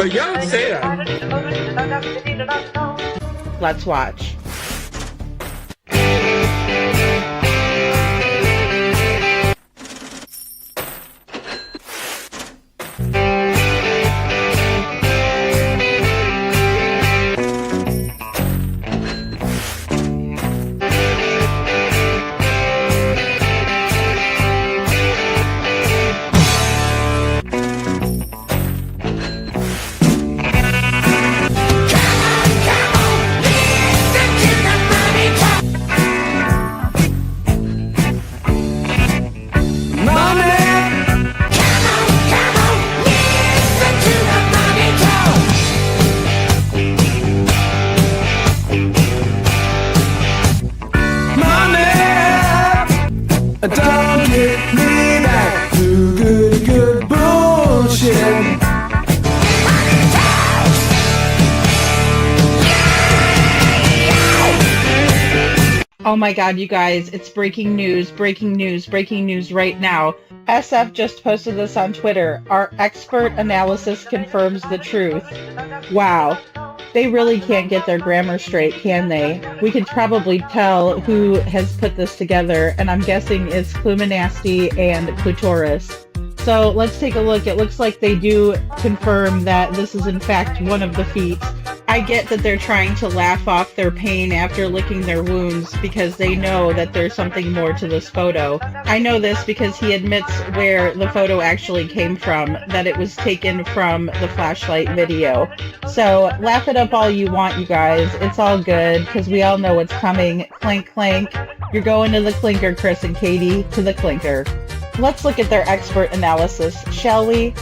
Y'all don't say that. Let's watch. Don't get me back to good bullshit. Oh my god, you guys, it's breaking news right now. SF just posted this on Twitter. Our expert analysis confirms the truth. Wow. They really can't get their grammar straight, can they? We could probably tell who has put this together, and I'm guessing it's Cluminasty and Clitoris. So let's take a look. It looks like they do confirm that this is in fact one of the feet. I get that they're trying to laugh off their pain after licking their wounds because they know that there's something more to this photo. I know this because he admits where the photo actually came from, that it was taken from the flashlight video. So laugh it up all you want, you guys. It's all good because we all know what's coming. Clank, clank. You're going to the clinker, Chris and Katie, to the clinker. Let's look at their expert analysis, shall we?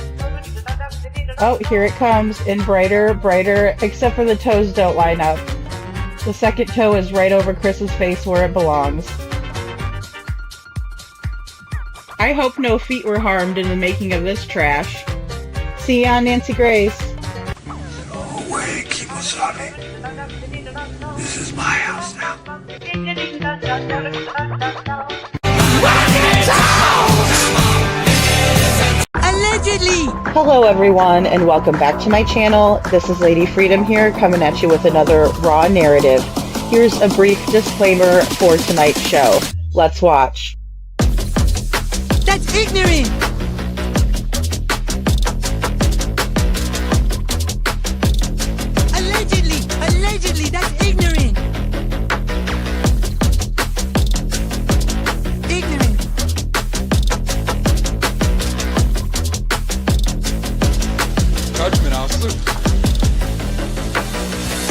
Oh, here it comes in brighter, except for the toes don't line up. The second toe is right over Chris's face where it belongs. I hope no feet were harmed in the making of this trash. See ya, Nancy Grace. Away, Kimosabe. This is my house now. Allegedly! Hello everyone and welcome back to my channel. This is Lady Freedom here coming at you with another raw narrative. Here's a brief disclaimer for tonight's show. Let's watch. That's ignorant! Allegedly, that's ignorant! Ignorant. Judgment, Aslu.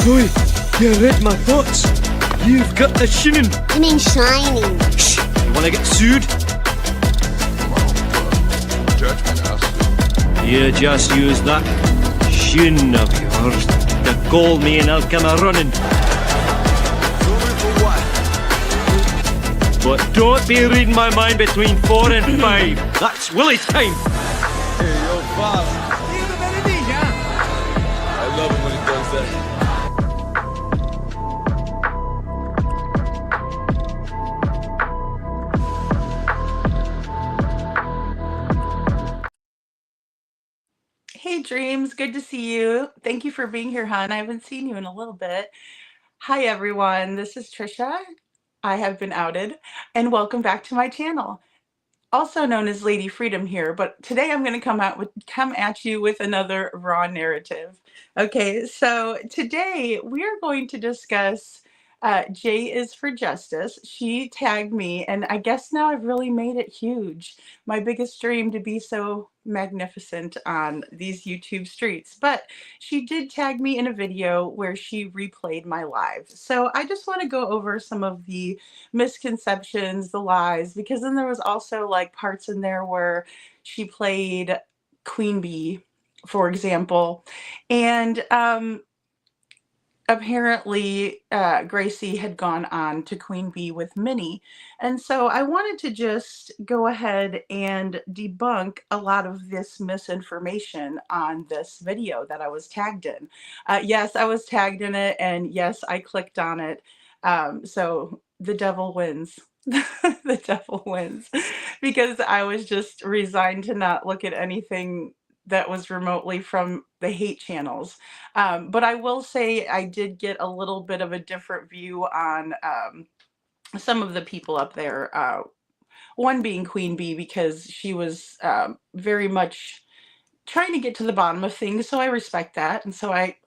Boy, you read my thoughts. You've got the shinin. You mean shining? Shh! You wanna get sued? Judgment, Aslu. You just use that shin of yours to call me and I'll come a running. But don't be reading my mind between 4 and 5. That's Willie's time. Hey, yo, boss. I love him when he does that. Hey Dreams, good to see you. Thank you for being here, hon. I haven't seen you in a little bit. Hi everyone, this is Trisha. I have been outed, and welcome back to my channel. Also known as Lady Freedom here, but today I'm going to come at you with another raw narrative. Okay, so today we're going to discuss J is for Justice. She tagged me, and I guess now I've really made it huge. My biggest dream to be so magnificent on these YouTube streets. But she did tag me in a video where she replayed my live. So I just want to go over some of the misconceptions, the lies, because then there was also like parts in there where she played Queen Bee, for example. And apparently Gracie had gone on to Queen Bee with Minnie. And so I wanted to just go ahead and debunk a lot of this misinformation on this video that I was tagged in. Yes, I was tagged in it, and yes, I clicked on it. So the devil wins. The devil wins because I was just resigned to not look at anything that was remotely from the hate channels. But I will say I did get a little bit of a different view on some of the people up there. One being Queen Bee, because she was very much trying to get to the bottom of things. So I respect that. And so I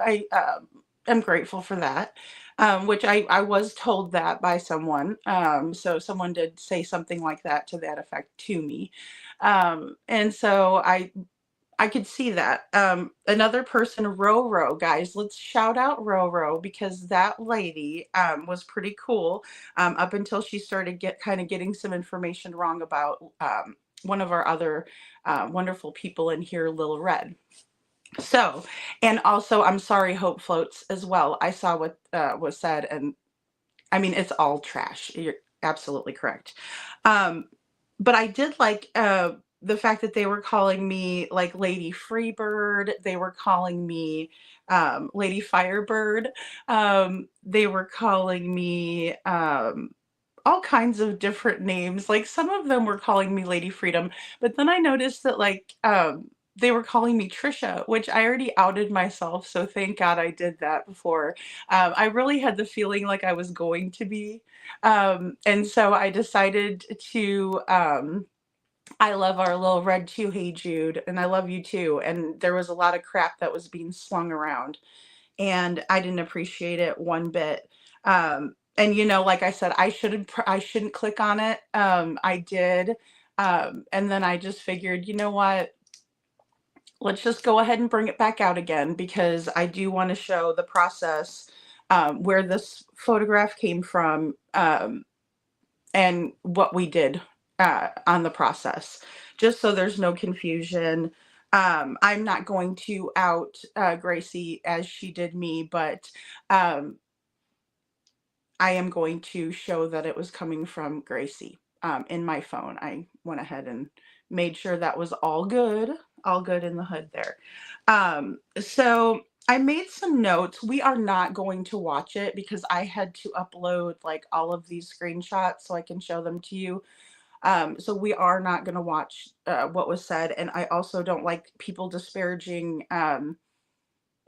am grateful for that. Which I was told that by someone. So someone did say something like that to that effect to me. And so I could see that. Another person, Roro, guys, let's shout out Roro, because that lady was pretty cool up until she started getting some information wrong about one of our other wonderful people in here, Lil Red. So, and also, I'm sorry, Hope Floats as well. I saw what was said, and I mean, it's all trash. You're absolutely correct. Um, but I did like the fact that they were calling me like Lady Freebird. They were calling me Lady Firebird. They were calling me all kinds of different names. Like some of them were calling me Lady Freedom, but then I noticed that like they were calling me Trisha, which I already outed myself. So thank God I did that before. I really had the feeling like I was going to be. And so I decided to, I love our little red too. Hey Jude, and I love you too. And there was a lot of crap that was being slung around, and I didn't appreciate it one bit. And you know, like I said, I shouldn't click on it. I did. And then I just figured, you know what? Let's just go ahead and bring it back out again, because I do want to show the process, where this photograph came from, and what we did on the process, just so there's no confusion. I'm not going to out Gracie as she did me, but um, I am going to show that it was coming from Gracie in my phone. I went ahead and made sure that was all good in the hood there. So I made some notes. We are not going to watch it because I had to upload like all of these screenshots so I can show them to you. So we are not going to watch what was said. And I also don't like people disparaging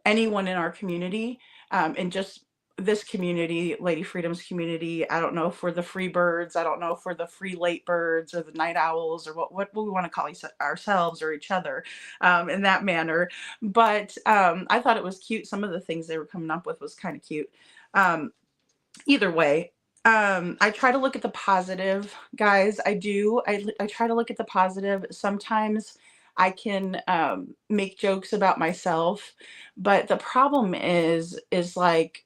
anyone in our community, and just this community, Lady Freedom's community. I don't know if we're the free birds. I don't know if we're the free late birds or the night owls, or what we want to call ourselves or each other in that manner. But I thought it was cute. Some of the things they were coming up with was kind of cute. Either way, I try to look at the positive, guys. I do. I try to look at the positive. Sometimes I can make jokes about myself, but the problem is like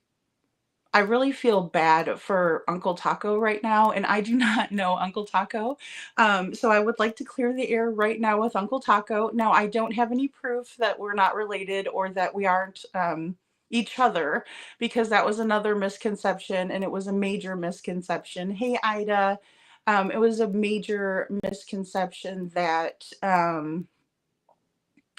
I really feel bad for Uncle Taco right now, and I do not know Uncle Taco. So I would like to clear the air right now with Uncle Taco. Now, I don't have any proof that we're not related or that we aren't each other, because that was another misconception, and it was a major misconception. Hey, Ida. It was a major misconception that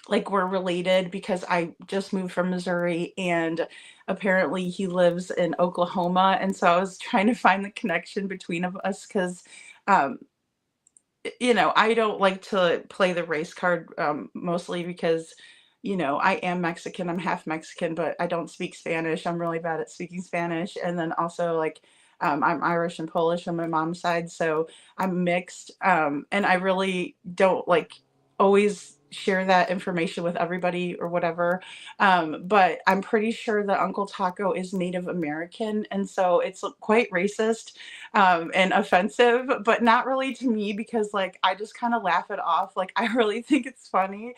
like we're related, because I just moved from Missouri and apparently he lives in Oklahoma. And so I was trying to find the connection between of us, because um, you know, I don't like to play the race card, mostly because, you know, I am Mexican. I'm half Mexican, but I don't speak Spanish. I'm really bad at speaking Spanish. And then also, like, I'm Irish and Polish on my mom's side, so I'm mixed. And I really don't like always share that information with everybody or whatever. But I'm pretty sure that Uncle Taco is Native American, and so it's quite racist and offensive, but not really to me, because like I just kind of laugh it off. Like I really think it's funny.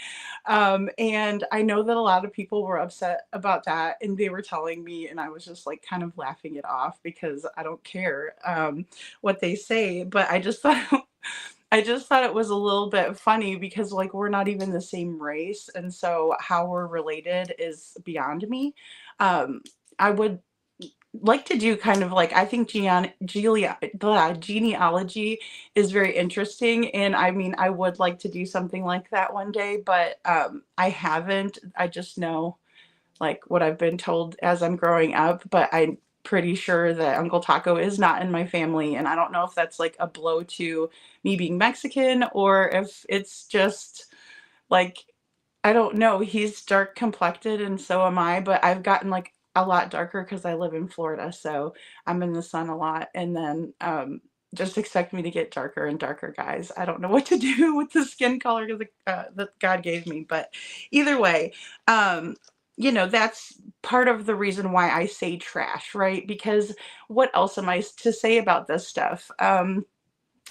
And I know that a lot of people were upset about that, and they were telling me, and I was just like kind of laughing it off because I don't care what they say. But I just thought I just thought it was a little bit funny, because like we're not even the same race, and so how we're related is beyond me. I would like to do kind of like, I think genealogy is very interesting, and I mean I would like to do something like that one day, but I haven't. I just know like what I've been told as I'm growing up, but I'm pretty sure that Uncle Taco is not in my family, and I don't know if that's like a blow to me being Mexican, or if it's just like I don't know. He's dark complected and so am I, but I've gotten like a lot darker because I live in Florida, so I'm in the sun a lot. And then just expect me to get darker and darker, guys. I don't know what to do with the skin color that God gave me, but either way, um, that's part of the reason why I say trash, right? Because what else am I to say about this stuff?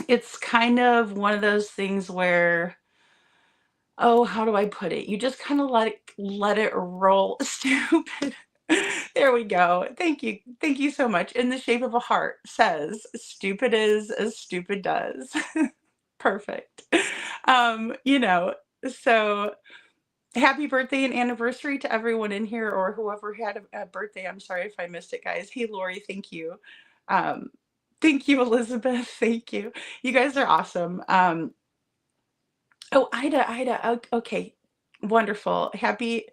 It's kind of one of those things where, oh, how do I put it? You just kind of let it roll. Stupid. There we go. Thank you. Thank you so much. In the shape of a heart says, stupid is as stupid does. Perfect. Um, you know, so happy birthday and anniversary to everyone in here or whoever had a birthday. I'm sorry if I missed it, guys. Hey, Lori, thank you. Um, thank you, Elizabeth. Thank you. You guys are awesome. Oh, Ida, okay. Wonderful. Happy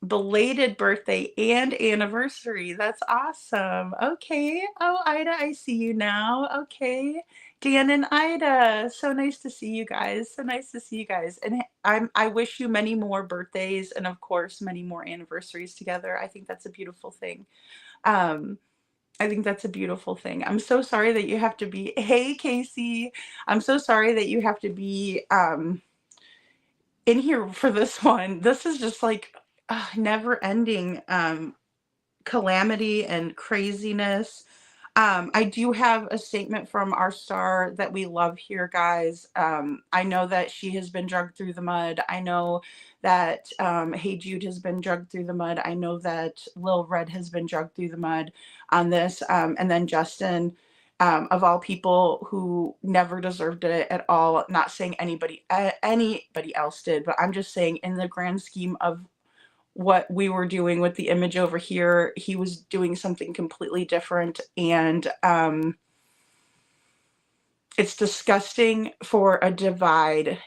belated birthday and anniversary. That's awesome. Okay. Oh, Ida, I see you now. Okay. Dan and Ida. So nice to see you guys. So nice to see you guys. And I wish you many more birthdays and of course many more anniversaries together. I think that's a beautiful thing. Um, I think that's a beautiful thing. I'm so sorry that you have to be, hey Casey. I'm so sorry that you have to be in here for this one. This is just like never ending calamity and craziness. I do have a statement from our star that we love here, guys. I know that she has been dragged through the mud. I know that Hey Jude has been dragged through the mud. I know that Lil Red has been dragged through the mud on this. And then Justin, of all people who never deserved it at all. Not saying anybody else did, but I'm just saying in the grand scheme of what we were doing with the image over here, he was doing something completely different. And it's disgusting for a divide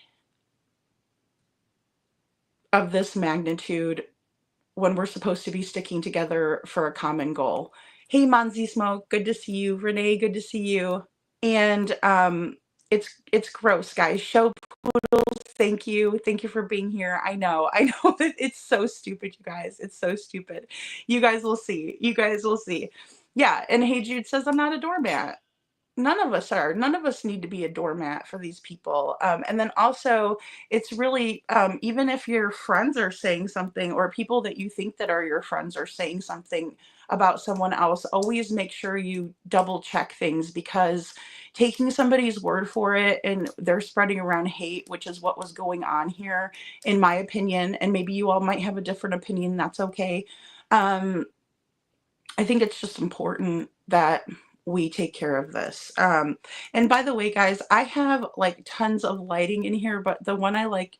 of this magnitude when we're supposed to be sticking together for a common goal. Hey, Monzi Smoke, good to see you. Renee, good to see you. And it's gross, guys. Show Poodles, thank you. Thank you for being here. I know that it's so stupid, you guys. It's so stupid. You guys will see. You guys will see. Yeah, and Hey Jude says I'm not a doormat. None of us are. None of us need to be a doormat for these people. And then also, it's really, even if your friends are saying something or people that you think that are your friends are saying something about someone else, always make sure you double check things, because taking somebody's word for it and they're spreading around hate, which is what was going on here, in my opinion, and maybe you all might have a different opinion, that's okay. I think it's just important that we take care of this. And by the way, guys, I have like tons of lighting in here, but the one I like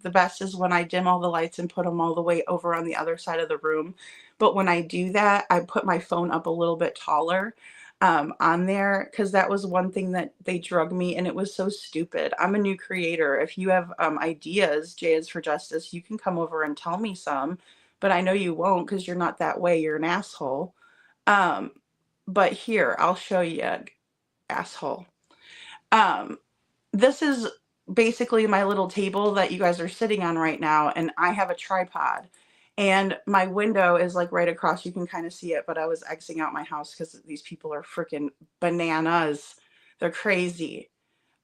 the best is when I dim all the lights and put them all the way over on the other side of the room. But when I do that, I put my phone up a little bit taller on there, because that was one thing that they drug me, and it was so stupid. I'm a new creator. If you have ideas, J is for Justice, you can come over and tell me some, but I know you won't because you're not that way. You're an asshole. But here, I'll show you, asshole. This is basically my little table that you guys are sitting on right now, and I have a tripod. And my window is like right across. You can kind of see it, but I was exiting out my house because these people are freaking bananas. They're crazy.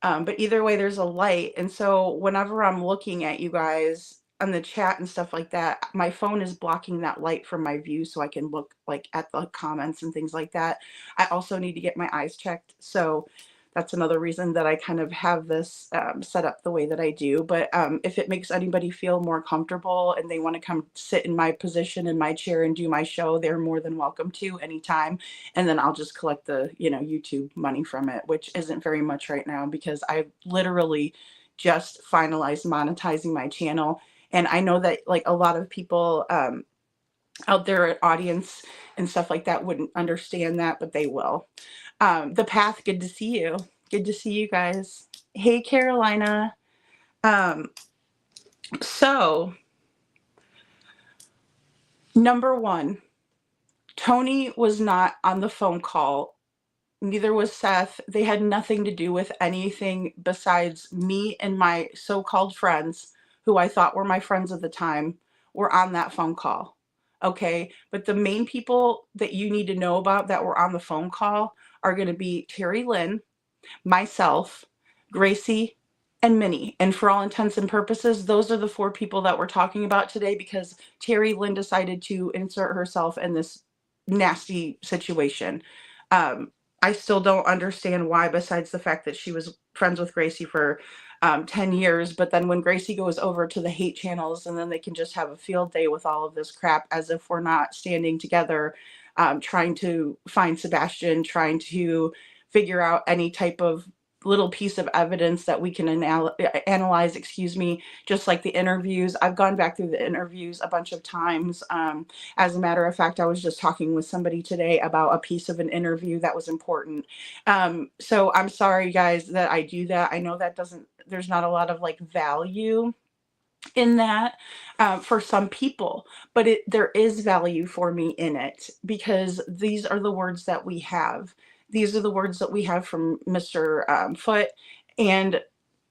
But either way, there's a light. And so whenever I'm looking at you guys on the chat and stuff like that, my phone is blocking that light from my view so I can look like at the comments and things like that. I also need to get my eyes checked. So that's another reason that I kind of have this set up the way that I do. But if it makes anybody feel more comfortable and they want to come sit in my position in my chair and do my show, they're more than welcome to anytime. And then I'll just collect the, YouTube money from it, which isn't very much right now because I literally just finalized monetizing my channel. And I know that like a lot of people out there, audience and stuff like that, wouldn't understand that, but they will. The Path, good to see you. Good to see you guys. Hey, Carolina. So, number one, Tony was not on the phone call. Neither was Seth. They had nothing to do with anything besides me and my so-called friends who I thought were my friends at the time were on that phone call. Okay. But the main people that you need to know about that were on the phone call are going to be Terry Lynn, myself, Gracie, and Minnie. And for all intents and purposes, those are the 4 people that we're talking about today because Terry Lynn decided to insert herself in this nasty situation. I still don't understand why, besides the fact that she was friends with Gracie for 10 years. But then when Gracie goes over to the hate channels and then they can just have a field day with all of this crap as if we're not standing together, trying to find Sebastian, trying to figure out any type of little piece of evidence that we can analyze, just like the interviews. I've gone back through the interviews a bunch of times. As a matter of fact, I was just talking with somebody today about a piece of an interview that was important. So I'm sorry, guys, that I do that. I know that there's not a lot of like value in that for some people, but there is value for me in it because these are the words that we have. These are the words that we have from Mr. Foot, and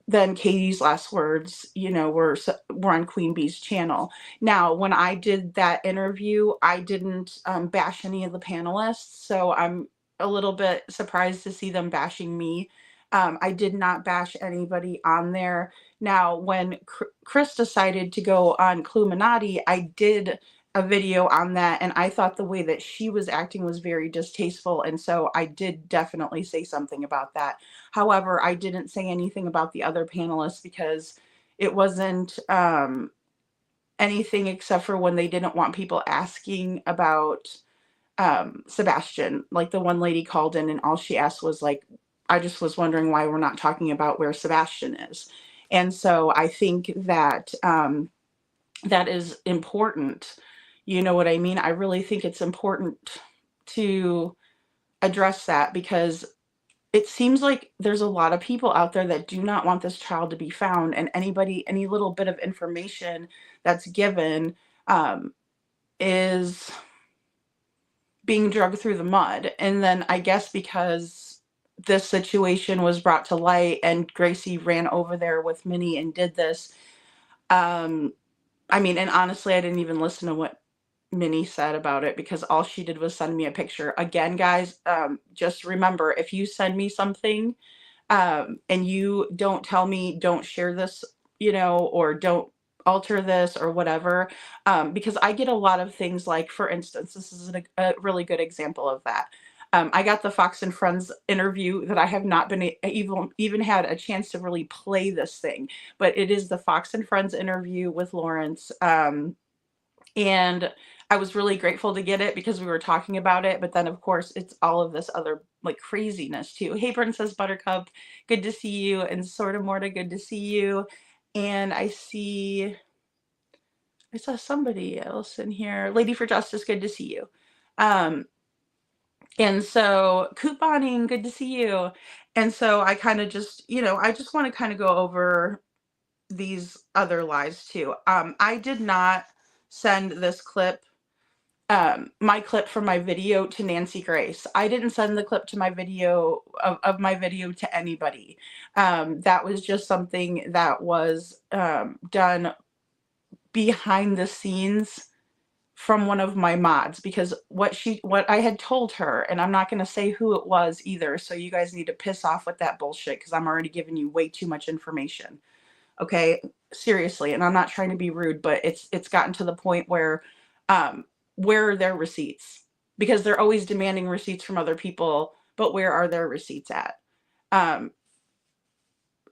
then Katie's last words, were on Queen Bee's channel. Now, when I did that interview, I didn't bash any of the panelists, so I'm a little bit surprised to see them bashing me. I did not bash anybody on there. Now, when Chris decided to go on Cluminati, I did a video on that, and I thought the way that she was acting was very distasteful, and so I did definitely say something about that. However, I didn't say anything about the other panelists because it wasn't anything except for when they didn't want people asking about Sebastian. Like the one lady called in and all she asked was like, I just was wondering why we're not talking about where Sebastian is. And so I think that that is important. You know what I mean? I really think it's important to address that because it seems like there's a lot of people out there that do not want this child to be found, and any little bit of information that's given is being dragged through the mud. And then I guess because this situation was brought to light and Gracie ran over there with Minnie and did this, I mean, and honestly, I didn't even listen to what Minnie said about it because all she did was send me a picture. Again, guys, just remember, if you send me something and you don't tell me, don't share this, or don't alter this or whatever, because I get a lot of things like, for instance, this is a really good example of that. I got the Fox and Friends interview that I have not been even had a chance to really play this thing, but it is the Fox and Friends interview with Lawrence. And I was really grateful to get it because we were talking about it. But then, of course, it's all of this other like craziness too. Hey, Princess Buttercup, good to see you. And Sorta Morta, good to see you. And I saw somebody else in here. Lady for Justice, good to see you. And so couponing, good to see you. And so I kind of just, I just want to kind of go over these other lies too. I did not send this clip, my clip from my video to Nancy Grace. I didn't send the clip to my video of my video to anybody. That was just something that was done behind the scenes from one of my mods, because what I had told her, and I'm not going to say who it was either, so you guys need to piss off with that bullshit because I'm already giving you way too much information. Okay, seriously, and I'm not trying to be rude, but it's gotten to the point where are their receipts? Because they're always demanding receipts from other people, but where are their receipts at?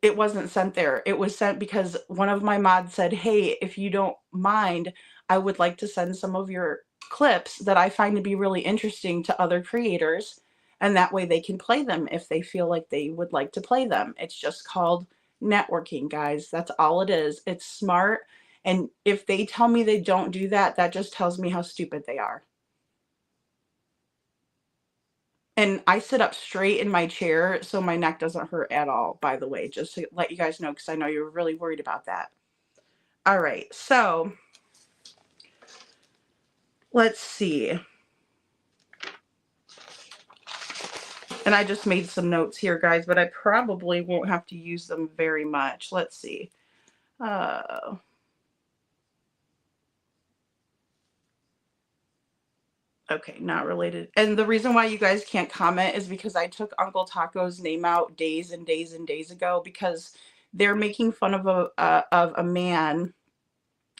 It wasn't sent there. It was sent because one of my mods said, hey, if you don't mind, I would like to send some of your clips that I find to be really interesting to other creators, and that way they can play them if they feel like they would like to play them. It's just called networking, guys. That's all it is. It's smart. And if they tell me they don't do that, that just tells me how stupid they are. And I sit up straight in my chair so my neck doesn't hurt at all, by the way, just to let you guys know, because I know you're really worried about that. All right, so let's see. And I just made some notes here, guys, but I probably won't have to use them very much. Let's see. Okay, not related. And the reason why you guys can't comment is because I took Uncle Taco's name out days and days and days ago because they're making fun of a man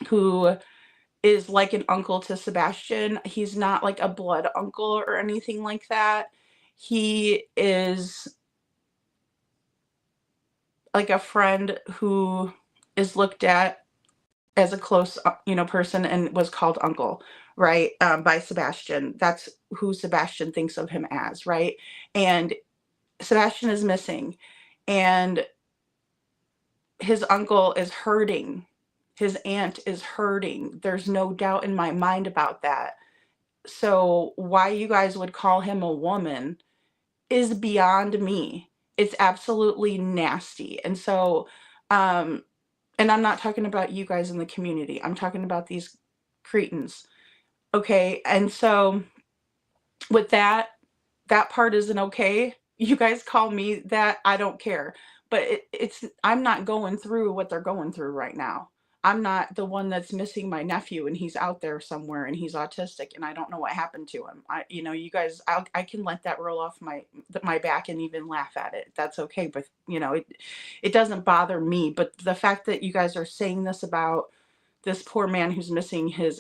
who is like an uncle to Sebastian. He's not like a blood uncle or anything like that. He is like a friend who is looked at as a close, person and was called uncle, right? By Sebastian. That's who Sebastian thinks of him as, right? And Sebastian is missing, and his uncle is hurting. His aunt is hurting. There's no doubt in my mind about that. So why you guys would call him a woman is beyond me. It's absolutely nasty. And so, and I'm not talking about you guys in the community. I'm talking about these cretins. Okay. And so with that part isn't okay. You guys call me that. I don't care. But I'm not going through what they're going through right now. I'm not the one that's missing my nephew and he's out there somewhere and he's autistic and I don't know what happened to him. You guys, I can let that roll off my back and even laugh at it. That's okay. But it doesn't bother me. But the fact that you guys are saying this about this poor man who's missing his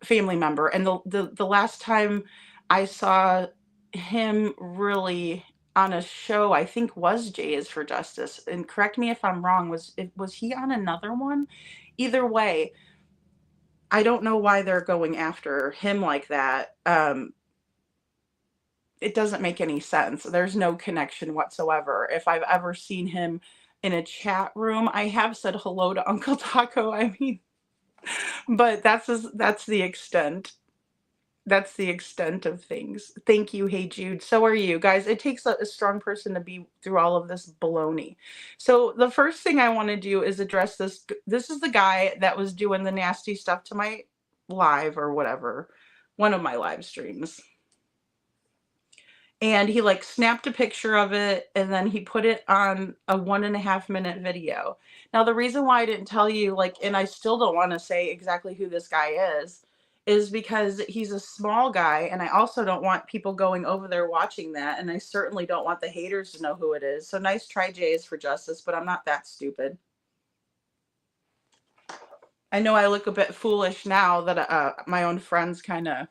family member, and the last time I saw him really on a show, I think was Jay is for Justice, and correct me if I'm wrong, was he on another one? Either way, I don't know why they're going after him like that. It doesn't make any sense. There's no connection whatsoever. If I've ever seen him in a chat room, I have said hello to Uncle Taco. I mean, but that's the extent. That's the extent of things. Thank you. Hey Jude. So are you guys. It takes a strong person to be through all of this baloney. So the first thing I want to do is address this. This is the guy that was doing the nasty stuff to my live or whatever, one of my live streams. And he like snapped a picture of it and then he put it on a 1.5-minute video. Now, the reason why I didn't tell you, and I still don't want to say exactly who this guy is because he's a small guy. And I also don't want people going over there watching that. And I certainly don't want the haters to know who it is. So nice try, Jays for Justice, but I'm not that stupid. I know I look a bit foolish now that my own friends kind of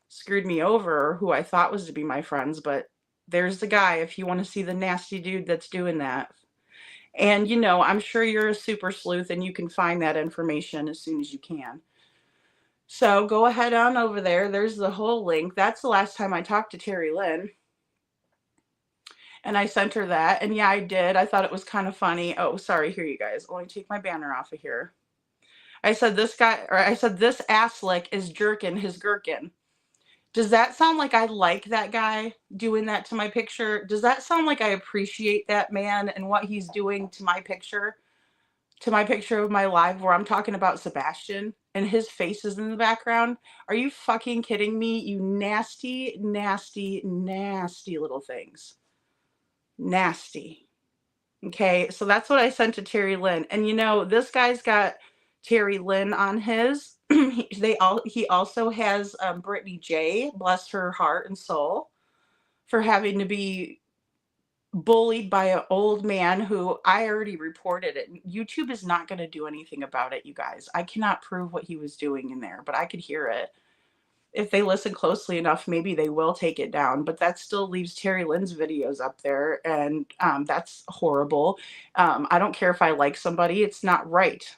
screwed me over, who I thought was to be my friends, but there's the guy if you want to see the nasty dude that's doing that. And I'm sure you're a super sleuth and you can find that information as soon as you can. So go ahead on over there. There's the whole link. That's the last time I talked to Terry Lynn. And I sent her that. And yeah, I did. I thought it was kind of funny. Oh, sorry. Here, you guys. Let me take my banner off of here. I said this ass lick is jerking his gherkin. Does that sound like I like that guy doing that to my picture? Does that sound like I appreciate that man and what he's doing to my picture of my live where I'm talking about Sebastian and his face is in the background? Are you fucking kidding me? You nasty, nasty, nasty little things. Nasty. Okay, so that's what I sent to Terry Lynn. And this guy's got Terry Lynn on his. He also has Brittany J, bless her heart and soul, for having to be bullied by an old man who I already reported it. YouTube is not going to do anything about it, you guys. I cannot prove what he was doing in there, but I could hear it. If they listen closely enough, maybe they will take it down, but that still leaves Terry Lynn's videos up there, and that's horrible. I don't care if I like somebody. It's not right.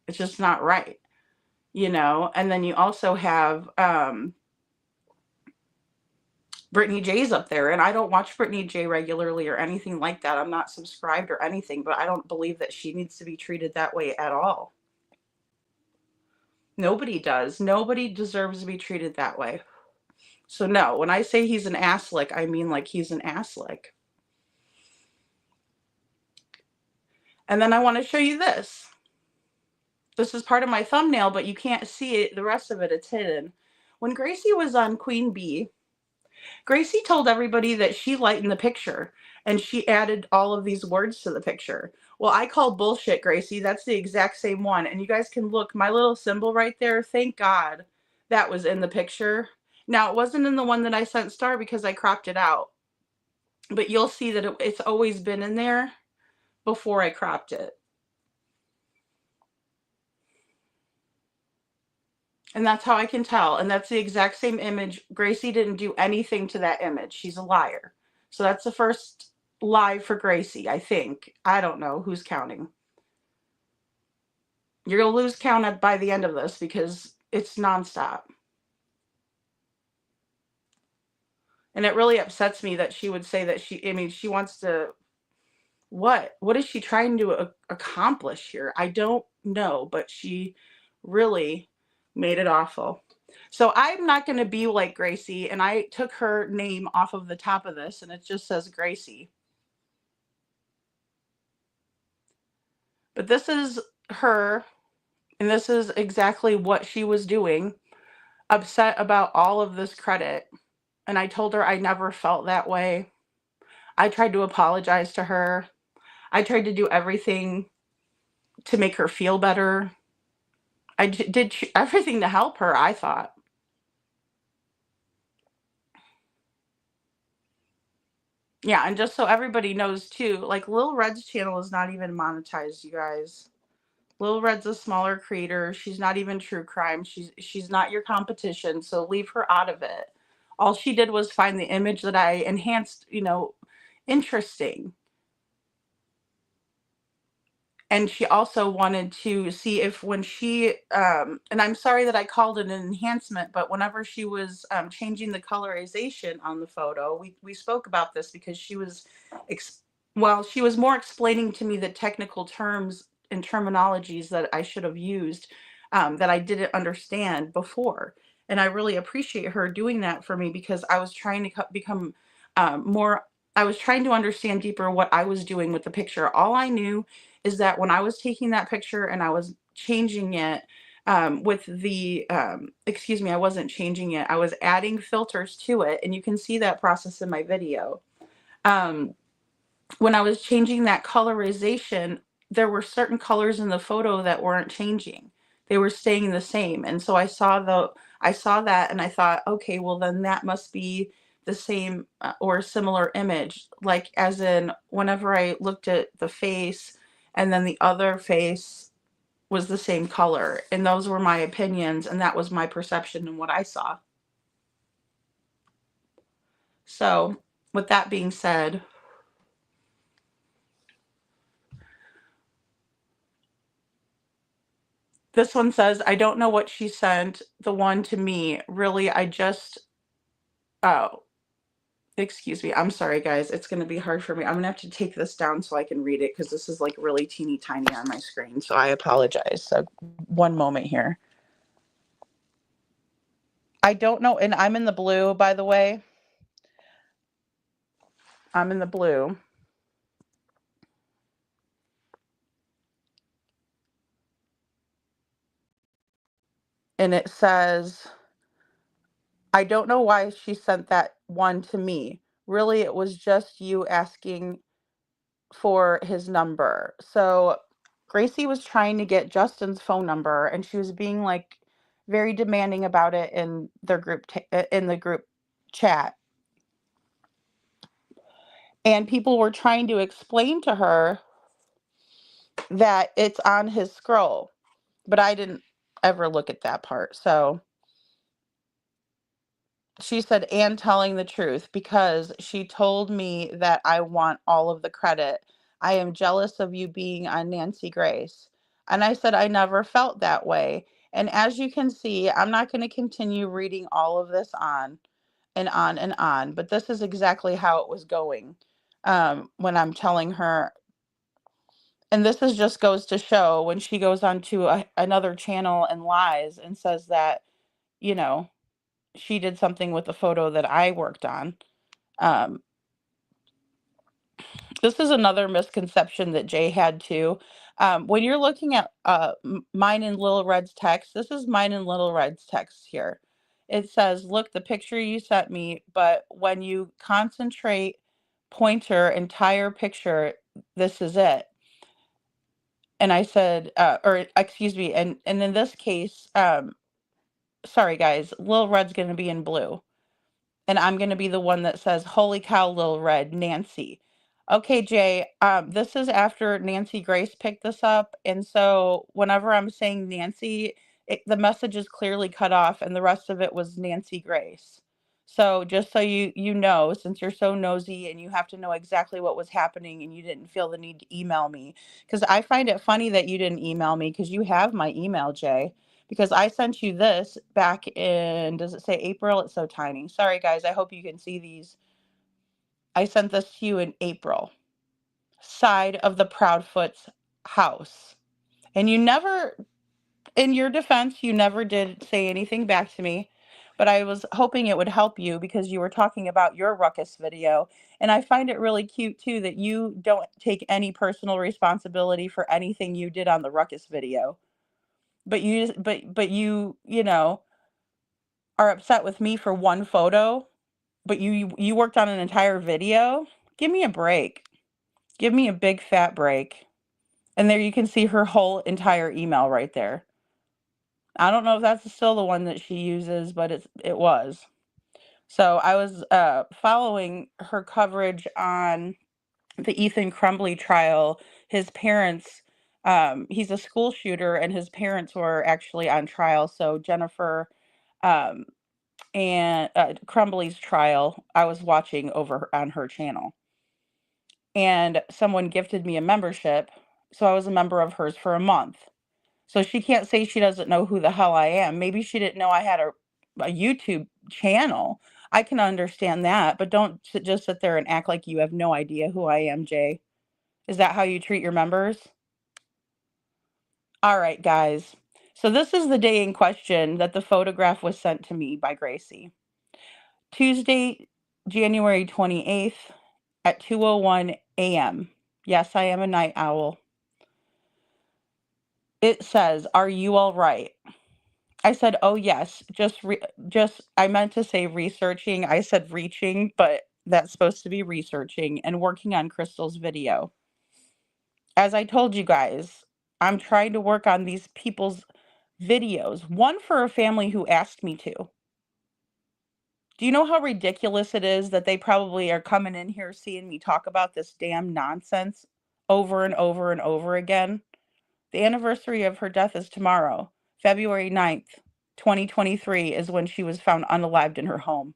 It's just not right. And then you also have Brittany J's up there, and I don't watch Brittany J regularly or anything like that. I'm not subscribed or anything, but I don't believe that she needs to be treated that way at all. Nobody does. Nobody deserves to be treated that way. So no, when I say he's an ass lick, I mean like he's an ass lick. And then I want to show you this. This is part of my thumbnail, but you can't see it. The rest of it, it's hidden. When Gracie was on Queen Bee, Gracie told everybody that she lightened the picture and she added all of these words to the picture. Well, I call bullshit, Gracie. That's the exact same one. And you guys can look, my little symbol right there. Thank God that was in the picture. Now, it wasn't in the one that I sent Star because I cropped it out, but you'll see that it's always been in there before I cropped it. And that's how I can tell. And that's the exact same image. Gracie didn't do anything to that image. She's a liar. So that's the first lie for Gracie, I think. I don't know who's counting. You're going to lose count by the end of this because it's nonstop. And it really upsets me that she would say that she wants to, what is she trying to accomplish here? I don't know, but she really made it awful. So I'm not going to be like Gracie, and I took her name off of the top of this, and it just says Gracie. But this is her, and this is exactly what she was doing, upset about all of this credit. And I told her I never felt that way. I tried to apologize to her. I tried to do everything to make her feel better. I did everything to help her, I thought. Yeah, and just so everybody knows too, like Lil Red's channel is not even monetized, you guys. Lil Red's a smaller creator. She's not even true crime. She's not your competition, so leave her out of it. All she did was find the image that I enhanced, interesting. And she also wanted to see if when she, and I'm sorry that I called it an enhancement, but whenever she was changing the colorization on the photo, we spoke about this because she was, she was more explaining to me the technical terms and terminologies that I should have used that I didn't understand before. And I really appreciate her doing that for me because I was trying to become more, I was trying to understand deeper what I was doing with the picture. All I knew is that when I was taking that picture and I was changing it with the, excuse me, I wasn't changing it. I was adding filters to it. And you can see that process in my video. When I was changing that colorization, there were certain colors in the photo that weren't changing. They were staying the same. And so I saw that and I thought, okay, well then that must be the same or a similar image. Like as in whenever I looked at the face and then the other face was the same color. And those were my opinions and that was my perception and what I saw. So with that being said, this one says, I don't know what she sent, the one to me. Really, oh, excuse me. I'm sorry, guys. It's going to be hard for me. I'm going to have to take this down so I can read it because this is like really teeny tiny on my screen. So I apologize. So one moment here. I don't know. And I'm in the blue, by the way. I'm in the blue. And it says, I don't know why she sent that one to me. Really, it was just you asking for his number. So Gracie was trying to get Justin's phone number and she was being like very demanding about it in their in the group chat. And people were trying to explain to her that it's on his scroll, but I didn't ever look at that part. So she said, and telling the truth because she told me that I want all of the credit. I am jealous of you being on Nancy Grace. And I said, I never felt that way. And as you can see, I'm not going to continue reading all of this on and on and on, but this is exactly how it was going when I'm telling her. And this is just goes to show when she goes on to another channel and lies and says that, you know, she did something with the photo that I worked on. Um, this is another misconception that Jay had too. When you're looking at mine and Little Red's text, this is mine and Little Red's text here. It says, look, the picture you sent me, but when you concentrate pointer entire picture, this is it. And I said, or excuse me, and in this case, sorry guys, Lil Red's going to be in blue. And I'm going to be the one that says, "Holy cow, Lil Red, Nancy." Okay, Jay, this is after Nancy Grace picked this up. And so whenever I'm saying Nancy, the message is clearly cut off and the rest of it was Nancy Grace. So just so you know, since you're so nosy and you have to know exactly what was happening and you didn't feel the need to email me, because I find it funny that you didn't email me because you have my email, Jay. Because I sent you this back in, does it say April? It's so tiny. Sorry, guys. I hope you can see these. I sent this to you in April. Side of the Proudfoot's house. And you never, in your defense, you never did say anything back to me. But I was hoping it would help you because you were talking about your ruckus video. And I find it really cute, too, that you don't take any personal responsibility for anything you did on the ruckus video. But you know, are upset with me for one photo, but you worked on an entire video? Give me a break. Give me a big fat break. And there you can see her whole entire email right there. I don't know if that's still the one that she uses, but it was. So I was following her coverage on the Ethan Crumbley trial. His parents, he's a school shooter, and his parents were actually on trial. So Jennifer um, and Crumbley's trial, I was watching over on her channel. And someone gifted me a membership, so I was a member of hers for a month. So she can't say she doesn't know who the hell I am. Maybe she didn't know I had a YouTube channel. I can understand that, but don't just sit there and act like you have no idea who I am, Jay. Is that how you treat your members? All right, guys. So this is the day in question that the photograph was sent to me by Gracie. Tuesday, January 28th at 2:01 a.m. Yes, I am a night owl. It says, "Are you all right?" I said, "Oh yes, I meant to say researching. I said reaching, but that's supposed to be researching and working on Crystal's video. As I told you guys, I'm trying to work on these people's videos. One for a family who asked me to. Do you know how ridiculous it is that they probably are coming in here seeing me talk about this damn nonsense over and over and over again? The anniversary of her death is tomorrow. February 9th, 2023 is when she was found unalived in her home.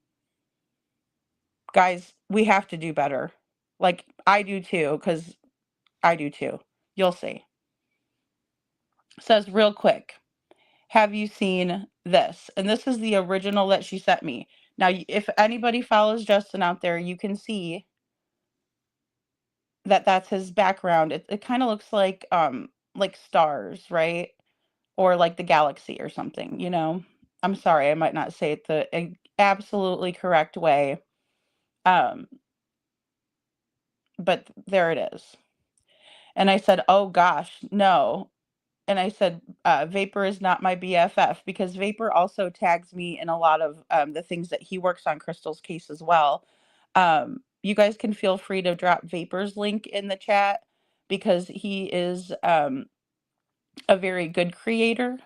Guys, we have to do better. Like, I do too, because I do too. You'll see. Says real quick, have you seen this? And this is the original that she sent me. Now, if anybody follows Justin out there, you can see that that's his background. It kind of looks like stars, right? Or like the galaxy or something, you know? I'm sorry, I might not say it the absolutely correct way. But there it is. And I said, "Oh gosh, no." And I said, Vapor is not my BFF, because Vapor also tags me in a lot of the things that he works on Crystal's case as well. You guys can feel free to drop Vapor's link in the chat, because he is a very good creator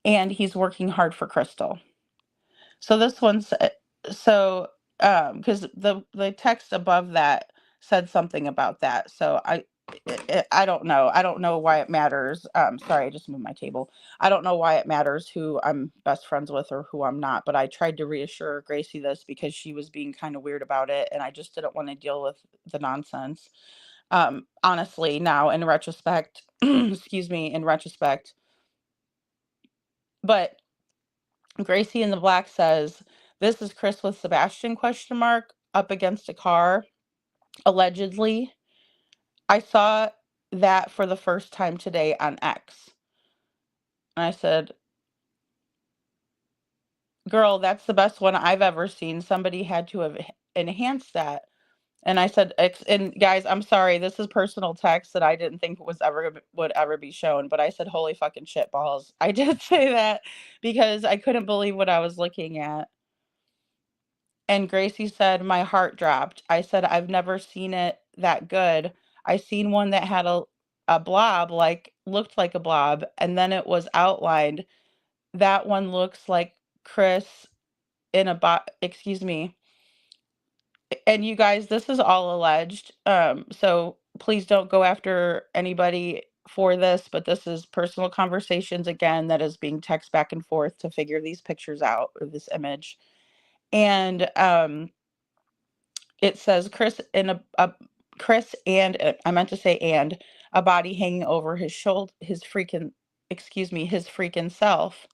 and he's working hard for Crystal. So this one's because the text above that said something about that. So I don't know. I don't know why it matters. Sorry, I just moved my table. I don't know why it matters who I'm best friends with or who I'm not, but I tried to reassure Gracie this because she was being kind of weird about it, and I just didn't want to deal with the nonsense. Honestly, now in retrospect, excuse me, in retrospect, but Gracie in the Black says, "This is Chris with Sebastian question mark up against a car, allegedly. I saw that for the first time today on X." And I said, "Girl, that's the best one I've ever seen. Somebody had to have enhanced that." And I said, and guys, I'm sorry, this is personal text that I didn't think would ever be shown, but I said, "Holy fucking shit balls." I did say that because I couldn't believe what I was looking at. And Gracie said, "My heart dropped." I said, "I've never seen it that good. I seen one that had a blob, looked like a blob, and then it was outlined. That one looks like Chris in a excuse me. And you guys, this is all alleged. So please don't go after anybody for this, but this is personal conversations again that is being text back and forth to figure these pictures out, or this image. And it says Chris in Chris and I meant to say and a body hanging over his shoulder, his freaking self.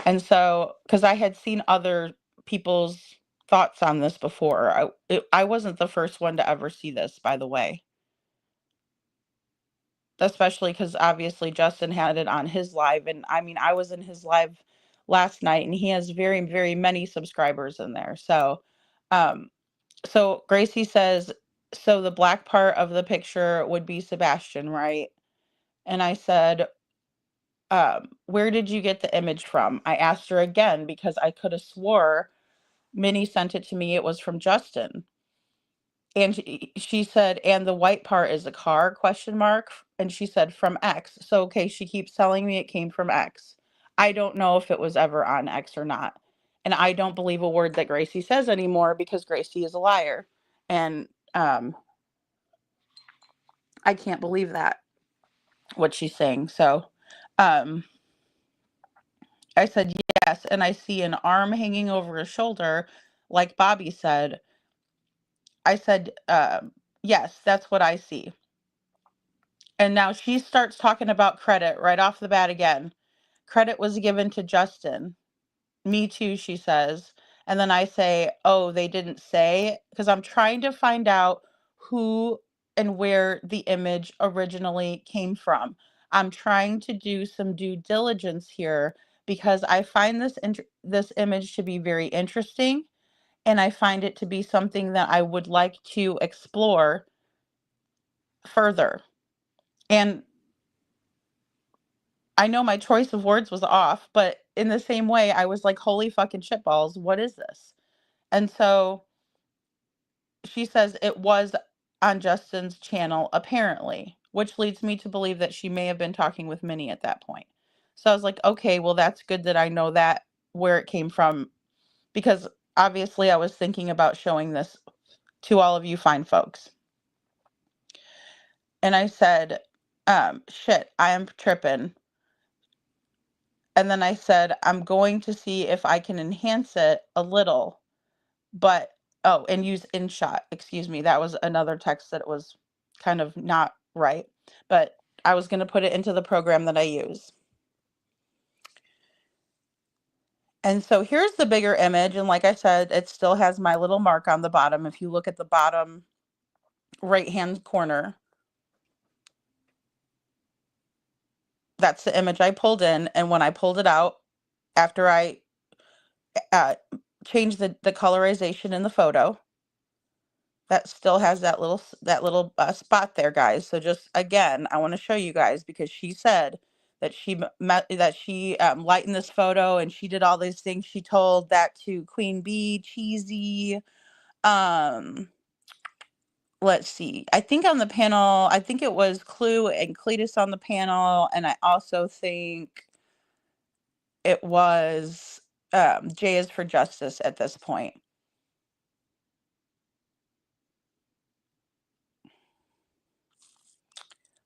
And so, because I had seen other people's thoughts on this before, I wasn't the first one to ever see this, by the way. Especially because obviously Justin had it on his live, and I mean, I was in his live last night, and he has very, very many subscribers in there. So, so Gracie says, so the black part of the picture would be Sebastian, right? And I said, where did you get the image from? I asked her again because I could have swore Minnie sent it to me. It was from Justin. And she said, and the white part is a car, question mark. And she said, from X. So, okay, she keeps telling me it came from X. I don't know if it was ever on X or not. And I don't believe a word that Gracie says anymore because Gracie is a liar. And I can't believe that, what she's saying. So I said, yes. And I see an arm hanging over his shoulder, like Bobby said. I said, yes, that's what I see. And now she starts talking about credit right off the bat again. Credit was given to Justin. Me too, she says. And then I say, oh, they didn't say, because I'm trying to find out who and where the image originally came from. I'm trying to do some due diligence here because I find this image to be very interesting, and I find it to be something that I would like to explore further. And I know my choice of words was off, but in the same way, I was like, holy fucking shitballs, what is this? And so she says it was on Justin's channel, apparently, which leads me to believe that she may have been talking with Minnie at that point. So I was like, okay, well, that's good that I know that where it came from, because obviously I was thinking about showing this to all of you fine folks. And I said, shit, I am tripping. And then I said, I'm going to see if I can enhance it a little, but, oh, and use InShot. Excuse me. That was another text that was kind of not right, but I was going to put it into the program that I use. And so here's the bigger image. And like I said, it still has my little mark on the bottom. If you look at the bottom right-hand corner, that's the image I pulled in. And when I pulled it out, after I changed the colorization in the photo, that still has that little spot there, guys. So just again, I want to show you guys, because she said that she lightened this photo and she did all these things. She told that to Queen Bee, Cheesy. Let's see. I think on the panel, I think it was Clue and Cletus on the panel, and I also think it was J is for Justice at this point.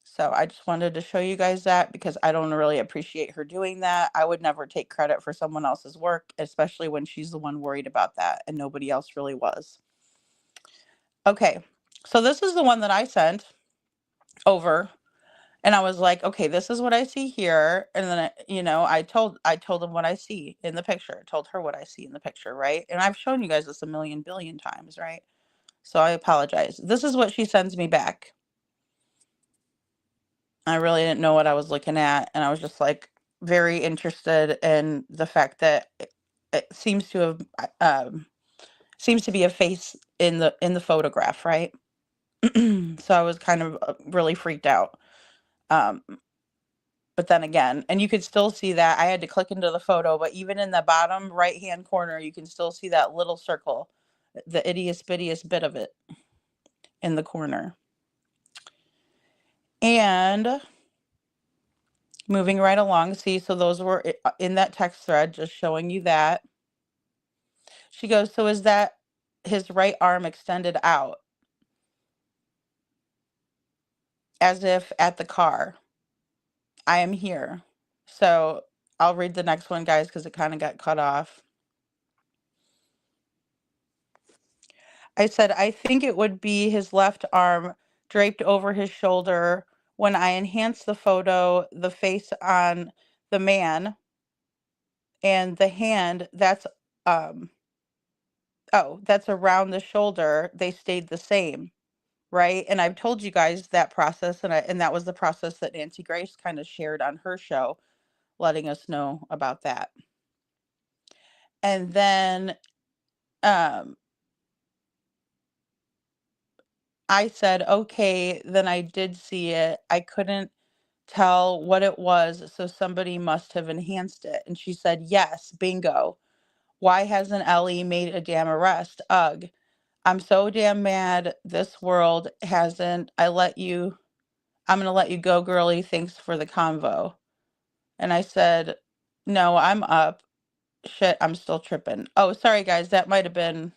So I just wanted to show you guys that, because I don't really appreciate her doing that. I would never take credit for someone else's work, especially when she's the one worried about that and nobody else really was. Okay, so this is the one that I sent over, and I was like, okay, this is what I see here. And then, I told them what I see in the picture. I told her what I see in the picture, right? And I've shown you guys this a million billion times, right? So I apologize. This is what she sends me back. I really didn't know what I was looking at, and I was just like very interested in the fact that it seems to have seems to be a face in the photograph, right? So I was kind of really freaked out. But then again, and you could still see that I had to click into the photo, but even in the bottom right hand corner, you can still see that little circle, the ittiest bittiest bit of it in the corner. And Moving right along. See, so those were in that text thread, just showing you that. She goes, so is that his right arm extended out as if at the car? I am here. So I'll read the next one, guys, because it kind of got cut off. I said, I think it would be his left arm draped over his shoulder. When I enhanced the photo, the face on the man and the hand that's that's around the shoulder, they stayed the same, right? And I've told you guys that process, and that was the process that Nancy Grace kind of shared on her show, letting us know about that. And then I said, okay, then I did see it. I couldn't tell what it was, so somebody must have enhanced it. And she said, yes, bingo. Why hasn't Ellie made a damn arrest? Ugh. I'm so damn mad this world hasn't. I'm going to let you go, girly. Thanks for the convo. And I said, no, I'm up. Shit, I'm still tripping. Oh, sorry, guys. That might have been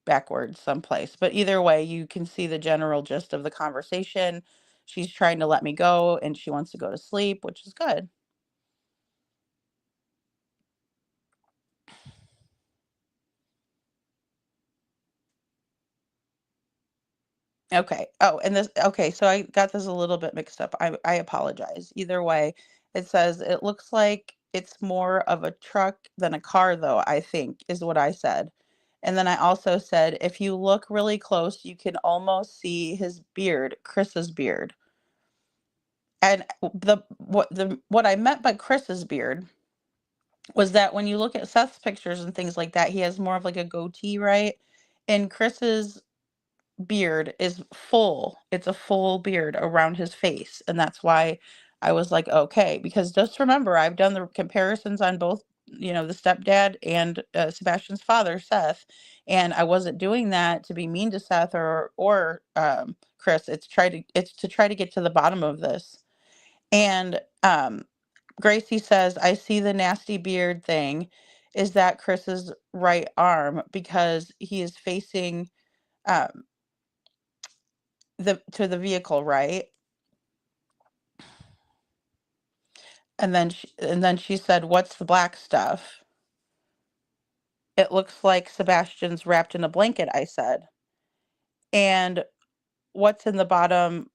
backwards someplace. But either way, you can see the general gist of the conversation. She's trying to let me go and she wants to go to sleep, which is good. Okay. Oh, and this, okay, so I got this a little bit mixed up. I apologize. Either way, it says it looks like it's more of a truck than a car, though, I think, is what I said. And then I also said, if you look really close, you can almost see his beard, Chris's beard. And what I meant by Chris's beard was that when you look at Seth's pictures and things like that, he has more of like a goatee, right? And Chris's beard is full. It's a full beard around his face. And that's why I was like, okay, because just remember, I've done the comparisons on both, the stepdad and Sebastian's father, Seth. And I wasn't doing that to be mean to Seth or Chris. It's to try to get to the bottom of this. And Gracie says, I see the nasty beard thing. Is that Chris's right arm? Because he is facing um, to the vehicle, right? And then she said, what's the black stuff? It looks like Sebastian's wrapped in a blanket, I said. And what's in the bottom?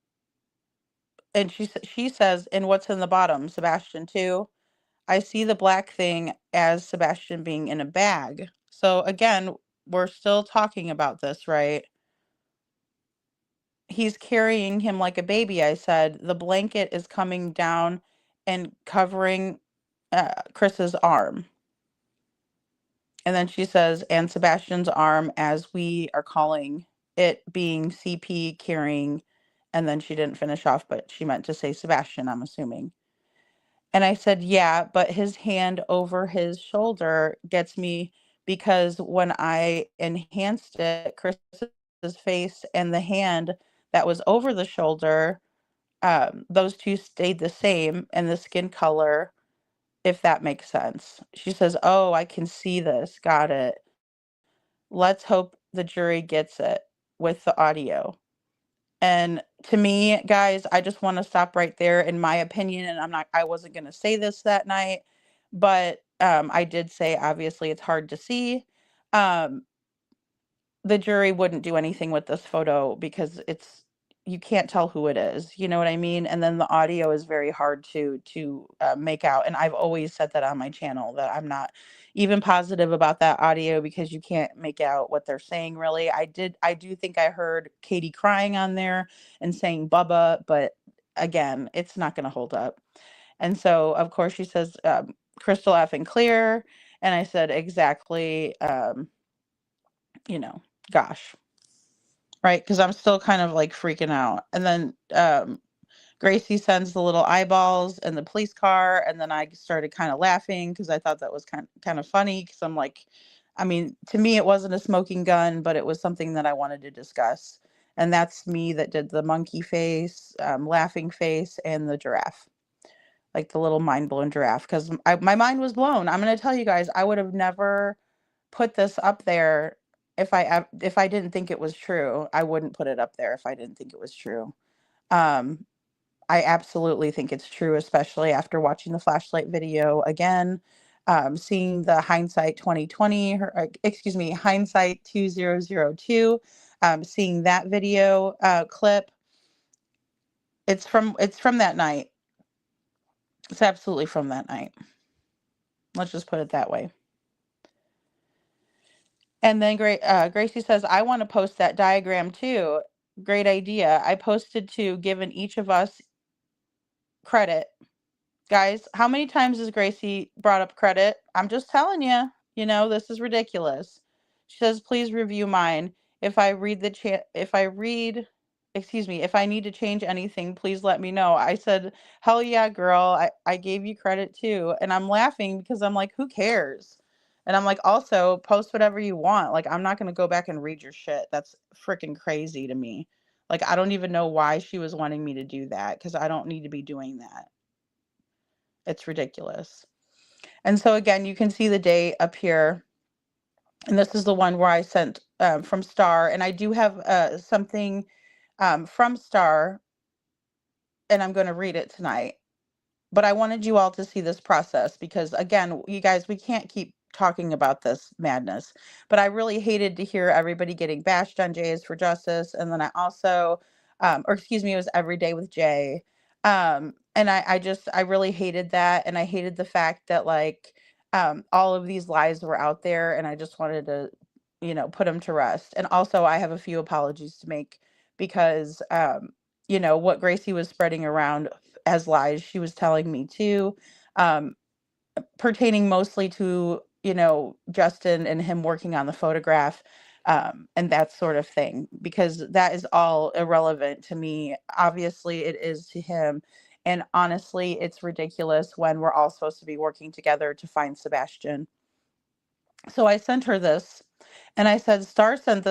And she says, and what's in the bottom? Sebastian too? I see the black thing as Sebastian being in a bag. So again, we're still talking about this, right? He's carrying him like a baby, I said. The blanket is coming down and covering Chris's arm. And then she says, and Sebastian's arm, as we are calling it, being CP carrying. And then she didn't finish off, but she meant to say Sebastian, I'm assuming. And I said, yeah, but his hand over his shoulder gets me because when I enhanced it, Chris's face and the hand that was over the shoulder, those two stayed the same, and the skin color, if that makes sense. She says, oh, I can see this. Got it. Let's hope the jury gets it with the audio. And to me, guys, I just want to stop right there in my opinion. And I wasn't going to say this that night, but I did say, obviously, it's hard to see. Um, the jury wouldn't do anything with this photo because you can't tell who it is. You know what I mean? And then the audio is very hard to make out. And I've always said that on my channel that I'm not even positive about that audio because you can't make out what they're saying really. I do think I heard Katie crying on there and saying Bubba, but again, it's not going to hold up. And so, of course, she says, crystal effing clear. And I said, exactly, gosh. Right, because I'm still kind of like freaking out. And then Gracie sends the little eyeballs and the police car, and then I started kind of laughing because I thought that was kind of funny. Because I'm like, I mean, to me, it wasn't a smoking gun, but it was something that I wanted to discuss. And that's me that did the monkey face, laughing face, and the giraffe. like the little mind blown giraffe, because my mind was blown. I'm going to tell you guys, I would have never put this up there if I didn't think it was true. I wouldn't put it up there if I didn't think it was true. Um, I absolutely think it's true, especially after watching the flashlight video again, seeing the hindsight 2020, excuse me, hindsight 2002, seeing that video clip. It's from that night. It's absolutely from that night. Let's just put it that way. And then Gracie says, I want to post that diagram too. Great idea. I posted to giving each of us credit. Guys, how many times has Gracie brought up credit? I'm just telling you, this is ridiculous. She says, please review mine. If I read if I need to change anything, please let me know. I said, hell yeah, girl. I gave you credit too. And I'm laughing because I'm like, who cares? And I'm like, also post whatever you want. Like, I'm not going to go back and read your shit. That's freaking crazy to me. Like, I don't even know why she was wanting me to do that, because I don't need to be doing that. It's ridiculous. And so again, you can see the date up here. And this is the one where I sent from Star. And I do have something from Star, and I'm going to read it tonight. But I wanted you all to see this process because, again, you guys, we can't keep talking about this madness. But I really hated to hear everybody getting bashed on Jay is for Justice. And then I also, or excuse me, it was Every Day with Jay. And I really hated that. And I hated the fact that, like, all of these lies were out there. And I just wanted to, put them to rest. And also, I have a few apologies to make because, what Gracie was spreading around as lies, she was telling me too, pertaining mostly to, Justin and him working on the photograph, and that sort of thing, because that is all irrelevant to me. Obviously, it is to him. And honestly, it's ridiculous when we're all supposed to be working together to find Sebastian. So I sent her this, and I said, Star sent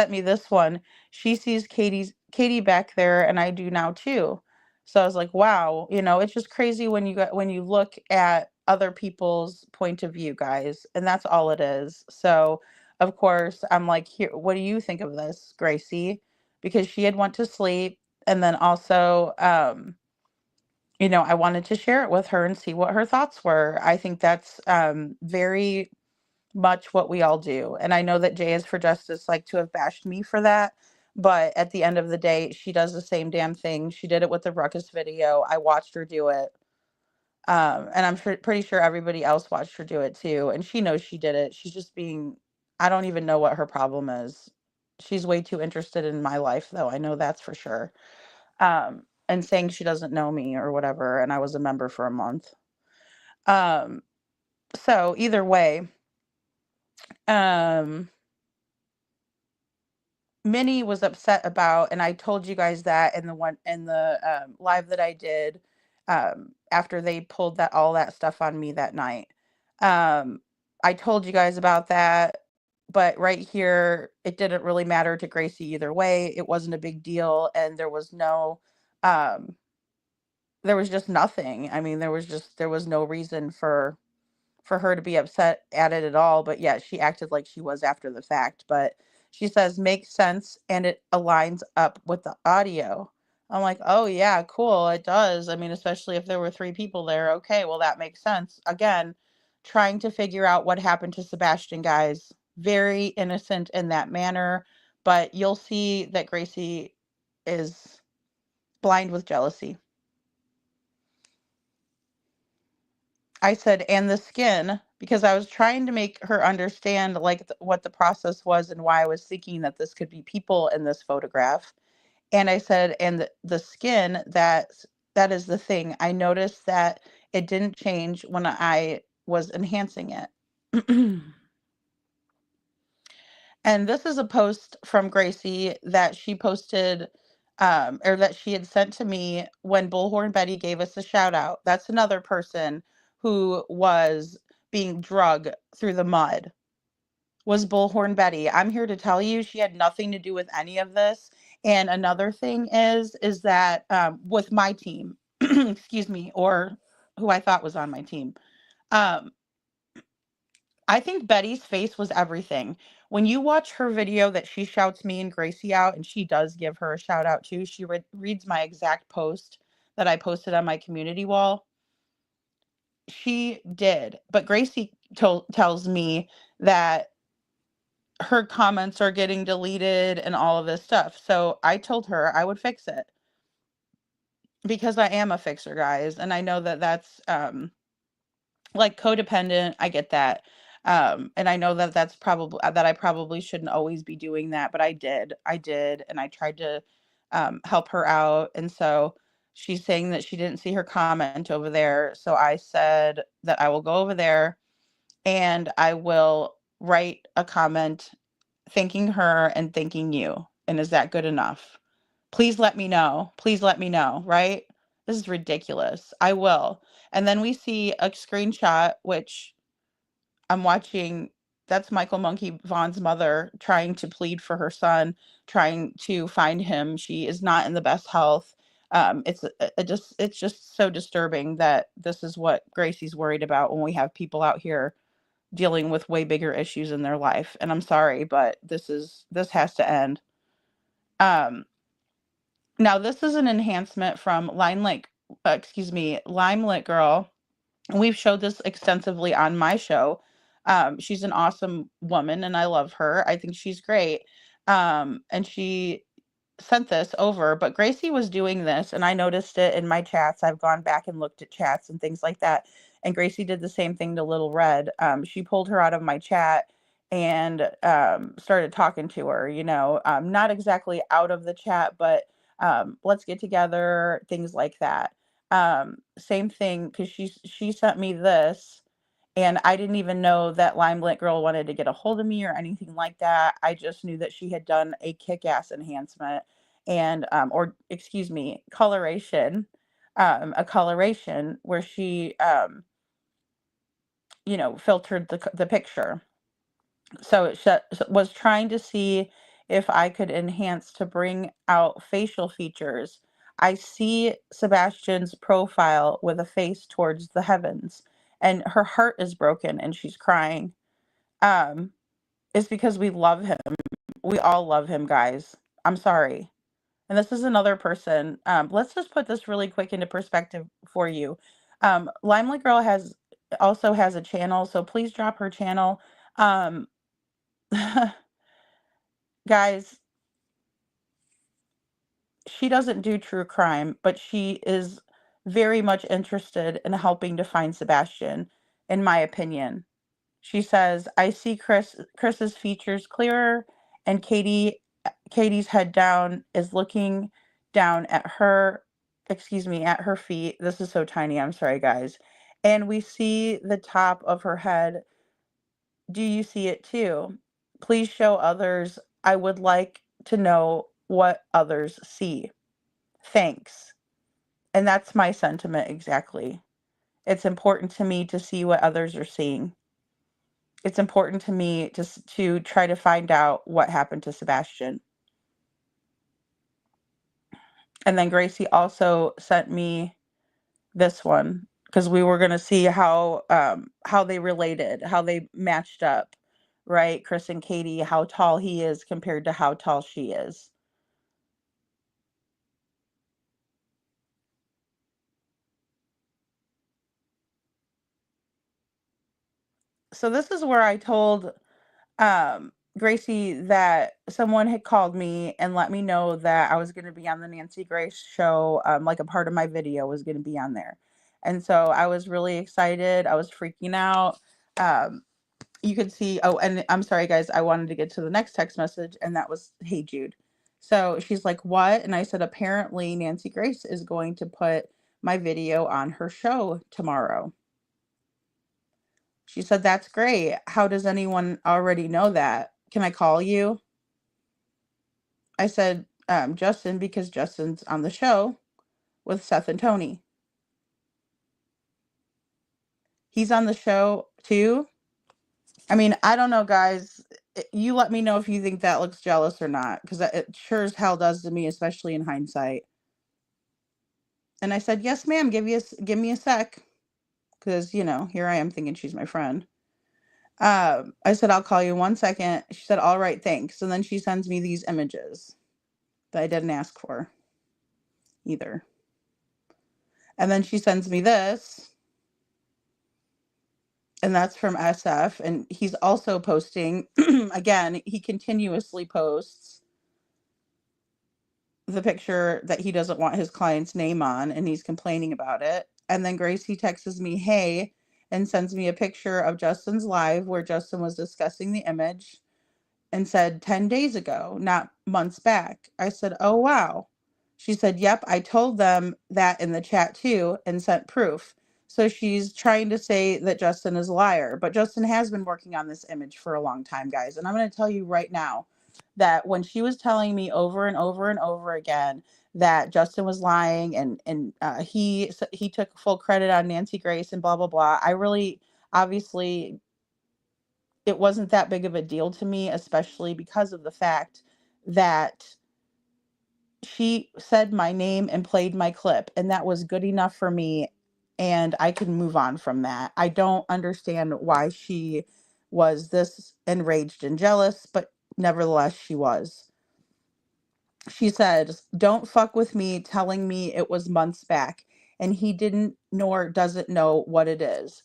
me this one. She sees Katie back there, and I do now too. So I was like, wow, it's just crazy when you look at other people's point of view, guys, and that's all it is. So of course I'm like, here, what do you think of this, Gracie? Because she had went to sleep, and then also I wanted to share it with her and see what her thoughts were. I think that's very much what we all do. And I know that Jay is for Justice like to have bashed me for that. But at the end of the day, she does the same damn thing. She did it with the Ruckus video. I watched her do it. And I'm pretty sure everybody else watched her do it too. And she knows she did it. She's just I don't even know what her problem is. She's way too interested in my life, though. I know that's for sure. And saying she doesn't know me or whatever. And I was a member for a month. So either way, Minnie was upset about, and I told you guys that in the live that I did after they pulled all that stuff on me that night. I told you guys about that, but right here, it didn't really matter to Gracie either way. It wasn't a big deal, and there was just nothing. I mean, there was no reason for her to be upset at it at all, but yeah, she acted like she was after the fact. But she says, makes sense, and it aligns up with the audio. I'm like, oh yeah, cool, it does. I mean, especially if there were 3 people there. Okay, well, that makes sense. Again, trying to figure out what happened to Sebastian, guys. Very innocent in that manner, but you'll see that Gracie is blind with jealousy. I said, and the skin, because I was trying to make her understand like what the process was and why I was thinking that this could be people in this photograph. And I said, and the skin, that is the thing. I noticed that it didn't change when I was enhancing it. And this is a post from Gracie that she posted, or that she had sent to me when Bullhorn Betty gave us a shout out. That's another person who was being drug through the mud, was Bullhorn Betty. I'm here to tell you she had nothing to do with any of this. And another thing is that with my team, excuse me, or who I thought was on my team. Um, I think Betty's face was everything. When you watch her video that she shouts me and Gracie out, and she does give her a shout out too, she reads my exact post that I posted on my community wall. She did. But Gracie tells me that her comments are getting deleted and all of this stuff. So I told her I would fix it because I am a fixer, guys. And I know that that's like codependent. I get that. And I know that that's probably that I probably shouldn't always be doing that, but I did, and I tried to help her out. And so she's saying that she didn't see her comment over there. So I said that I will go over there and I will write a comment thanking her and thanking you. And is that good enough? Please let me know. Please let me know, right? This is ridiculous. I will. And then we see a screenshot, which I'm watching. That's Michael Monkey Vaughn's mother trying to plead for her son, trying to find him. She is not in the best health. It's just so disturbing that this is what Gracie's worried about when we have people out here dealing with way bigger issues in their life. And I'm sorry, but this has to end. Now this is an enhancement from Limelit Girl. We've showed this extensively on my show. She's an awesome woman and I love her. I think she's great. And she sent this over, but Gracie was doing this and I noticed it in my chats. I've gone back and looked at chats and things like that. And Gracie did the same thing to Little Red. She pulled her out of my chat and started talking to her, not exactly out of the chat, but let's get together, things like that. Same thing, because she sent me this and I didn't even know that Limelit Girl wanted to get a hold of me or anything like that. I just knew that she had done a kick-ass enhancement and, or excuse me, coloration, a coloration where she, filtered the picture. So it was trying to see if I could enhance to bring out facial features. I see Sebastian's profile with a face towards the heavens, and her heart is broken and she's crying. Um, it's because we love him. We all love him, guys. I'm sorry. And this is another person. Let's just put this really quick into perspective for you. Limelight Girl also has a channel, so please drop her channel. Um, guys, she doesn't do true crime, but she is very much interested in helping to find Sebastian, in my opinion. She says, I see Chris's features clearer, and Katie's head down is looking down at at her feet. This is so tiny. I'm sorry, guys. And we see the top of her head. Do you see it too? Please show others. I would like to know what others see. Thanks. And that's my sentiment exactly. It's important to me to see what others are seeing. It's important to me to try to find out what happened to Sebastian. And then Gracie also sent me this one because we were going to see how they related, how they matched up, right? Chris and Katie, how tall he is compared to how tall she is. So this is where I told Gracie that someone had called me and let me know that I was going to be on the Nancy Grace show. Like a part of my video was going to be on there. And so I was really excited. I was freaking out. You could see, oh, and I'm sorry, guys, I wanted to get to the next text message, and that was, hey, Jude. So she's like, what? And I said, apparently Nancy Grace is going to put my video on her show tomorrow. She said, that's great. How does anyone already know that? Can I call you? I said, Justin, because Justin's on the show with Seth and Tony. He's on the show too. I mean, I don't know, guys. You let me know if you think that looks jealous or not, because it sure as hell does to me, especially in hindsight. And I said, yes, ma'am. Give me a sec. because, here I am thinking she's my friend. I said, I'll call you in 1 second. She said, all right, thanks. And then she sends me these images that I didn't ask for either. And then she sends me this, and that's from SF. And he's also posting, again, he continuously posts the picture that he doesn't want his client's name on, and he's complaining about it. And then Gracie texts me, hey, and sends me a picture of Justin's live where Justin was discussing the image and said 10 days ago, not months back. I said, oh, wow. She said, yep, I told them that in the chat too and sent proof. So she's trying to say that Justin is a liar, but Justin has been working on this image for a long time, guys. And I'm going to tell you right now that when she was telling me over and over and over again that Justin was lying and he took full credit on Nancy Grace and blah, blah, blah, I really, obviously, it wasn't that big of a deal to me, especially because of the fact that she said my name and played my clip, and that was good enough for me, and I can move on from that. I don't understand why she was this enraged and jealous, but nevertheless, she was. She said, don't fuck with me telling me it was months back, and he didn't nor doesn't know what it is.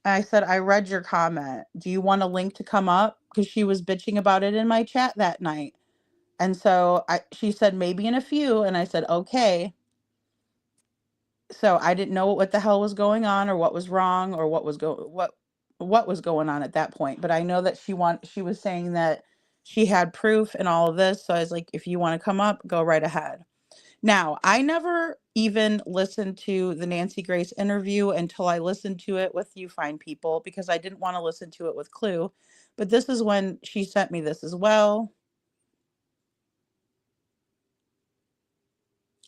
I said, I read your comment. Do you want a link to come up? Because she was bitching about it in my chat that night. And so she said, maybe in a few. And I said, okay. So I didn't know what the hell was going on or what was wrong or what was going on at that point. But I know that she was saying that she had proof and all of this. So I was like, if you want to come up, go right ahead. Now, I never even listened to the Nancy Grace interview until I listened to it with You Fine People because I didn't want to listen to it with Clue. But this is when she sent me this as well.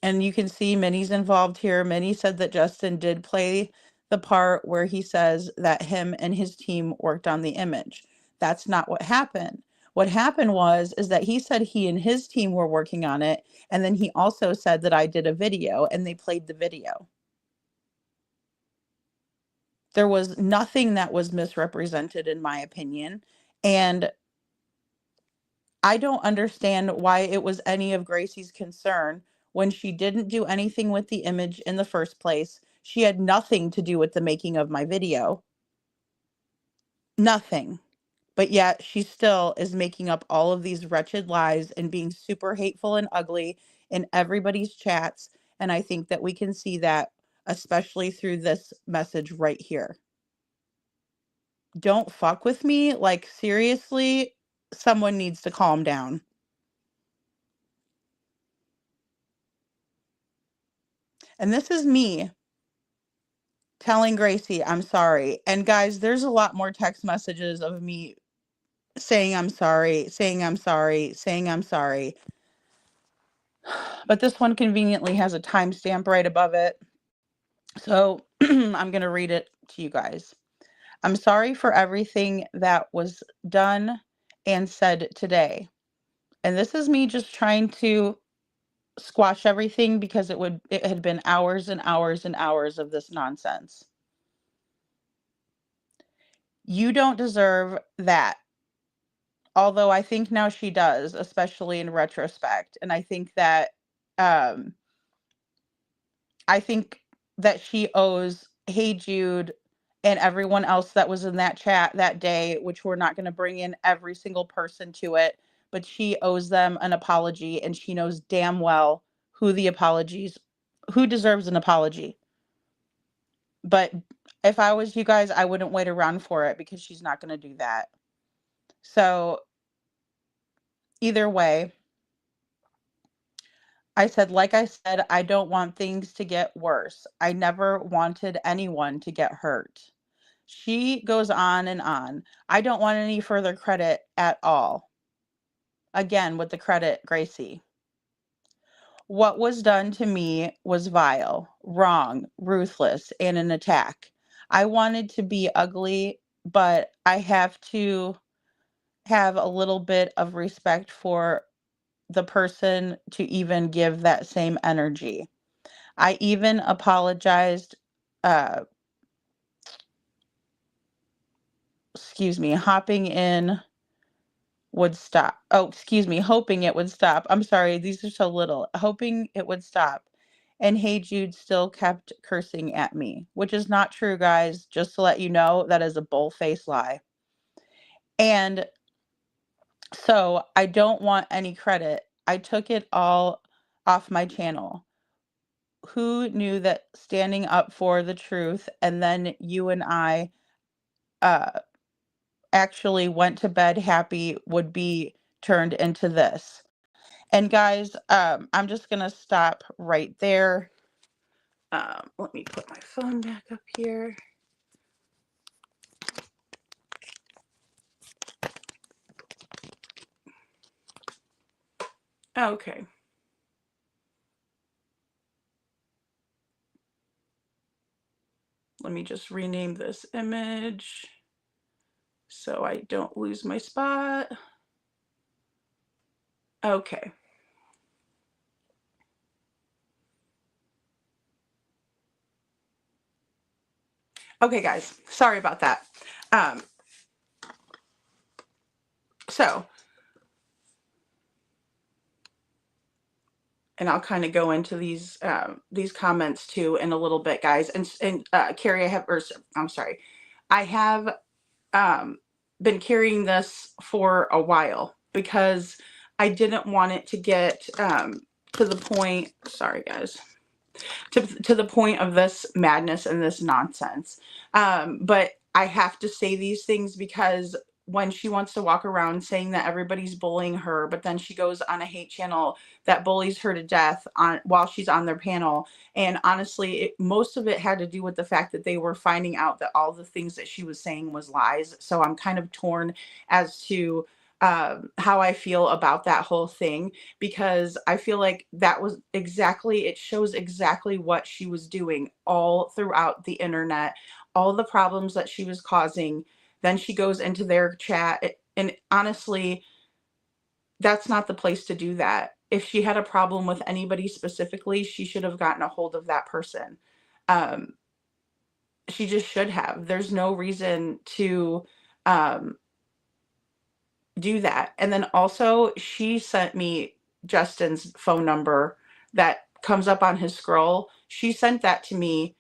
And you can see Minnie's involved here. Minnie said that Justin did play the part where he says that him and his team worked on the image. That's not what happened. What happened is that he said he and his team were working on it. And then he also said that I did a video and they played the video. There was nothing that was misrepresented, in my opinion. And I don't understand why it was any of Gracie's concern when she didn't do anything with the image in the first place. She had nothing to do with the making of my video. Nothing. But yet she still is making up all of these wretched lies and being super hateful and ugly in everybody's chats. And I think that we can see that, especially through this message right here. Don't fuck with me. Like, seriously, someone needs to calm down. And this is me telling Gracie, I'm sorry. And guys, there's a lot more text messages of me saying I'm sorry, saying I'm sorry, saying I'm sorry. But this one conveniently has a timestamp right above it. So I'm going to read it to you guys. I'm sorry for everything that was done and said today. And this is me just trying to squash everything because it had been hours and hours and hours of this nonsense. You don't deserve that. Although I think now she does, especially in retrospect. And I think that um she owes Hey Jude and everyone else that was in that chat that day, which we're not going to bring in every single person to it, but she owes them an apology, and she knows damn well who deserves an apology. But if I was you guys, I wouldn't wait around for it because she's not going to do that. So either way, I said, I don't want things to get worse. I never wanted anyone to get hurt. She goes on and on. I don't want any further credit at all. Again, with the credit, Gracie. What was done to me was vile, wrong, ruthless, and an attack. I wanted to be ugly, but I have to have a little bit of respect for the person to even give that same energy. I even apologized excuse me, hopping in would stop. Oh, excuse me, hoping it would stop. I'm sorry, these are so little. Hoping it would stop. And Hey Jude still kept cursing at me, which is not true, guys. Just to let you know, that is a bull-faced lie. And so I don't want any credit. I took it all off my channel. Who knew that standing up for the truth, and then you and I actually went to bed happy, would be turned into this? And guys, I'm just gonna stop right there. Let me put my phone back up here. Okay. Let me just rename this image so I don't lose my spot. Okay. Okay, guys, sorry about that. And I'll kind of go into these comments too in a little bit, guys. And Carrie, I'm sorry, I have been carrying this for a while because I didn't want it to get to the point. Sorry, guys. To the point of this madness and this nonsense. But I have to say these things because when she wants to walk around saying that everybody's bullying her, but then she goes on a hate channel that bullies her to death while she's on their panel. And honestly, most of it had to do with the fact that they were finding out that all the things that she was saying was lies. So I'm kind of torn as to how I feel about that whole thing, because I feel like that was exactly, it shows exactly what she was doing all throughout the internet, all the problems that she was causing. Then she goes into their chat, and honestly, that's not the place to do that. If she had a problem with anybody specifically, she should have gotten a hold of that person. She just should have. There's no reason to do that. And then also, she sent me Justin's phone number that comes up on his scroll. She sent that to me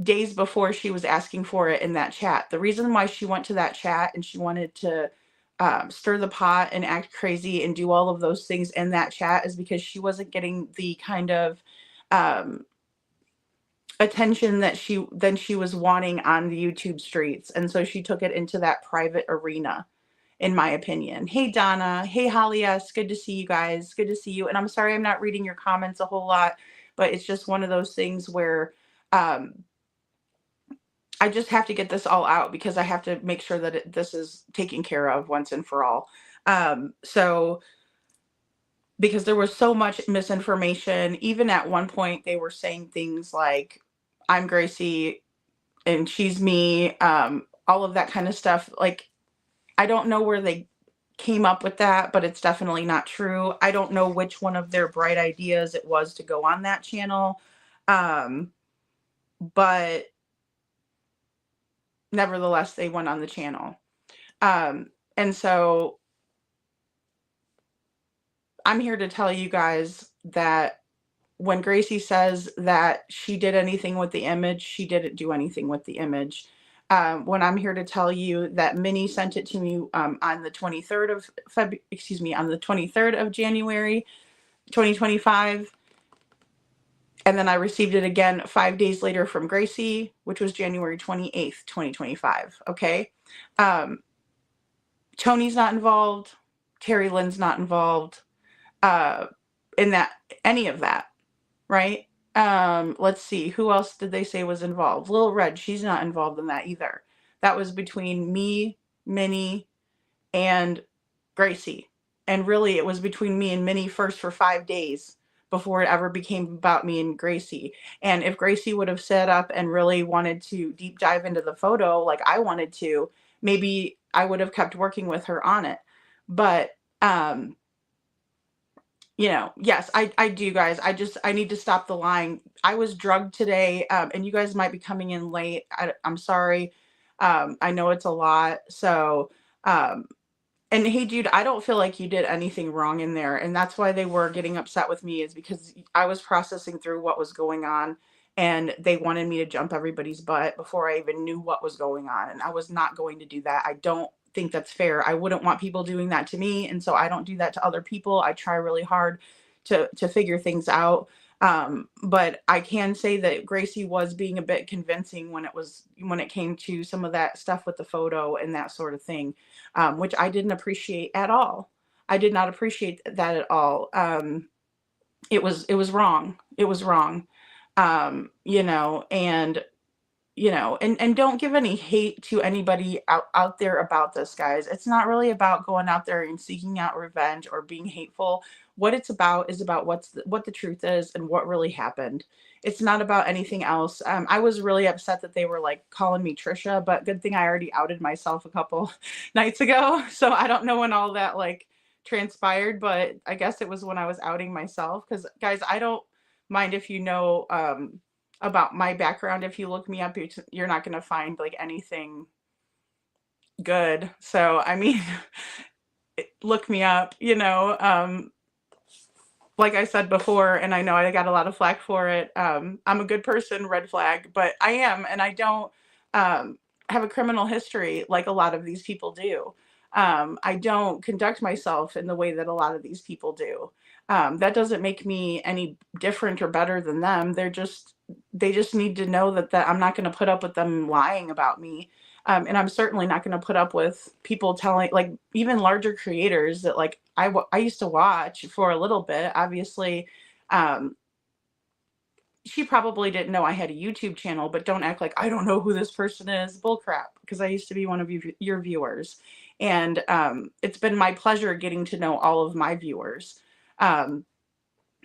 days before she was asking for it in that chat. The reason why she went to that chat and she wanted to stir the pot and act crazy and do all of those things in that chat is because she wasn't getting the kind of attention that she was wanting on the YouTube streets. And so she took it into that private arena, in my opinion. Hey, Donna. Hey, Holly S. Good to see you guys. Good to see you. And I'm sorry I'm not reading your comments a whole lot, but it's just one of those things where I just have to get this all out because I have to make sure that this is taken care of once and for all. So because there was so much misinformation, even at one point they were saying things like, I'm Gracie and she's me, all of that kind of stuff. Like, I don't know where they came up with that, but it's definitely not true. I don't know which one of their bright ideas it was to go on that channel. But nevertheless, they went on the channel. And so I'm here to tell you guys that when Gracie says that she did anything with the image, she didn't do anything with the image. When I'm here to tell you that Minnie sent it to me on the 23rd of on the 23rd of January, 2025. And then I received it again 5 days later from Gracie, which was January 28th, 2025. Okay. Tony's not involved. Terry Lynn's not involved in that, any of that. Right. Let's see. Who else did they say was involved? Lil Red. She's not involved in that either. That was between me, Minnie, and Gracie. And really, it was between me and Minnie first for 5 days before it ever became about me and Gracie. And if Gracie would have set up and really wanted to deep dive into the photo like I wanted to, maybe I would have kept working with her on it. But, you know, yes, I do, guys. I need to stop the lying. I was drugged today, and you guys might be coming in late. I'm sorry. I know it's a lot. So, um, and hey, dude, I don't feel like you did anything wrong in there. And that's why they were getting upset with me, is because I was processing through what was going on and they wanted me to jump everybody's butt before I even knew what was going on. And I was not going to do that. I don't think that's fair. I wouldn't want people doing that to me. And so I don't do that to other people. I try really hard to figure things out. But I can say that Gracie was being a bit convincing when it came to some of that stuff with the photo and that sort of thing, which I didn't appreciate at all. I did not appreciate that at all. It was wrong. It was wrong. And and don't give any hate to anybody out there about this, guys. It's not really about going out there and seeking out revenge or being hateful. What it's about is about what the truth is and what really happened. It's not about anything else. I was really upset that they were like calling me Trisha, but good thing I already outed myself a couple nights ago. So I don't know when all that like transpired, but I guess it was when I was outing myself. Because guys, I don't mind if you know about my background. If you look me up, you're not going to find like anything good. So, I mean, look me up, like I said before, and I know I got a lot of flack for it. I'm a good person, red flag, but I am, and I don't have a criminal history like a lot of these people do. I don't conduct myself in the way that a lot of these people do. That doesn't make me any different or better than them. They just need to know that I'm not going to put up with them lying about me. And I'm certainly not going to put up with people telling, like, even larger creators that like I used to watch for a little bit. Obviously, um, she probably didn't know I had a YouTube channel, but don't act like I don't know who this person is. Bullcrap, because I used to be one of your viewers. And it's been my pleasure getting to know all of my viewers. Um,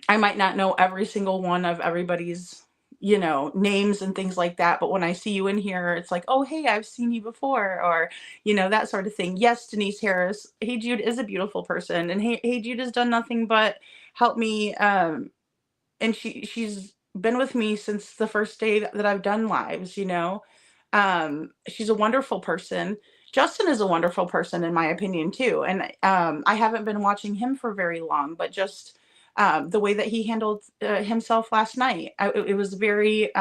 I might not know every single one of everybody's, names and things like that. But when I see you in here, it's like, oh, hey, I've seen you before, or, that sort of thing. Yes, Denise Harris. Hey Jude is a beautiful person. And hey Jude has done nothing but help me. And she's been with me since the first day that I've done lives, she's a wonderful person. Justin is a wonderful person in my opinion too. And I haven't been watching him for very long, but just the way that he handled himself last night, it was very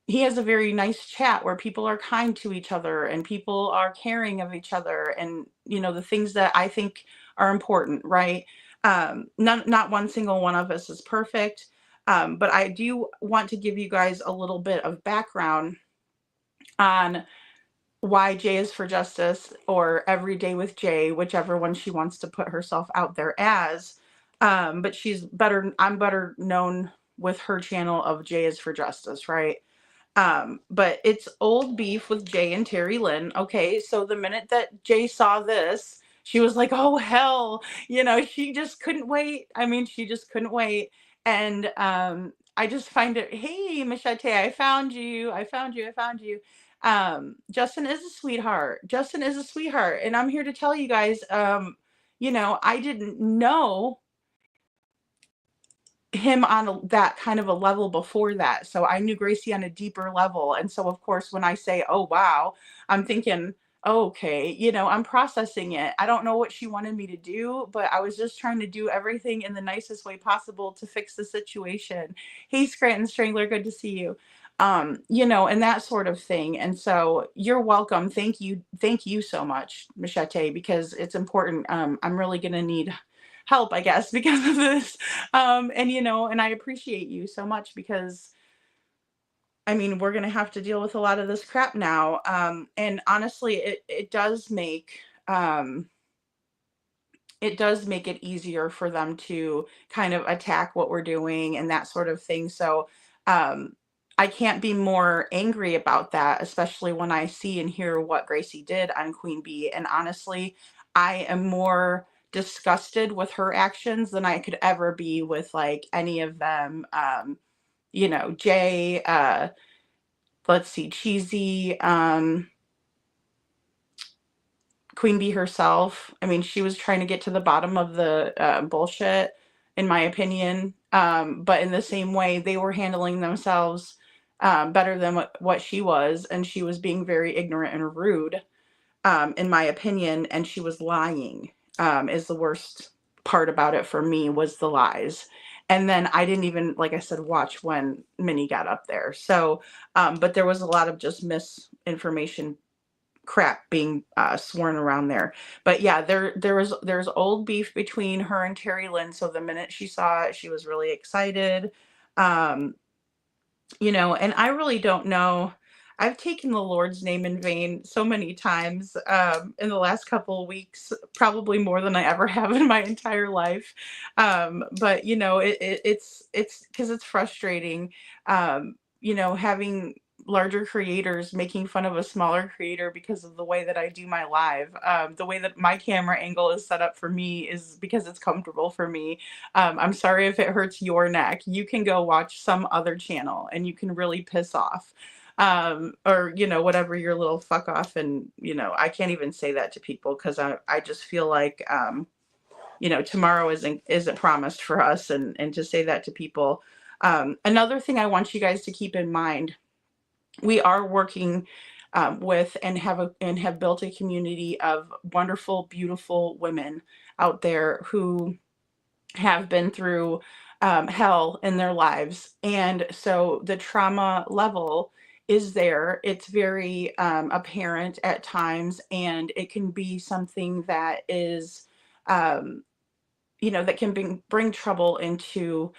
he has a very nice chat where people are kind to each other and people are caring of each other, and the things that I think are important, right? Not one single one of us is perfect, but I do want to give you guys a little bit of background on why J is for Justice, or Every Day with J, whichever one she wants to put herself out there as. But I'm better known with her channel of J is for Justice, right? But it's old beef with Jay and Terry Lynn. Okay, so the minute that Jay saw this, she was like, oh hell, she just couldn't wait. I mean, she just couldn't wait. And I just find it, hey, Machete, I found you. Justin is a sweetheart. Justin is a sweetheart. And I'm here to tell you guys, I didn't know him on that kind of a level before that. So I knew Gracie on a deeper level. And so of course, when I say, oh, wow, I'm thinking, oh, okay, I'm processing it. I don't know what she wanted me to do, but I was just trying to do everything in the nicest way possible to fix the situation. Hey, Scranton Strangler, good to see you. And that sort of thing. And so you're welcome. Thank you. Thank you so much, Machete, because it's important. I'm really going to need help, I guess, because of this. And I appreciate you so much, because I mean, we're going to have to deal with a lot of this crap now. And honestly, it does make it easier for them to kind of attack what we're doing and that sort of thing. So I can't be more angry about that, especially when I see and hear what Gracie did on Queen Bee. And honestly, I am more disgusted with her actions than I could ever be with like any of them. Jay, let's see, Cheesy, Queen Bee herself. I mean, she was trying to get to the bottom of the bullshit, in my opinion. But in the same way, they were handling themselves better than what she was, and she was being very ignorant and rude, in my opinion, and she was lying. Is the worst part about it for me, was the lies. And then I didn't even, like I said, watch when Minnie got up there. So, but there was a lot of just misinformation crap being sworn around there. But yeah, there's old beef between her and Terry Lynn. So the minute she saw it, she was really excited. Um, and I really don't know. I've taken the Lord's name in vain so many times in the last couple of weeks, probably more than I ever have in my entire life. But it's because it's frustrating. Having larger creators making fun of a smaller creator because of the way that I do my live. The way that my camera angle is set up for me is because it's comfortable for me. I'm sorry if it hurts your neck. You can go watch some other channel and you can really piss off. Or, whatever your little fuck off. And, I can't even say that to people because I just feel like, tomorrow isn't promised for us. And to say that to people. Another thing I want you guys to keep in mind, we are working with and have built a community of wonderful, beautiful women out there who have been through hell in their lives. And so the trauma level is there. It's very apparent at times, and it can be something that is, that can bring trouble into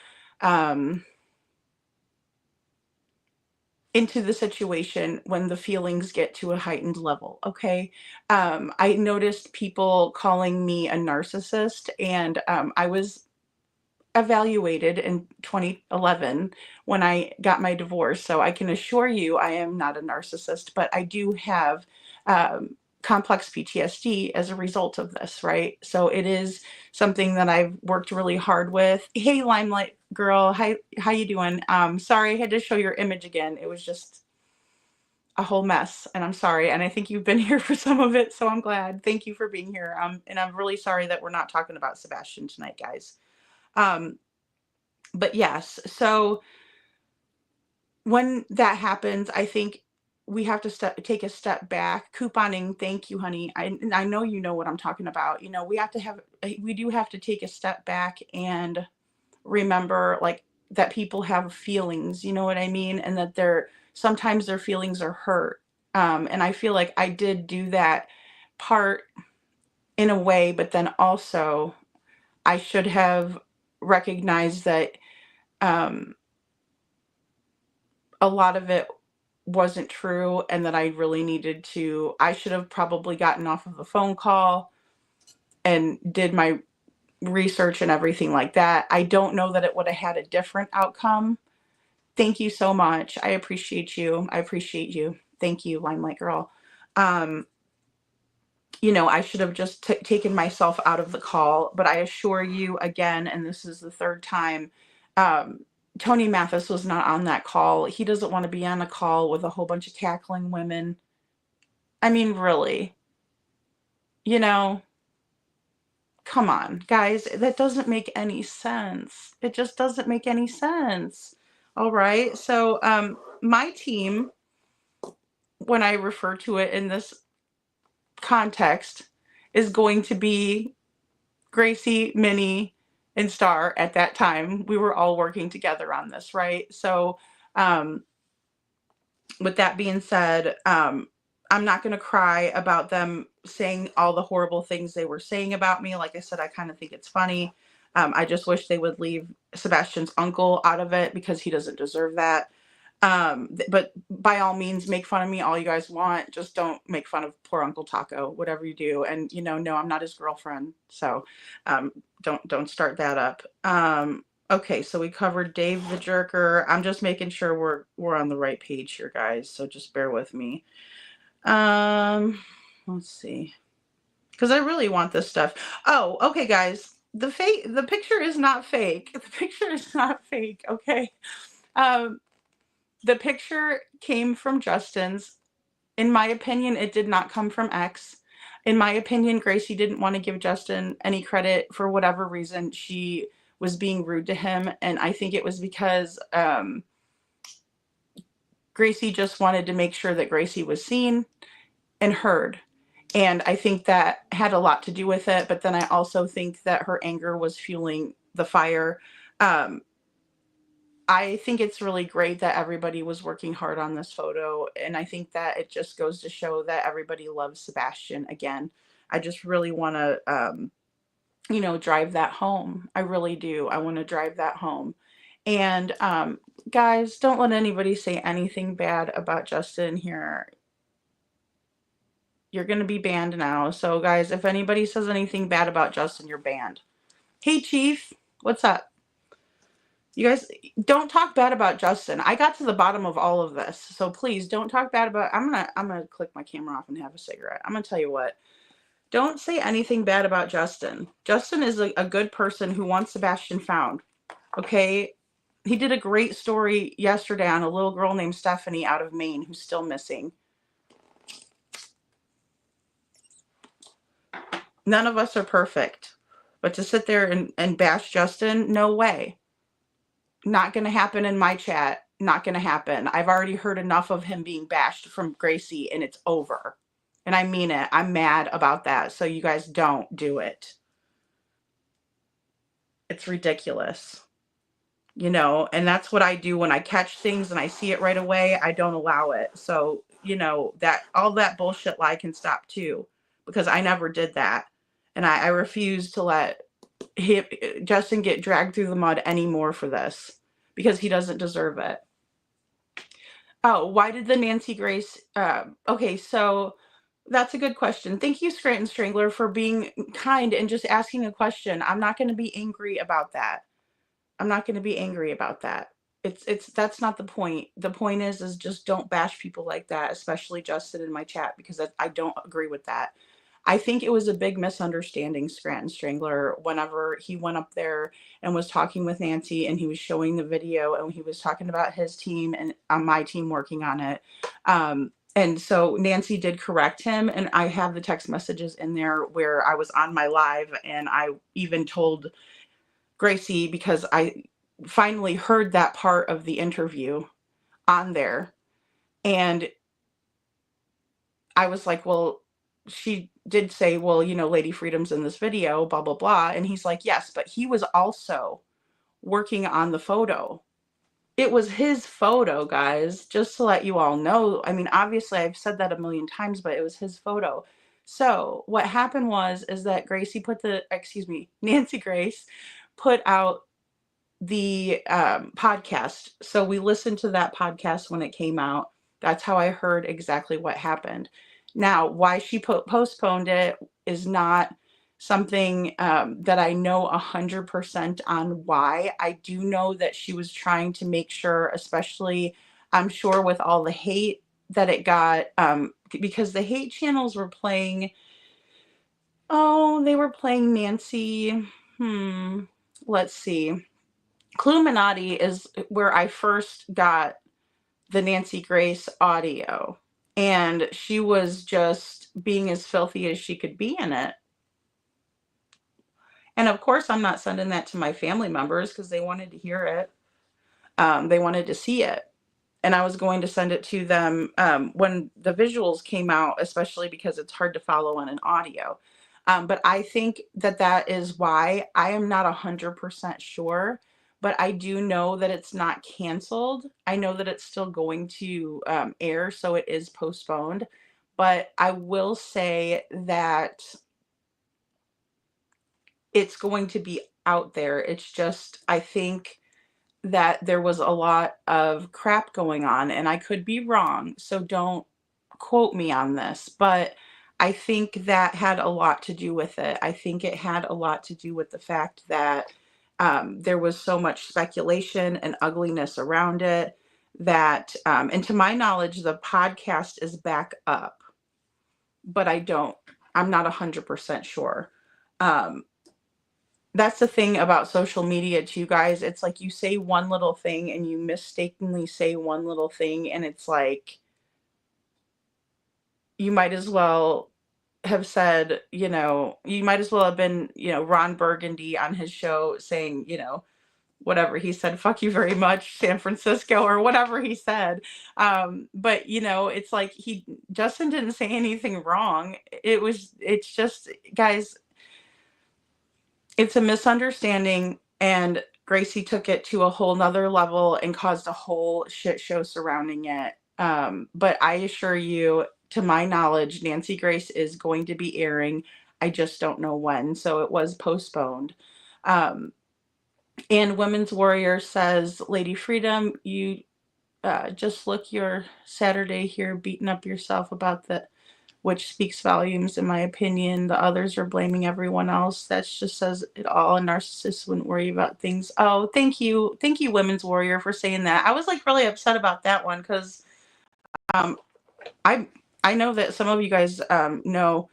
the situation when the feelings get to a heightened level. Okay. I noticed people calling me a narcissist, and I was evaluated in 2011 when I got my divorce. So I can assure you I am not a narcissist, but I do have complex PTSD as a result of this, right? So it is something that I've worked really hard with. Hey, Limelight girl, hi, how you doing? Sorry, I had to show your image again. It was just a whole mess, and I'm sorry. And I think you've been here for some of it, so I'm glad. Thank you for being here. And I'm really sorry that we're not talking about Sebastian tonight, guys. But yes, so when that happens, I think we have to take a step back. Couponing, thank you, honey. I know you know what I'm talking about. We do have to take a step back and remember, like, that people have feelings, you know what I mean? And that sometimes their feelings are hurt. And I feel like I did do that part in a way, but then also I should have recognized that a lot of it wasn't true, and that I should have probably gotten off of the phone call and did my research and everything like that. I don't know that it would have had a different outcome. Thank you so much. I appreciate you. Thank you, Limelight girl. I should have just taken myself out of the call, but I assure you again, and this is the third time, Tony Mathis was not on that call. He doesn't want to be on a call with a whole bunch of cackling women. I mean, really, come on, guys, that doesn't make any sense. It just doesn't make any sense. All right. So, my team, when I refer to it in this context, is going to be Gracie, Minnie, and Star. At that time, we were all working together on this, right? So, with that being said, I'm not going to cry about them saying all the horrible things they were saying about me. Like I said, I kind of think it's funny. I just wish they would leave Sebastian's uncle out of it because he doesn't deserve that. But by all means, make fun of me all you guys want. Just don't make fun of poor Uncle Taco, whatever you do. And, no, I'm not his girlfriend. So don't start that up. Okay, so we covered Dave the Jerker. I'm just making sure we're on the right page here, guys. So just bear with me. Let's see. Because I really want this stuff. Oh, okay, guys. The picture is not fake. The picture is not fake, okay? The picture came from Justin's. In my opinion, it did not come from X. In my opinion, Gracie didn't want to give Justin any credit for whatever reason. She was being rude to him, and I think it was because Gracie just wanted to make sure that Gracie was seen and heard. And I think that had a lot to do with it. But then I also think that her anger was fueling the fire. I think it's really great that everybody was working hard on this photo. And I think that it just goes to show that everybody loves Sebastian again. I just really want to, drive that home. I really do. I want to drive that home. And guys, don't let anybody say anything bad about Justin here. You're going to be banned now. So guys, if anybody says anything bad about Justin, you're banned. Hey, Chief, what's up? You guys don't talk bad about Justin. I got to the bottom of all of this. So please don't talk bad about, I'm going to click my camera off and have a cigarette. I'm going to tell you what. Don't say anything bad about Justin. Justin is a good person who wants Sebastian found. Okay? He did a great story yesterday on a little girl named Stephanie out of Maine who's still missing. None of us are perfect. But to sit there and bash Justin, no way. Not going to happen in my chat. Not going to happen. I've already heard enough of him being bashed from Gracie, and it's over. And I mean it. I'm mad about that. So you guys don't do it. It's ridiculous. And that's what I do when I catch things and I see it right away. I don't allow it. So, that all that bullshit lie can stop too, because I never did that. And I refuse to let Justin get dragged through the mud anymore for this, because he doesn't deserve it. Oh, why did the Nancy Grace? Okay, so that's a good question. Thank you, Scranton Strangler, for being kind and just asking a question. I'm not going to be angry about that. I'm not going to be angry about that. That's not the point. The point is just don't bash people like that, especially Justin in my chat, because I don't agree with that. I think it was a big misunderstanding, Scranton Strangler, whenever he went up there and was talking with Nancy and he was showing the video and he was talking about his team and my team working on it. And so Nancy did correct him, and I have the text messages in there where I was on my live and I even told Gracie, because I finally heard that part of the interview on there, and I was like, well, she did say, well, Lady Freedom's in this video, blah, blah, blah. And he's like, yes, but he was also working on the photo. It was his photo, guys, just to let you all know. I mean, obviously I've said that a million times, but it was his photo. So what happened is that Nancy Grace put out the podcast. So we listened to that podcast when it came out. That's how I heard exactly what happened. Now, why she postponed it is not something that I know 100% on why. I do know that she was trying to make sure, especially, I'm sure, with all the hate that it got, because the hate channels were playing, they were playing Nancy. Let's see. Cluminati is where I first got the Nancy Grace audio, and she was just being as filthy as she could be in it. And of course, I'm not sending that to my family members because they wanted to hear it. They wanted to see it. And I was going to send it to them when the visuals came out, especially because it's hard to follow on an audio. But I think that is why. I am not 100% sure, but I do know that it's not canceled. I know that it's still going to air, so it is postponed. But I will say that it's going to be out there. It's just, I think that there was a lot of crap going on, and I could be wrong, so don't quote me on this, but I think that had a lot to do with it. I think it had a lot to do with the fact that there was so much speculation and ugliness around it that, and to my knowledge, the podcast is back up, but I'm not 100% sure. That's the thing about social media too, guys. It's like you say one little thing and you mistakenly say one little thing, and it's like you might as well have said, you might as well have been, Ron Burgundy on his show saying, whatever he said, fuck you very much, San Francisco, or whatever he said. But you know, it's like Justin didn't say anything wrong. It's just, guys, it's a misunderstanding, and Gracie took it to a whole nother level and caused a whole shit show surrounding it. But I assure you, to my knowledge, Nancy Grace is going to be airing. I just don't know when. So it was postponed. And Women's Warrior says, Lady Freedom, you just look your Saturday here beating up yourself about the, which speaks volumes in my opinion. The others are blaming everyone else. That just says it all. A narcissist wouldn't worry about things. Oh, thank you. Thank you, Women's Warrior, for saying that. I was like really upset about that one because I know that some of you guys know,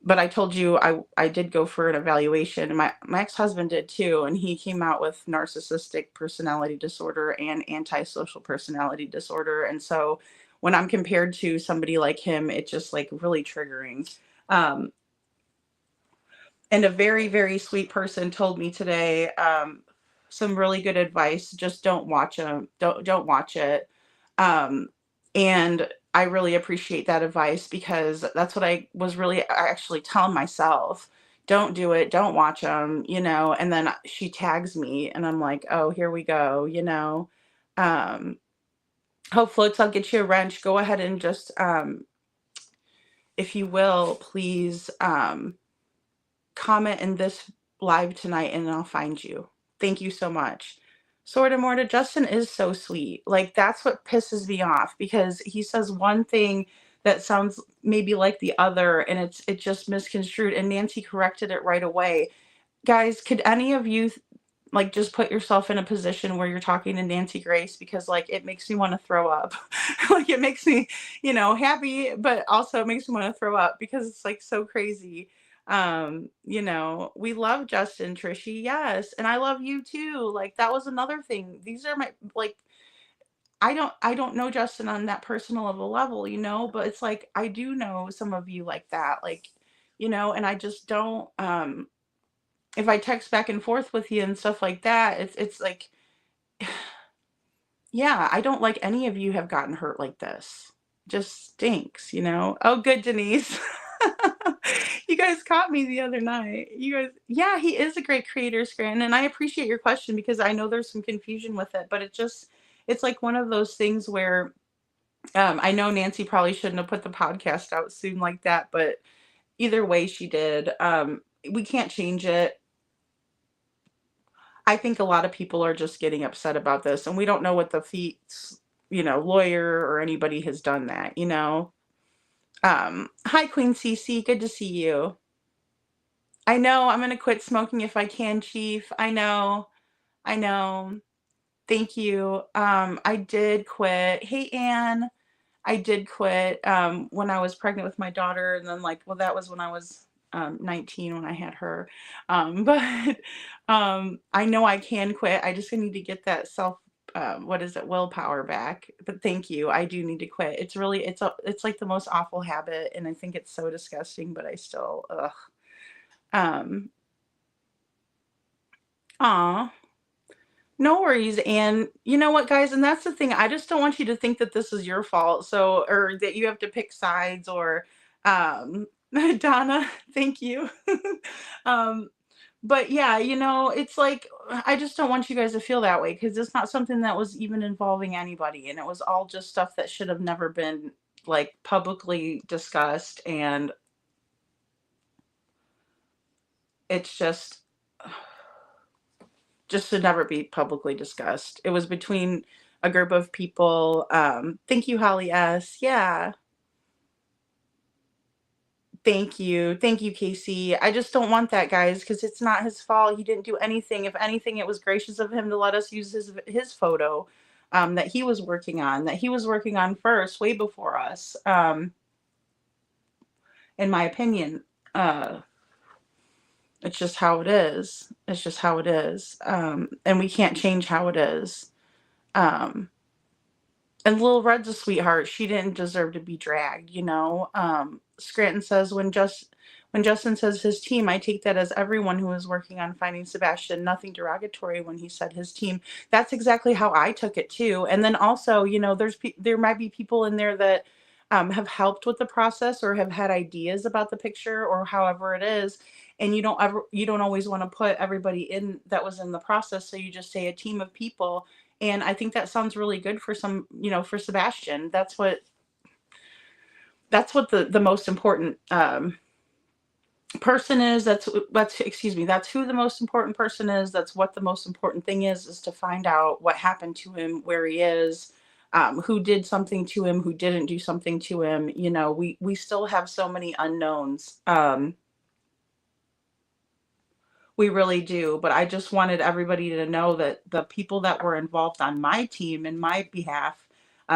but I told you I did go for an evaluation, and my ex-husband did too, and he came out with narcissistic personality disorder and antisocial personality disorder. And so when I'm compared to somebody like him, it's just like really triggering. And a very, very sweet person told me today some really good advice. Just don't watch them. Don't watch it. And I really appreciate that advice, because that's what I was really actually telling myself. Don't do it. Don't watch them, you know. And then she tags me and I'm like, oh, here we go, you know. Hope floats, I'll get you a wrench. Go ahead and just, if you will, please comment in this live tonight and I'll find you. Thank you so much. Sort of more to Justin is so sweet. Like, that's what pisses me off, because he says one thing that sounds maybe like the other, and it's just misconstrued, and Nancy corrected it right away. Guys, could any of you like just put yourself in a position where you're talking to Nancy Grace, because like it makes me want to throw up. Like, it makes me, you know, happy, but also it makes me want to throw up because it's like so crazy. You know, we love Justin, Trishy, yes, and I love you too. Like, that was another thing. These are my, like, I don't know Justin on that personal of a level, you know, but it's like I do know some of you like that, like, you know, and I just don't, if I text back and forth with you and stuff like that, it's like, yeah, I don't like any of you have gotten hurt like this. Just stinks, you know. Oh, good, Denise. You guys caught me the other night. You guys, yeah, he is a great creator, Scranton, and I appreciate your question, because I know there's some confusion with it, but it's like one of those things where I know Nancy probably shouldn't have put the podcast out soon like that, but either way she did. We can't change it. I think a lot of people are just getting upset about this, and we don't know what the Feet's, you know, lawyer or anybody has done that, you know. Hi, Queen CC. Good to see you. I know I'm going to quit smoking if I can, Chief. I know. I know. Thank you. I did quit. Hey, Anne. I did quit when I was pregnant with my daughter. And then, like, well, that was when I was 19 when I had her. But I know I can quit. I just need to get that willpower back. But thank you. I do need to quit. It's really, it's like the most awful habit. And I think it's so disgusting, but I still, ugh. Aw. No worries. And you know what, guys? And that's the thing. I just don't want you to think that this is your fault. So, or that you have to pick sides, or, Donna, thank you. um, but yeah, you know, it's like, I just don't want you guys to feel that way, because it's not something that was even involving anybody. And it was all just stuff that should have never been like publicly discussed. And it's just should never be publicly discussed. It was between a group of people. Thank you, Holly S. Yeah. Thank you. Thank you, Casey. I just don't want that, guys, because it's not his fault. He didn't do anything. If anything, it was gracious of him to let us use his photo that he was working on first, way before us, in my opinion. It's just how it is. It's just how it is. And we can't change how it is. And Lil Red's a sweetheart. She didn't deserve to be dragged, you know. Scranton says when When Justin says his team, I take that as everyone who was working on finding Sebastian, nothing derogatory when he said his team. That's exactly how I took it too. And then also, there might be people in there that have helped with the process or have had ideas about the picture or however it is. And you don't always want to put everybody in that was in the process. So you just say a team of people. And I think that sounds really good for for Sebastian. That's what the most important person is. That's who the most important person is. That's what the most important thing is to find out what happened to him, where he is, who did something to him, who didn't do something to him. We still have so many unknowns. We really do. But I just wanted everybody to know that the people that were involved on my team and my behalf,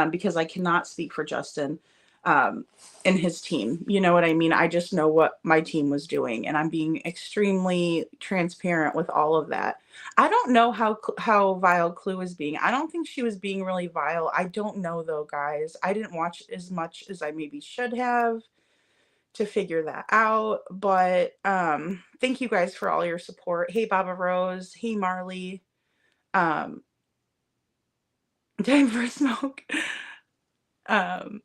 because I cannot speak for Justin and his team. You know what I mean? I just know what my team was doing, and I'm being extremely transparent with all of that. I don't know how vile Clue is being. I don't think she was being really vile. I don't know though, guys. I didn't watch as much as I maybe should have to figure that out. But thank you guys for all your support. Hey Baba Rose, hey Marley, um time for smoke. um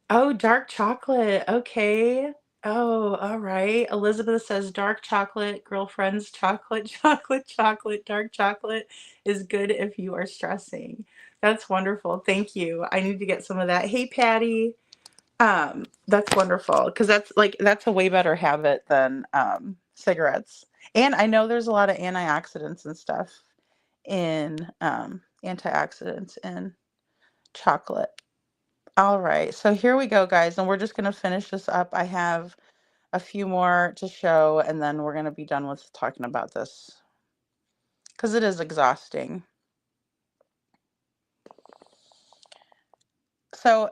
oh, dark chocolate, okay. Oh, all right. Elizabeth says dark chocolate, girlfriends, chocolate, chocolate, chocolate, dark chocolate is good if you are stressing. That's wonderful, thank you. I need to get some of that. Hey Patty. That's wonderful because that's a way better habit than cigarettes. And I know there's a lot of antioxidants and stuff in antioxidants in chocolate. All right, so here we go, guys, and we're just gonna finish this up. I have a few more to show, and then we're gonna be done with talking about this because it is exhausting. So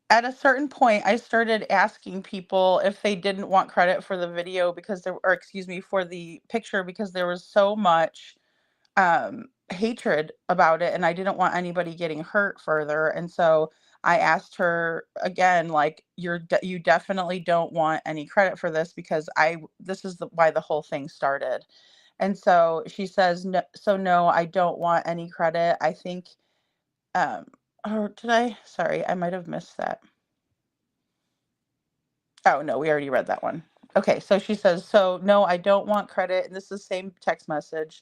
at a certain point, I started asking people if they didn't want credit for the video or excuse me, for the picture because there was so much hatred about it, and I didn't want anybody getting hurt further. And so I asked her again, like, you definitely don't want any credit for this because this is why the whole thing started. And so she says, no, no, I don't want any credit. I think, or did I? Sorry, I might have missed that. Oh, no, we already read that one. Okay, so she says, so no, I don't want credit. And this is the same text message.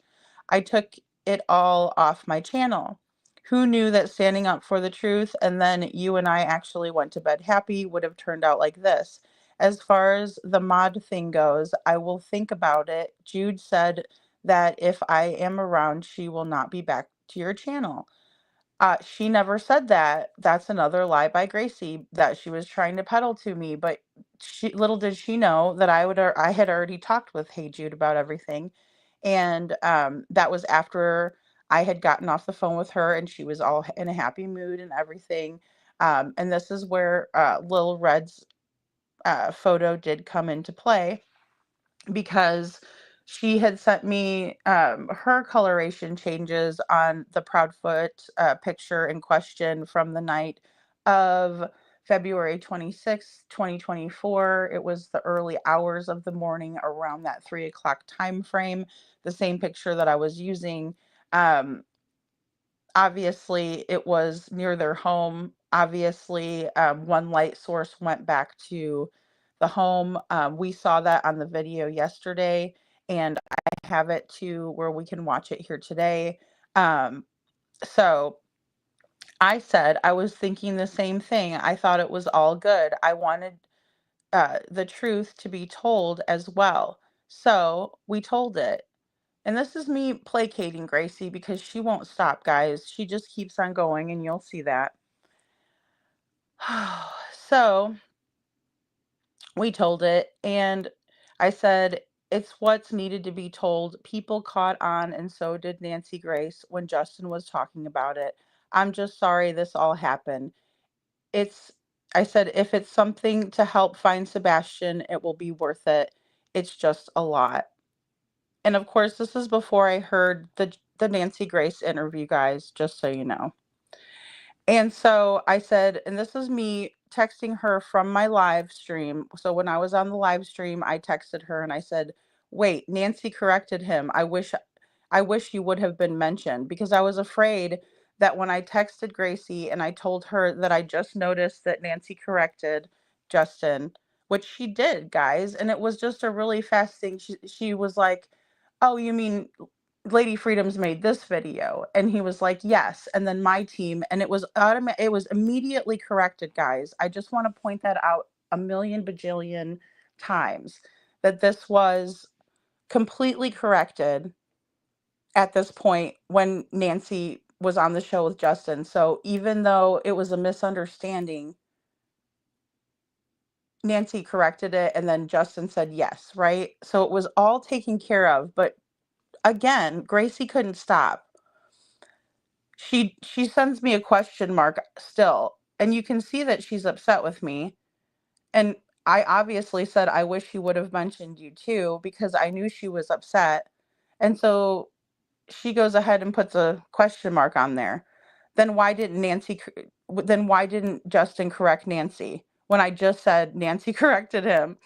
I took it all off my channel. Who knew that standing up for the truth and then you and I actually went to bed happy would have turned out like this? As far as the mod thing goes, I will think about it. Jude said that if I am around, she will not be back to your channel. She never said that. That's another lie by Gracie that she was trying to peddle to me. But little did she know that I had already talked with Hey Jude about everything, and that was after I had gotten off the phone with her, and she was all in a happy mood and everything. And this is where Lil Red's photo did come into play because she had sent me her coloration changes on the Proudfoot picture in question from the night of February 26th, 2024. It was the early hours of the morning around that 3 o'clock time frame, the same picture that I was using. Um, Obviously, it was near their home. Obviously, one light source went back to the home. We saw that on the video yesterday, and I have it to where we can watch it here today. So I said I was thinking the same thing. I thought it was all good. I wanted the truth to be told as well. So we told it. And this is me placating Gracie because she won't stop, guys. She just keeps on going, and you'll see that. So we told it, and I said, it's what's needed to be told. People caught on, and so did Nancy Grace when Justin was talking about it. I'm just sorry this all happened. It's, I said, if it's something to help find Sebastian, it will be worth it. It's just a lot. And of course, this is before I heard the Nancy Grace interview, guys, just so you know. And so I said, and this is me texting her from my live stream. So when I was on the live stream, I texted her and I said, "Wait, Nancy corrected him. I wish you would have been mentioned," because I was afraid that when I texted Gracie and I told her that I just noticed that Nancy corrected Justin, which she did, guys, and it was just a really fast thing. She was like, "Oh, you mean Lady Freedom's made this video?" And he was like, "Yes." And then my team, and it was immediately corrected, guys. I just want to point that out a million bajillion times, that this was completely corrected at this point when Nancy was on the show with Justin. So even though it was a misunderstanding, Nancy corrected it and then Justin said yes, right? So it was all taken care of. But again, Gracie couldn't stop. She sends me a question mark still, and you can see that she's upset with me. And I obviously said I wish he would have mentioned you too, because I knew she was upset. And so she goes ahead and puts a question mark on there. Then why didn't Justin correct Nancy when I just said Nancy corrected him?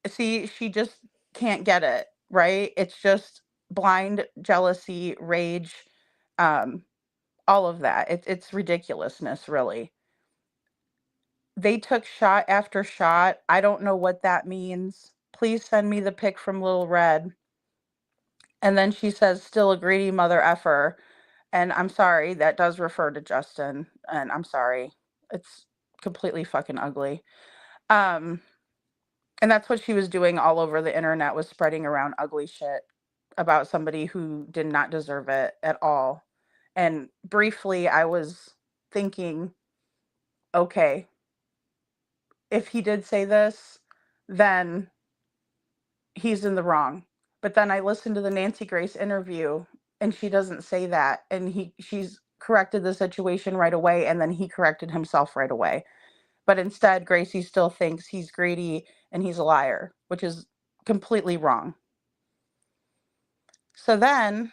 See, she just can't get it, right? It's just blind jealousy, rage, um, all of that. It's ridiculousness, really. They took shot after shot. I don't know what that means. Please send me the pic from Little Red. And then she says, "Still a greedy mother effer." And I'm sorry, that does refer to Justin. And I'm sorry. It's completely fucking ugly. Um, and that's what she was doing all over the internet, was spreading around ugly shit about somebody who did not deserve it at all. And briefly, I was thinking, okay, if he did say this, then he's in the wrong. But then I listened to the Nancy Grace interview and she doesn't say that. And she's corrected the situation right away, and then he corrected himself right away. But instead, Gracie still thinks he's greedy and he's a liar, which is completely wrong. So then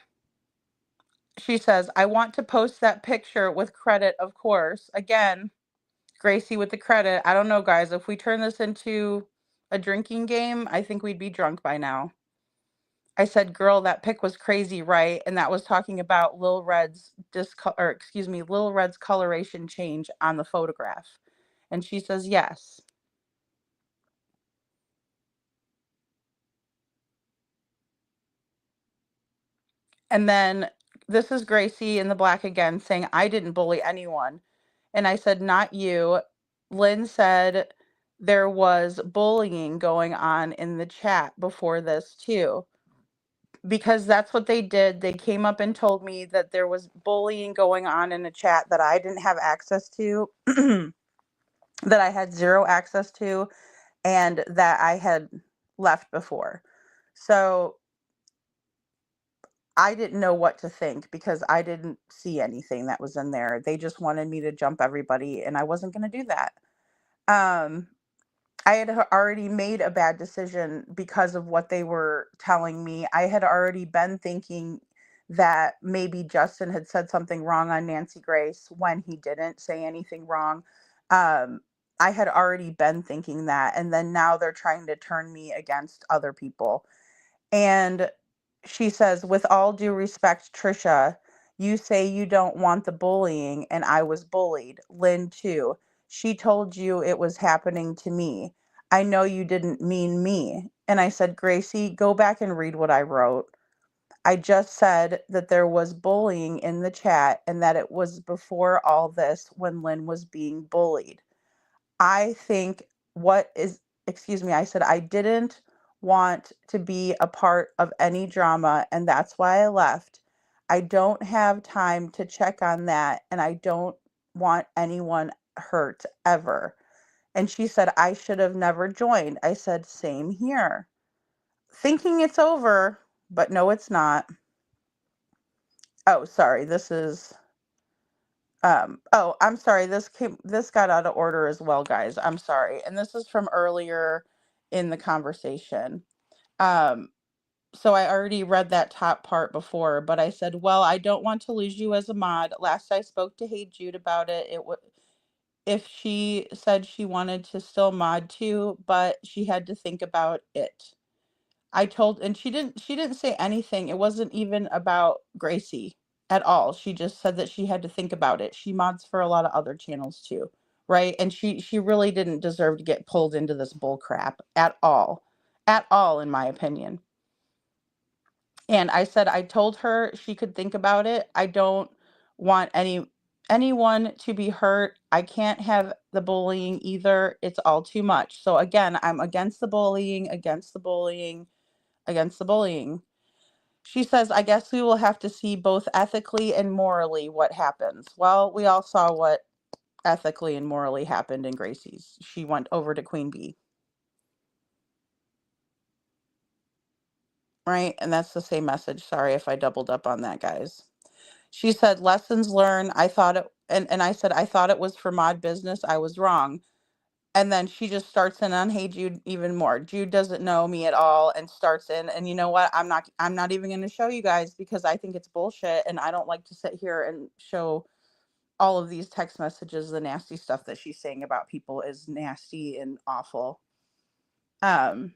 she says, "I want to post that picture with credit, of course." Again, Gracie with the credit. I don't know, guys. If we turn this into a drinking game, I think we'd be drunk by now. I said, "Girl, that pic was crazy, right?" And that was talking about Lil Red's Lil Red's coloration change on the photograph. And she says, "Yes." And then this is Gracie in the black again saying, "I didn't bully anyone." And I said, "Not you." Lynn said there was bullying going on in the chat before this too, because that's what they did. They came up and told me that there was bullying going on in a chat that I didn't have access to, that I had zero access to, and that I had left before. So I didn't know what to think because I didn't see anything that was in there. They just wanted me to jump everybody, and I wasn't going to do that. Um, I had already made a bad decision because of what they were telling me. I had already been thinking that maybe Justin had said something wrong on Nancy Grace when he didn't say anything wrong. Um, I had already been thinking that. And then now they're trying to turn me against other people. And she says, "With all due respect, Trisha, you say you don't want the bullying, and I was bullied. Lynn, too. She told you it was happening to me. I know you didn't mean me." And I said, "Gracie, go back and read what I wrote. I just said that there was bullying in the chat and that it was before all this when Lynn was being bullied. I think what is, excuse me, I said I didn't want to be a part of any drama, and that's why I left. I don't have time to check on that, and I don't want anyone hurt ever." And she said, "I should have never joined." I said, "Same here." Thinking it's over, but no, it's not. Oh, sorry. I'm sorry. This got out of order as well, guys. I'm sorry. And this is from earlier in the conversation. Um, so I already read that top part before, but I said, "Well, I don't want to lose you as a mod. Last I spoke to Hey Jude about it, if she said she wanted to still mod too, but she had to think about it. I told, and she didn't say anything. It wasn't even about Gracie at all. She just said that she had to think about it. She mods for a lot of other channels too, right? And she really didn't deserve to get pulled into this bull crap at all, in my opinion. And I said I told her she could think about it. I don't want anyone to be hurt. I can't have the bullying either. It's all too much. So again, I'm against the bullying, against the bullying, against the bullying. She says, I guess we will have to see both ethically and morally what happens. Well, we all saw what ethically and morally happened in Gracie's. She went over to Queen Bee. Right? And that's the same message. Sorry if I doubled up on that, guys. She said, lessons learned. I thought it, and I said, I thought it was for mod business. I was wrong. And then she just starts in on Hey Jude even more. Jude doesn't know me at all and starts in, and you know what? I'm not even going to show you guys because I think it's bullshit and I don't like to sit here and show all of these text messages. The nasty stuff that she's saying about people is nasty and awful. And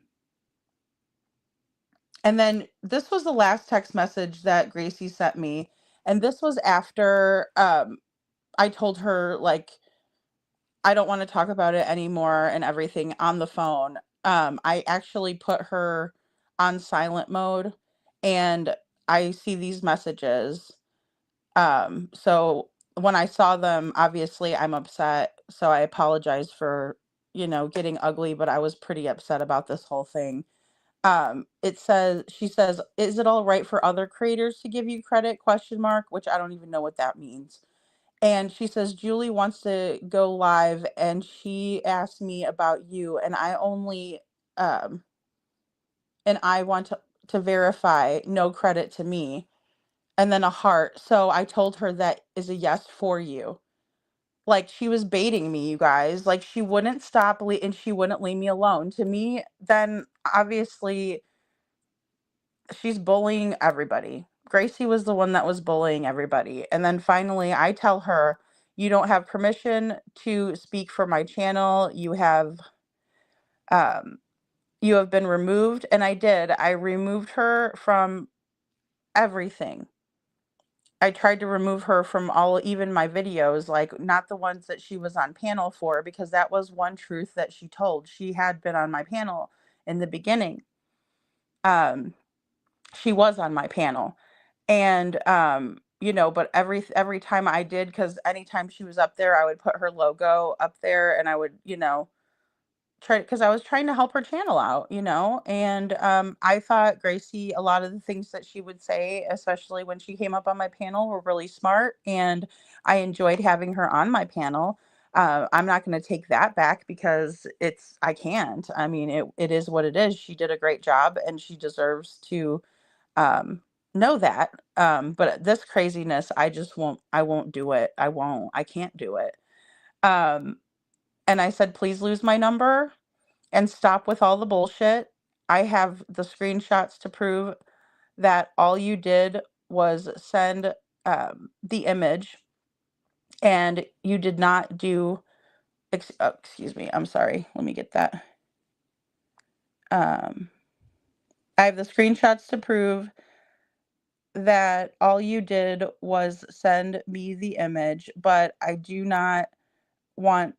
then this was the last text message that Gracie sent me, and this was after I told her, like, I don't want to talk about it anymore and everything on the phone. I actually put her on silent mode and I see these messages. So when I saw them, obviously I'm upset. So I apologize for, getting ugly, but I was pretty upset about this whole thing. She says, is it all right for other creators to give you credit? Question mark, which I don't even know what that means. And she says, Julie wants to go live and she asked me about you and I only, and I want to verify no credit to me, and then a heart. So I told her that is a yes for you. Like, she was baiting me, you guys. Like, she wouldn't stop and she wouldn't leave me alone. To me, then obviously she's bullying everybody. Gracie was the one that was bullying everybody. And then finally I tell her, you don't have permission to speak for my channel. Um you have been removed. And I did. I removed her from everything. I tried to remove her from even my videos, like not the ones that she was on panel for, because that was one truth that she told. She had been on my panel in the beginning. She was on my panel. And but every time I did, because anytime she was up there, I would put her logo up there and I would, try, because I was trying to help her channel out, and I thought Gracie, a lot of the things that she would say, especially when she came up on my panel, were really smart, and I enjoyed having her on my panel. I'm not going to take that back because I can't. I mean, it is what it is. She did a great job and she deserves to um, know that. But this craziness, I won't do it. I can't do it. Um, and I said, please lose my number and stop with all the bullshit. I have the screenshots to prove that all you did was send the image and you did not do, excuse me, I'm sorry. Let me get that. I have the screenshots to prove that all you did was send me the image, but I do not want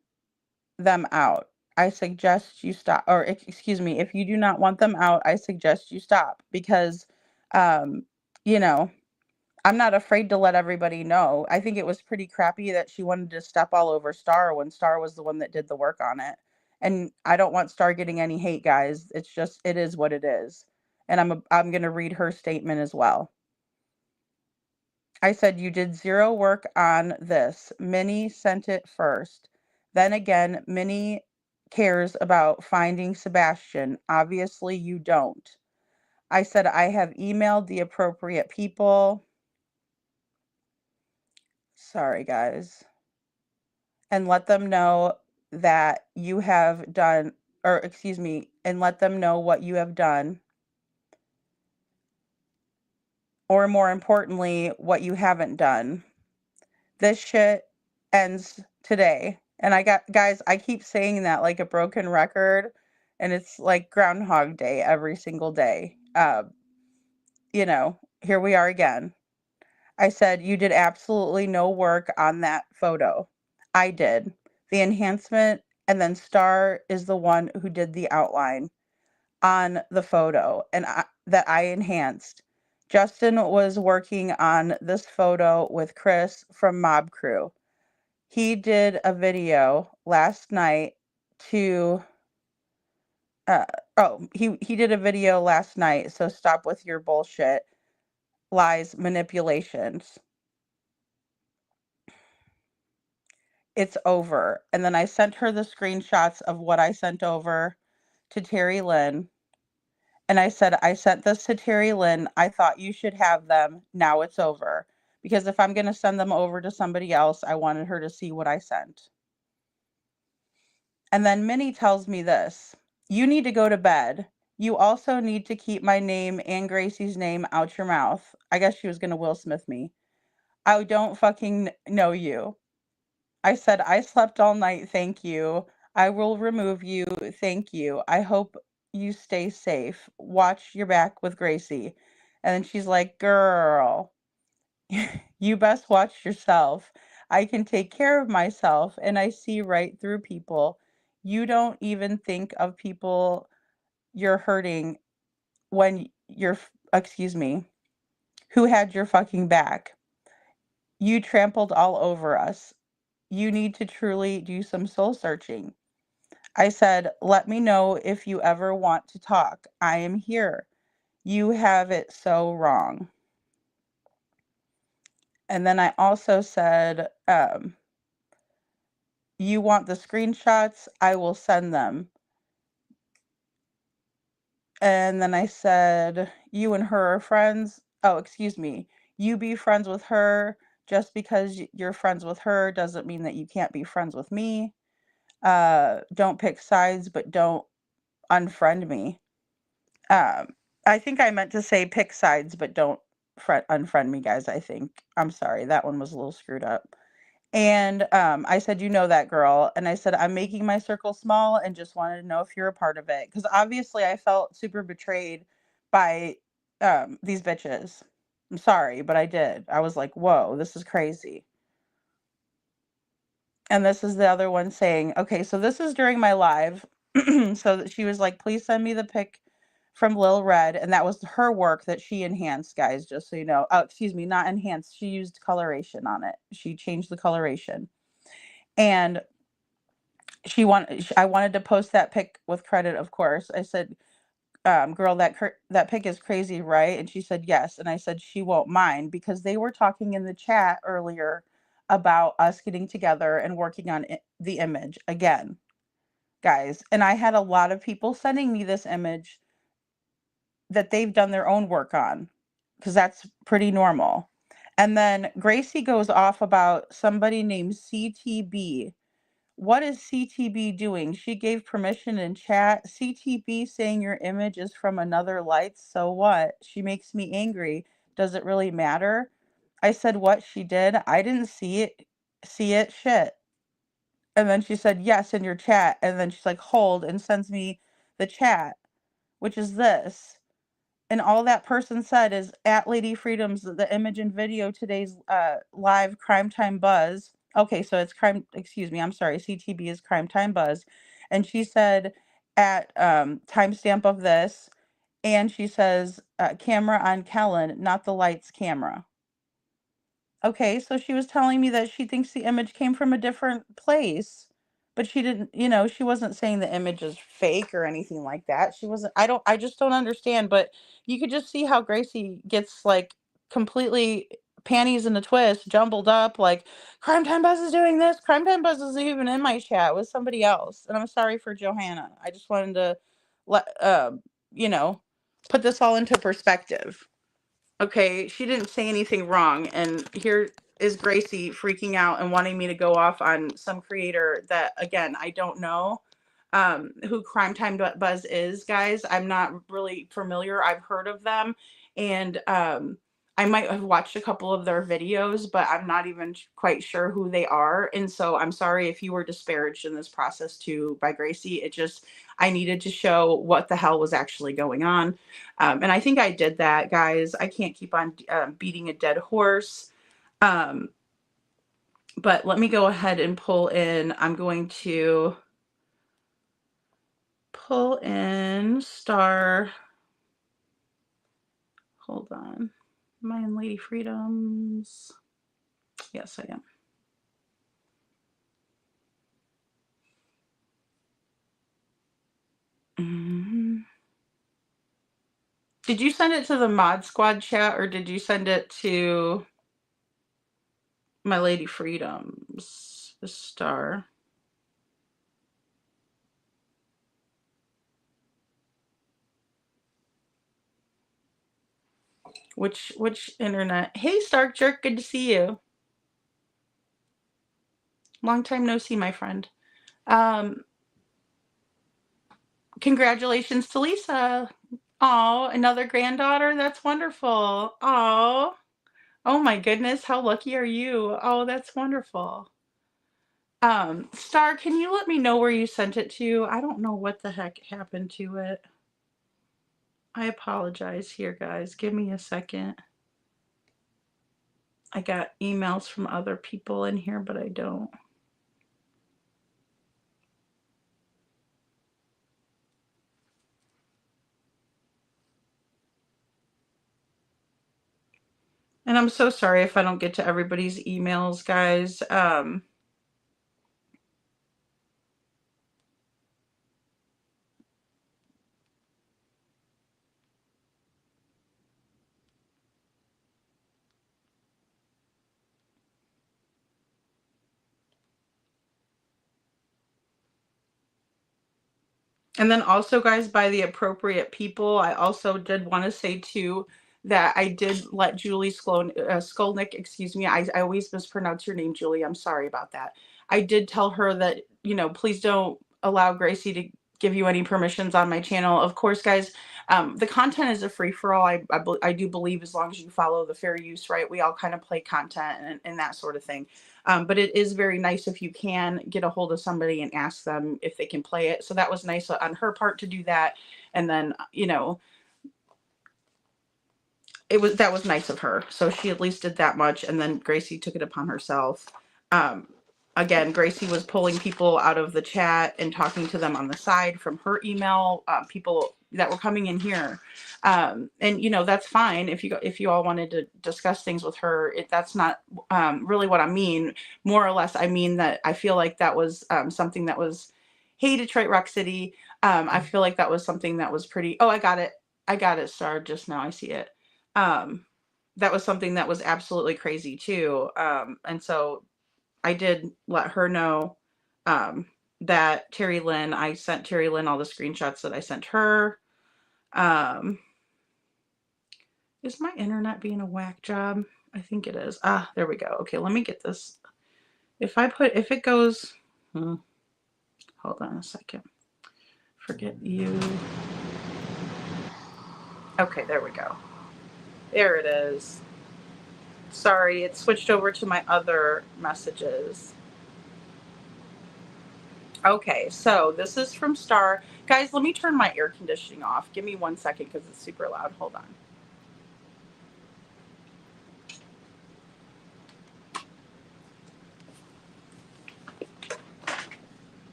them out. I suggest you stop, or excuse me, if you do not want them out, I suggest you stop because, um, you know, I'm not afraid to let everybody know. I think it was pretty crappy that she wanted to step all over Star when Star was the one that did the work on it. And I don't want Star getting any hate, guys. It's just, it is what it is. And I'm going to read her statement as well. I said, you did zero work on this. Minnie sent it first. Then again, Minnie cares about finding Sebastian. Obviously, you don't. I said, I have emailed the appropriate people. Sorry, guys. And let them know that you have done, or excuse me, and let them know what you have done. Or more importantly, what you haven't done. This shit ends today. And guys, I keep saying that like a broken record, and it's like Groundhog Day every single day. Here we are again. I said, you did absolutely no work on that photo. I did. The enhancement, and then Star is the one who did the outline on the photo that I enhanced. Justin was working on this photo with Chris from Mob Crew. He did a video last night to uh he did a video last night, so stop with your bullshit, lies, manipulations. It's over. And then I sent her the screenshots of what I sent over to Terry Lynn. And I said, I sent this to Terry Lynn. I thought you should have them. Now it's over. Because if I'm going to send them over to somebody else, I wanted her to see what I sent. And then Minnie tells me this. You need to go to bed. You also need to keep my name and Gracie's name out your mouth. I guess she was going to Will Smith me. I don't fucking know you. I said, I slept all night, thank you. I will remove you, thank you. I hope you stay safe. Watch your back with Gracie. And then she's like, girl, you best watch yourself. I can take care of myself, and I see right through people. You don't even think of people you're hurting when excuse me, who had your fucking back. You trampled all over us. You need to truly do some soul searching. I said, let me know if you ever want to talk. I am here. You have it so wrong. And then I also said, you want the screenshots? I will send them. And then I said, you and her are friends. Oh, excuse me. You be friends with her. Just because you're friends with her doesn't mean that you can't be friends with me. Don't pick sides, but don't unfriend me. I think I meant to say pick sides, but don't unfriend me, guys. I think. I'm sorry. That one was a little screwed up. And I said, you know that girl. And I said, I'm making my circle small and just wanted to know if you're a part of it. Because obviously I felt super betrayed by these bitches. I'm sorry, but I did. I was like, whoa, this is crazy. And this is the other one saying, okay, so this is during my live. So that she was like, please send me the pic from Lil Red. And that was her work that she enhanced, guys, just so you know. Oh, excuse me, not enhanced. She used coloration on it. She changed the coloration. And I wanted to post that pic with credit, of course. I said, girl, that pic is crazy, right? And she said, yes. And I said, she won't mind, because they were talking in the chat earlier about us getting together and working on the image again, guys. And I had a lot of people sending me this image that they've done their own work on, because that's pretty normal. And then Gracie goes off about somebody named CTB. What is CTB doing? She gave permission in chat. CTB saying your image is from another light. So what? She makes me angry. Does it really matter? I said what she did. I didn't see it. See it? Shit. And then she said, yes, in your chat. And then she's like, hold, and sends me the chat, which is this. And all that person said is, at Lady Freedom's the image and video today's live Crime Time Buzz. Okay, so it's I'm sorry, CTB is Crime Time Buzz. And she said at timestamp of this, and she says, camera on Kellen, not the lights camera. Okay, so she was telling me that she thinks the image came from a different place, but she didn't, she wasn't saying the image is fake or anything like that. She wasn't, I just don't understand, but you could just see how Gracie gets like completely panties in a twist, jumbled up, like Crime Time Buzz is doing this. Crime Time Buzz isn't even in my chat. It was somebody else. And I'm sorry for Johanna. I just wanted to you know, put this all into perspective. Okay, she didn't say anything wrong, and here is Gracie freaking out and wanting me to go off on some creator that, again, I don't know who Crime Time Buzz is, guys. I'm not really familiar. I've heard of them, and I might have watched a couple of their videos, but I'm not even quite sure who they are. And so I'm sorry if you were disparaged in this process too by Gracie. It just, I needed to show what the hell was actually going on. And I think I did that, guys. I can't keep on beating a dead horse. But let me go ahead and pull in. I'm going to pull in Star. Hold on. Am I in Lady Freedoms? Yes, I am. Did you send it to the Mod Squad chat or did you send it to my Lady Freedoms? The Star. Which internet? Hey Stark Jerk, good to see you. Long time no see, my friend. Congratulations to Lisa. Oh, another granddaughter. That's wonderful. Oh, oh my goodness, how lucky are you? Oh, that's wonderful. Star, can you let me know where you sent it to? I don't know what the heck happened to it. I apologize here, guys. Give me a second. I got emails from other people in here, but I don't. And I'm so sorry if I don't get to everybody's emails, guys. And then also, guys, by the appropriate people, I also did want to say, too, that I did let Julie Skolnick, excuse me, I always mispronounce your name, Julie. I'm sorry about that. I did tell her that, you know, please don't allow Gracie to give you any permissions on my channel. Of course, guys, the content is a free-for-all. I do believe as long as you follow the fair use, right? We all kind of play content and that sort of thing. But it is very nice if you can get a hold of somebody and ask them if they can play it. So that was nice on her part to do that. And then, you know, that was nice of her. So she at least did that much. And then Gracie took it upon herself. Again, Gracie was pulling people out of the chat and talking to them on the side from her email, people that were coming in here. And, you know, that's fine. If you all wanted to discuss things with her, that's not really what I mean. More or less, I mean that I feel like that was something that was, hey, Detroit Rock City. I feel like that was something that was pretty, oh, I got it. I got it, Star, just now. I see it. That was something that was absolutely crazy too. And so I did let her know that Terry Lynn, I sent Terry Lynn all the screenshots that I sent her. Is my internet being a whack job? I think it is. Ah, there we go. Okay, let me get this. If it goes, hold on a second. Forget you. Okay, there we go. There it is. Sorry, it switched over to my other messages. Okay, so this is from Star. Guys, let me turn my air conditioning off. Give me 1 second because it's super loud. Hold on.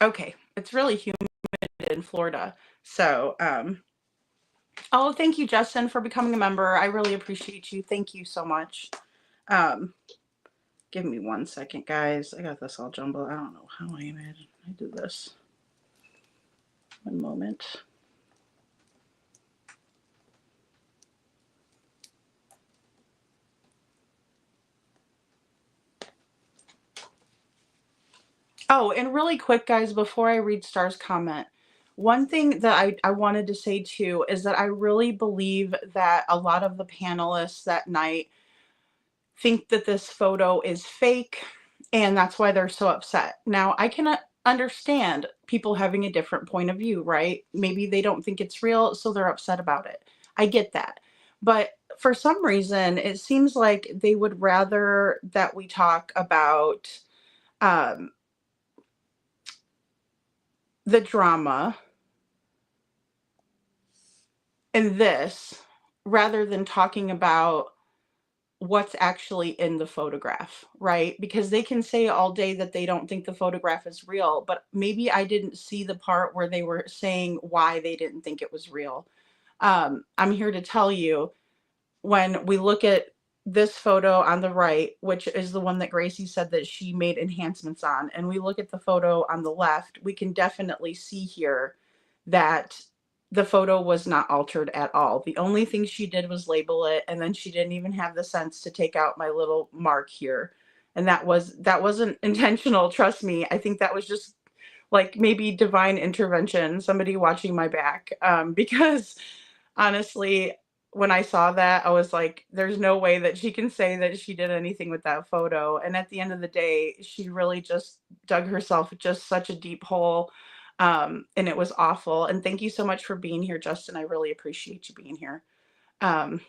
Okay, it's really humid in Florida. So, oh, thank you, Justin, for becoming a member. I really appreciate you. Thank you so much. Give me 1 second, guys. I got this all jumbled. I don't know how I imagine I do this. One moment. Oh, and really quick, guys, before I read Star's comment, one thing that I wanted to say too is that I really believe that a lot of the panelists that night think that this photo is fake, and that's why they're so upset. Now, I can understand people having a different point of view, right? Maybe they don't think it's real, so they're upset about it. I get that. But for some reason, it seems like they would rather that we talk about um, the drama in this rather than talking about what's actually in the photograph, right? Because they can say all day that they don't think the photograph is real, but maybe I didn't see the part where they were saying why they didn't think it was real. I'm here to tell you, when we look at this photo on the right, which is the one that Gracie said that she made enhancements on, and we look at the photo on the left, we can definitely see here that the photo was not altered at all. The only thing she did was label it, and then she didn't even have the sense to take out my little mark here. And that wasn't intentional, trust me. I think that was just like maybe divine intervention, somebody watching my back. Because honestly, when I saw that, I was like, there's no way that she can say that she did anything with that photo. And at the end of the day, she really just dug herself just such a deep hole. And it was awful. And thank you so much for being here, Justin. I really appreciate you being here. Um,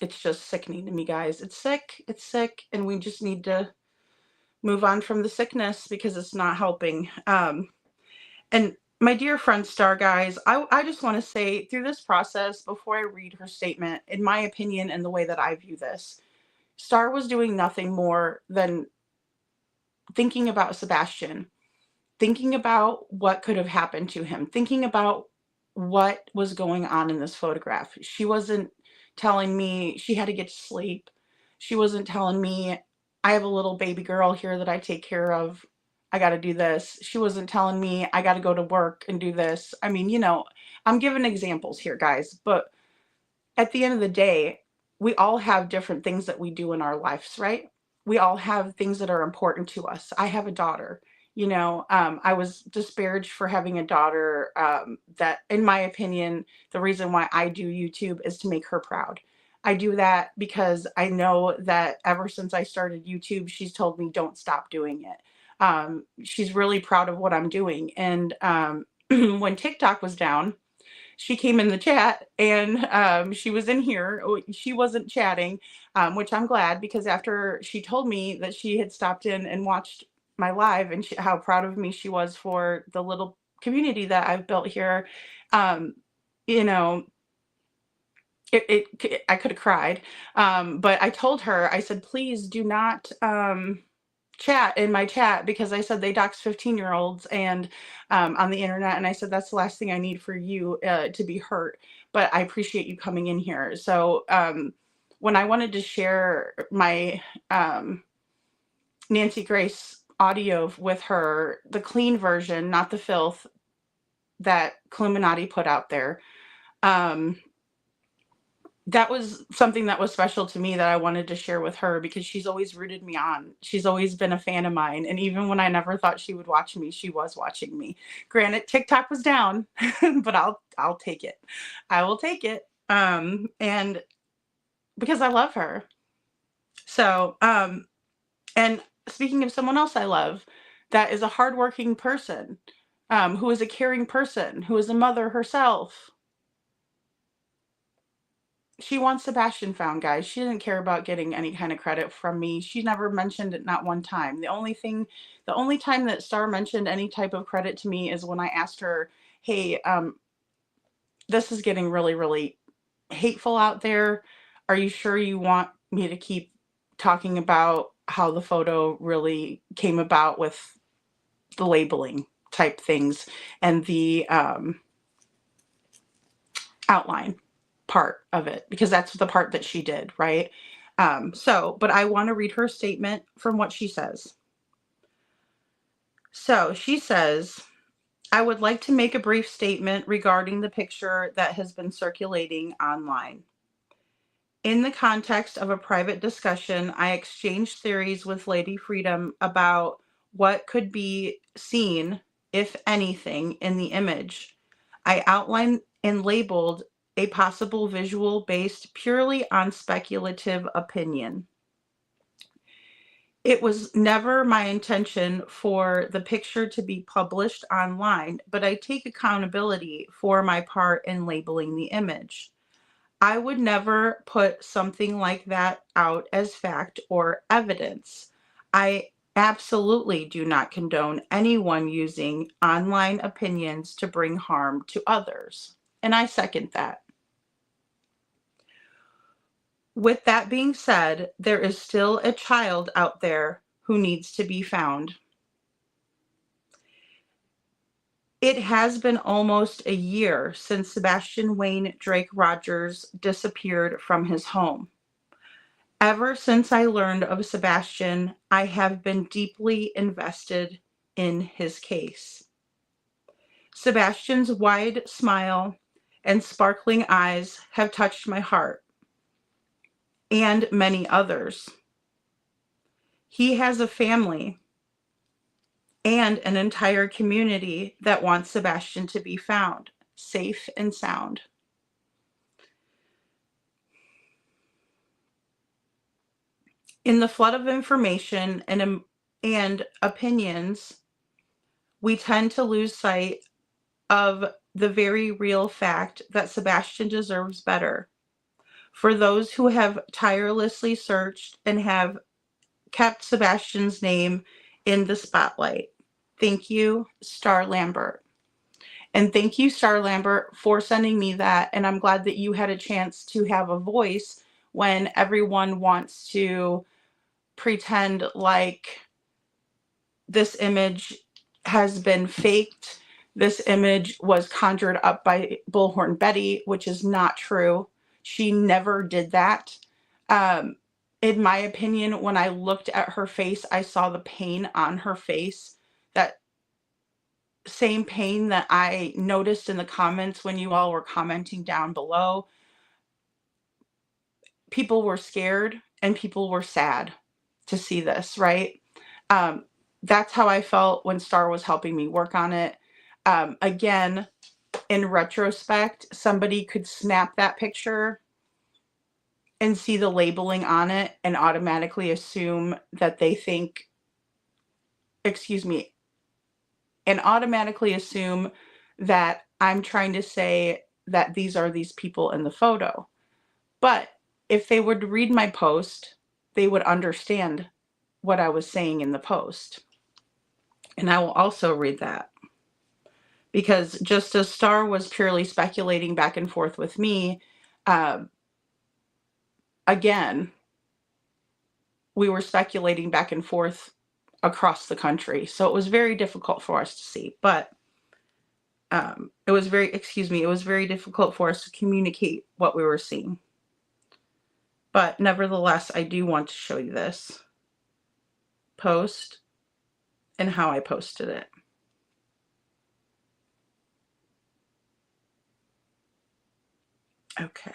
it's just sickening to me, guys. It's sick, and we just need to move on from the sickness because it's not helping. And my dear friend Star, guys, I just want to say through this process, before I read her statement, in my opinion and the way that I view this, Star was doing nothing more than thinking about Sebastian, thinking about what could have happened to him, thinking about what was going on in this photograph. She wasn't telling me she had to get to sleep. She wasn't telling me, I have a little baby girl here that I take care of. I got to do this. She wasn't telling me I got to go to work and do this. I mean, I'm giving examples here, guys, but at the end of the day, we all have different things that we do in our lives, right? We all have things that are important to us. I have a daughter. I was disparaged for having a daughter, that, in my opinion, the reason why I do YouTube is to make her proud. I do that because I know that ever since I started YouTube, she's told me don't stop doing it. She's really proud of what I'm doing. And when TikTok was down, she came in the chat, and she was in here. She wasn't chatting, which I'm glad, because after she told me that she had stopped in and watched my live and how proud of me she was for the little community that I've built here, um, you know, I could have cried. But I told her, I said, please do not chat in my chat, because I said they dox 15-year-olds and on the internet, and I said that's the last thing I need for you to be hurt. But I appreciate you coming in here. So when I wanted to share my Nancy Grace audio with her, the clean version, not the filth that Cluminati put out there, that was something that was special to me that I wanted to share with her, because she's always rooted me on. She's always been a fan of mine. And even when I never thought she would watch me, she was watching me. Granted, TikTok was down, but I'll take it. I will take it. And because I love her. So, and speaking of someone else I love, that is a hardworking person, who is a caring person, who is a mother herself. She wants Sebastian found, guys. She didn't care about getting any kind of credit from me. She never mentioned it, not one time. The only time that Star mentioned any type of credit to me is when I asked her, hey, this is getting really, really hateful out there. Are you sure you want me to keep talking about how the photo really came about with the labeling type things and the outline part of it, because that's the part that she did, right? But I want to read her statement from what she says. So she says, I would like to make a brief statement regarding the picture that has been circulating online. In the context of a private discussion, I exchanged theories with Lady Freedom about what could be seen, if anything, in the image. I outlined and labeled a possible visual based purely on speculative opinion. It was never my intention for the picture to be published online, but I take accountability for my part in labeling the image. I would never put something like that out as fact or evidence. I absolutely do not condone anyone using online opinions to bring harm to others. And I second that. With that being said, there is still a child out there who needs to be found. It has been almost a year since Sebastian Wayne Drake Rogers disappeared from his home. Ever since I learned of Sebastian, I have been deeply invested in his case. Sebastian's wide smile and sparkling eyes have touched my heart and many others. He has a family and an entire community that wants Sebastian to be found, safe and sound. In the flood of information and opinions, we tend to lose sight of the very real fact that Sebastian deserves better. For those who have tirelessly searched and have kept Sebastian's name in the spotlight, thank you, Star Lambert. And thank you, Star Lambert, for sending me that. And I'm glad that you had a chance to have a voice when everyone wants to pretend like this image has been faked. This image was conjured up by Bullhorn Betty, which is not true. She never did that. In my opinion, when I looked at her face, I saw the pain on her face. That same pain that I noticed in the comments when you all were commenting down below. People were scared and people were sad to see this, right? That's how I felt when Star was helping me work on it. Again, in retrospect, somebody could snap that picture and see the labeling on it and automatically assume that they think, and automatically assume that I'm trying to say that these are these people in the photo. But if they would read my post, they would understand what I was saying in the post. And I will also read that. Because just as Star was purely speculating back and forth with me, again, we were speculating back and forth across the country. So it was very difficult for us to see. But it was very difficult for us to communicate what we were seeing. But nevertheless, I do want to show you this post and how I posted it. Okay.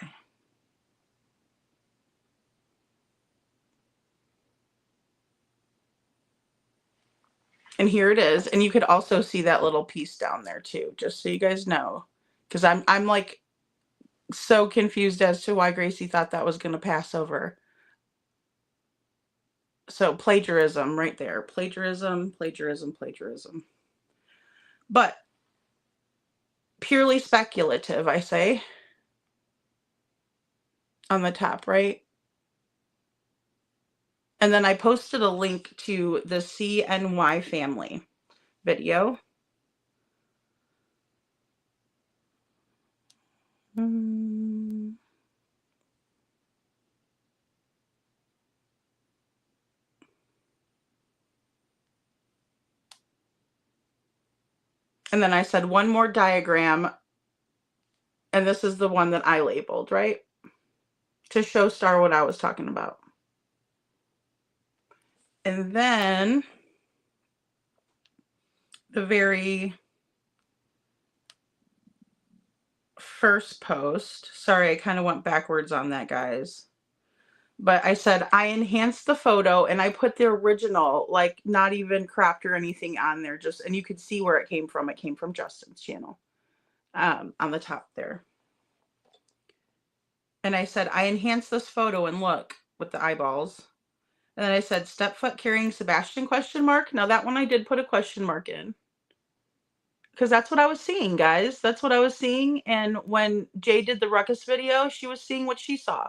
And here it is. And you could also see that little piece down there too, just so you guys know. Because I'm like so confused as to why Gracie thought that was going to pass over. So plagiarism right there. Plagiarism. But purely speculative, I say. On the top, right? And then I posted a link to the CNY family video. And then I said one more diagram. And this is the one that I labeled, right? To show Star what I was talking about. And then the very first post, sorry, I kind of went backwards on that, guys. But I said I enhanced the photo and I put the original, like not even cropped or anything on there, just, and you could see where it came from. It came from Justin's channel, on the top there. And I said I enhanced this photo and look with the eyeballs. And then I said stepfoot carrying Sebastian question mark. Now that one I did put a question mark in, because that's what I was seeing, guys. That's what I was seeing. And when Jay did the ruckus video, she was seeing what she saw.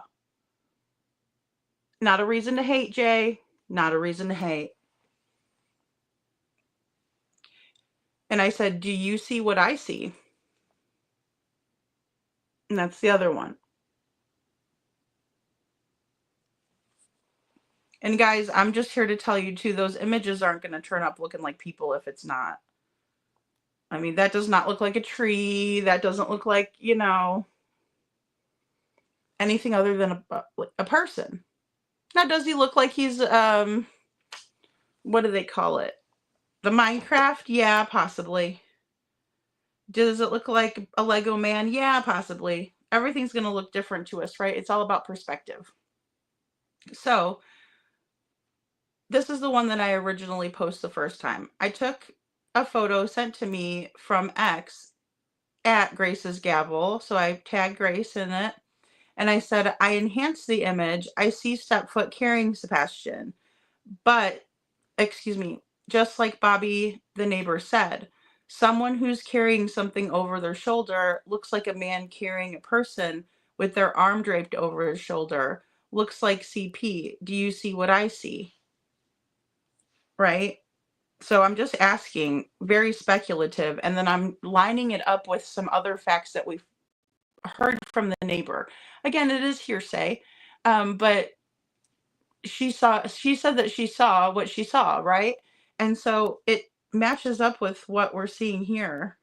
Not a reason to hate, Jay. Not a reason to hate. And I said, do you see what I see? And that's the other one. And guys, I'm just here to tell you too, those images aren't going to turn up looking like people if it's not. I mean, that does not look like a tree. That doesn't look like, you know, anything other than a person. Now, does he look like he's, what do they call it? The Minecraft? Yeah, possibly. Does it look like a Lego man? Yeah, possibly. Everything's going to look different to us, right? It's all about perspective. So this is the one that I originally posted the first time. I took a photo sent to me from X at Grace's Gavel. So I tagged Grace in it. And I said, I enhanced the image. I see stepfoot carrying Sebastian. But, excuse me, just like Bobby, the neighbor, said, someone who's carrying something over their shoulder looks like a man carrying a person with their arm draped over his shoulder. Looks like CP. Do you see what I see? Right? So I'm just asking, very speculative, and then I'm lining it up with some other facts that we've heard from the neighbor. Again, it is hearsay, but she said that she saw what she saw, right? And so it matches up with what we're seeing here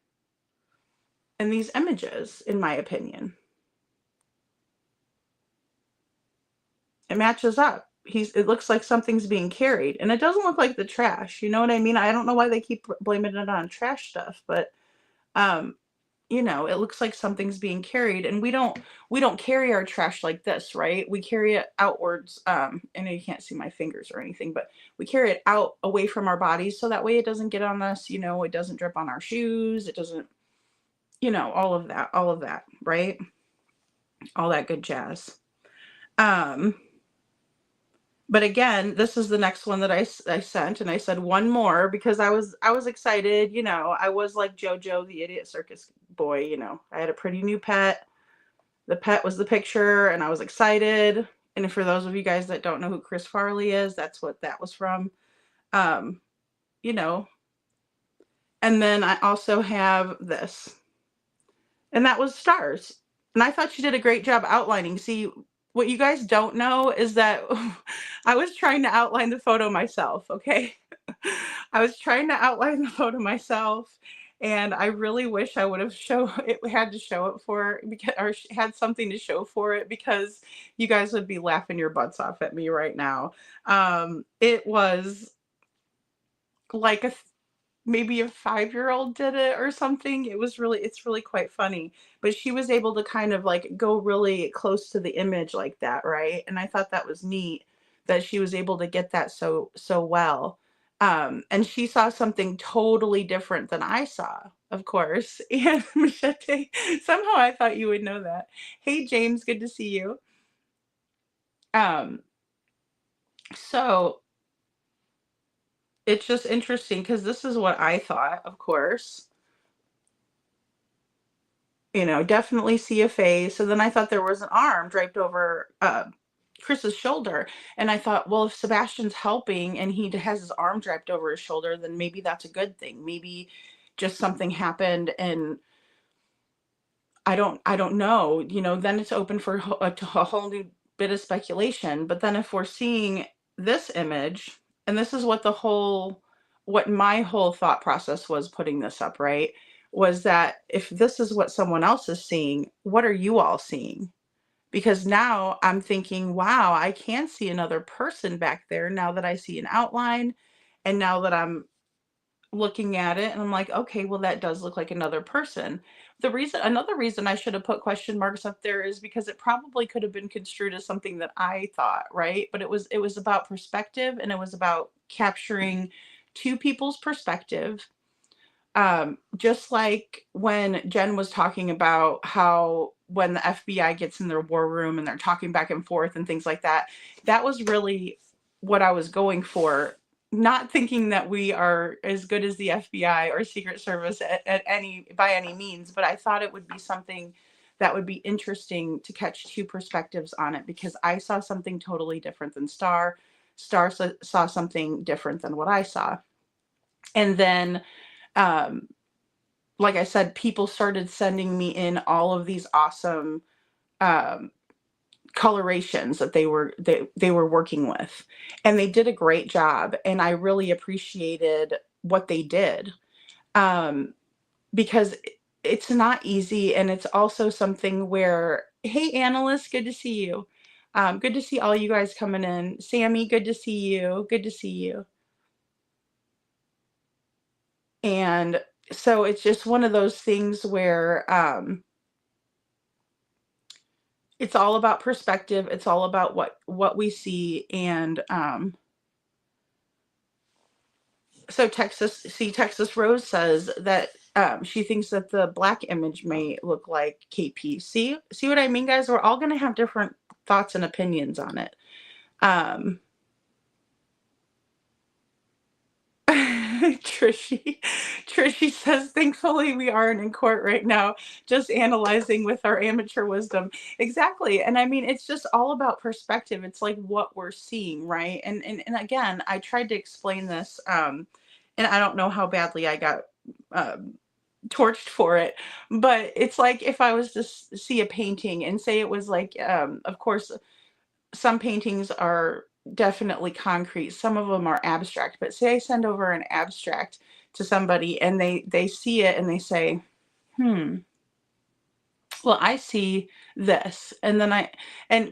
in these images, in my opinion. It matches up. It looks like something's being carried, and it doesn't look like the trash. You know what I mean? I don't know why they keep blaming it on trash stuff, but you know, it looks like something's being carried, and we don't carry our trash like this, right? We carry it outwards. I know you can't see my fingers or anything, but we carry it out away from our bodies so that way it doesn't get on us, you know, it doesn't drip on our shoes, it doesn't, you know, all of that, right? All that good jazz. But again, this is the next one that I sent, and I said one more because I was excited, you know. I was like JoJo, the idiot circus boy, you know. I had a pretty new pet. The pet was the picture, and I was excited. And for those of you guys that don't know who Chris Farley is, that's what that was from. You know. And then I also have this. And that was stars. And I thought she did a great job outlining. See, what you guys don't know is that I was trying to outline the photo myself, okay? I was trying to outline the photo myself, and I really wish I would have had to show it for it, because, or had something to show for it, because you guys would be laughing your butts off at me right now. It was like maybe a 5-year-old did it or something. It's really quite funny. But she was able to kind of like go really close to the image like that, right? And I thought that was neat that she was able to get that so well. And she saw something totally different than I saw, of course. And Machete, somehow I thought you would know that. Hey James, good to see you. So it's just interesting because this is what I thought, of course. You know, definitely see a face. And then I thought there was an arm draped over Chris's shoulder. And I thought, well, if Sebastian's helping and he has his arm draped over his shoulder, then maybe that's a good thing. Maybe just something happened, and I don't know, you know, then it's open for a whole new bit of speculation. But then if we're seeing this image, and this is what my whole thought process was putting this up, right? Was that if this is what someone else is seeing, what are you all seeing? Because now I'm thinking, wow, I can see another person back there now that I see an outline, and now that I'm looking at it and I'm like, okay, well, that does look like another person. Another reason I should have put question marks up there is because it probably could have been construed as something that I thought, right? But it was about perspective, and it was about capturing two people's perspective. Just like when Jen was talking about how when the FBI gets in their war room and they're talking back and forth and things like that, that was really what I was going for. Not thinking that we are as good as the FBI or Secret Service at any by any means, but I thought it would be something that would be interesting to catch two perspectives on it, because I saw something totally different than Star. Star saw something different than what I saw. And then um, like I said, people started sending me in all of these awesome um, colorations that they were working with, and they did a great job. And I really appreciated what they did, um, because it's not easy, and it's also something where, hey, analysts, good to see you. Good to see all you guys coming in. Sammy, good to see you. Good to see you. And so it's just one of those things where it's all about perspective. It's all about what we see. And so Texas Rose says that she thinks that the black image may look like KP. See what I mean, guys? We're all going to have different thoughts and opinions on it. Trishy says, thankfully we aren't in court right now, just analyzing with our amateur wisdom. Exactly. And I mean, it's just all about perspective. It's like what we're seeing, right? And again, I tried to explain this, and I don't know how badly I got torched for it, but it's like if I was to see a painting and say it was like, of course, some paintings are definitely concrete, some of them are abstract, but say I send over an abstract to somebody and they see it and they say, well, I see this. And then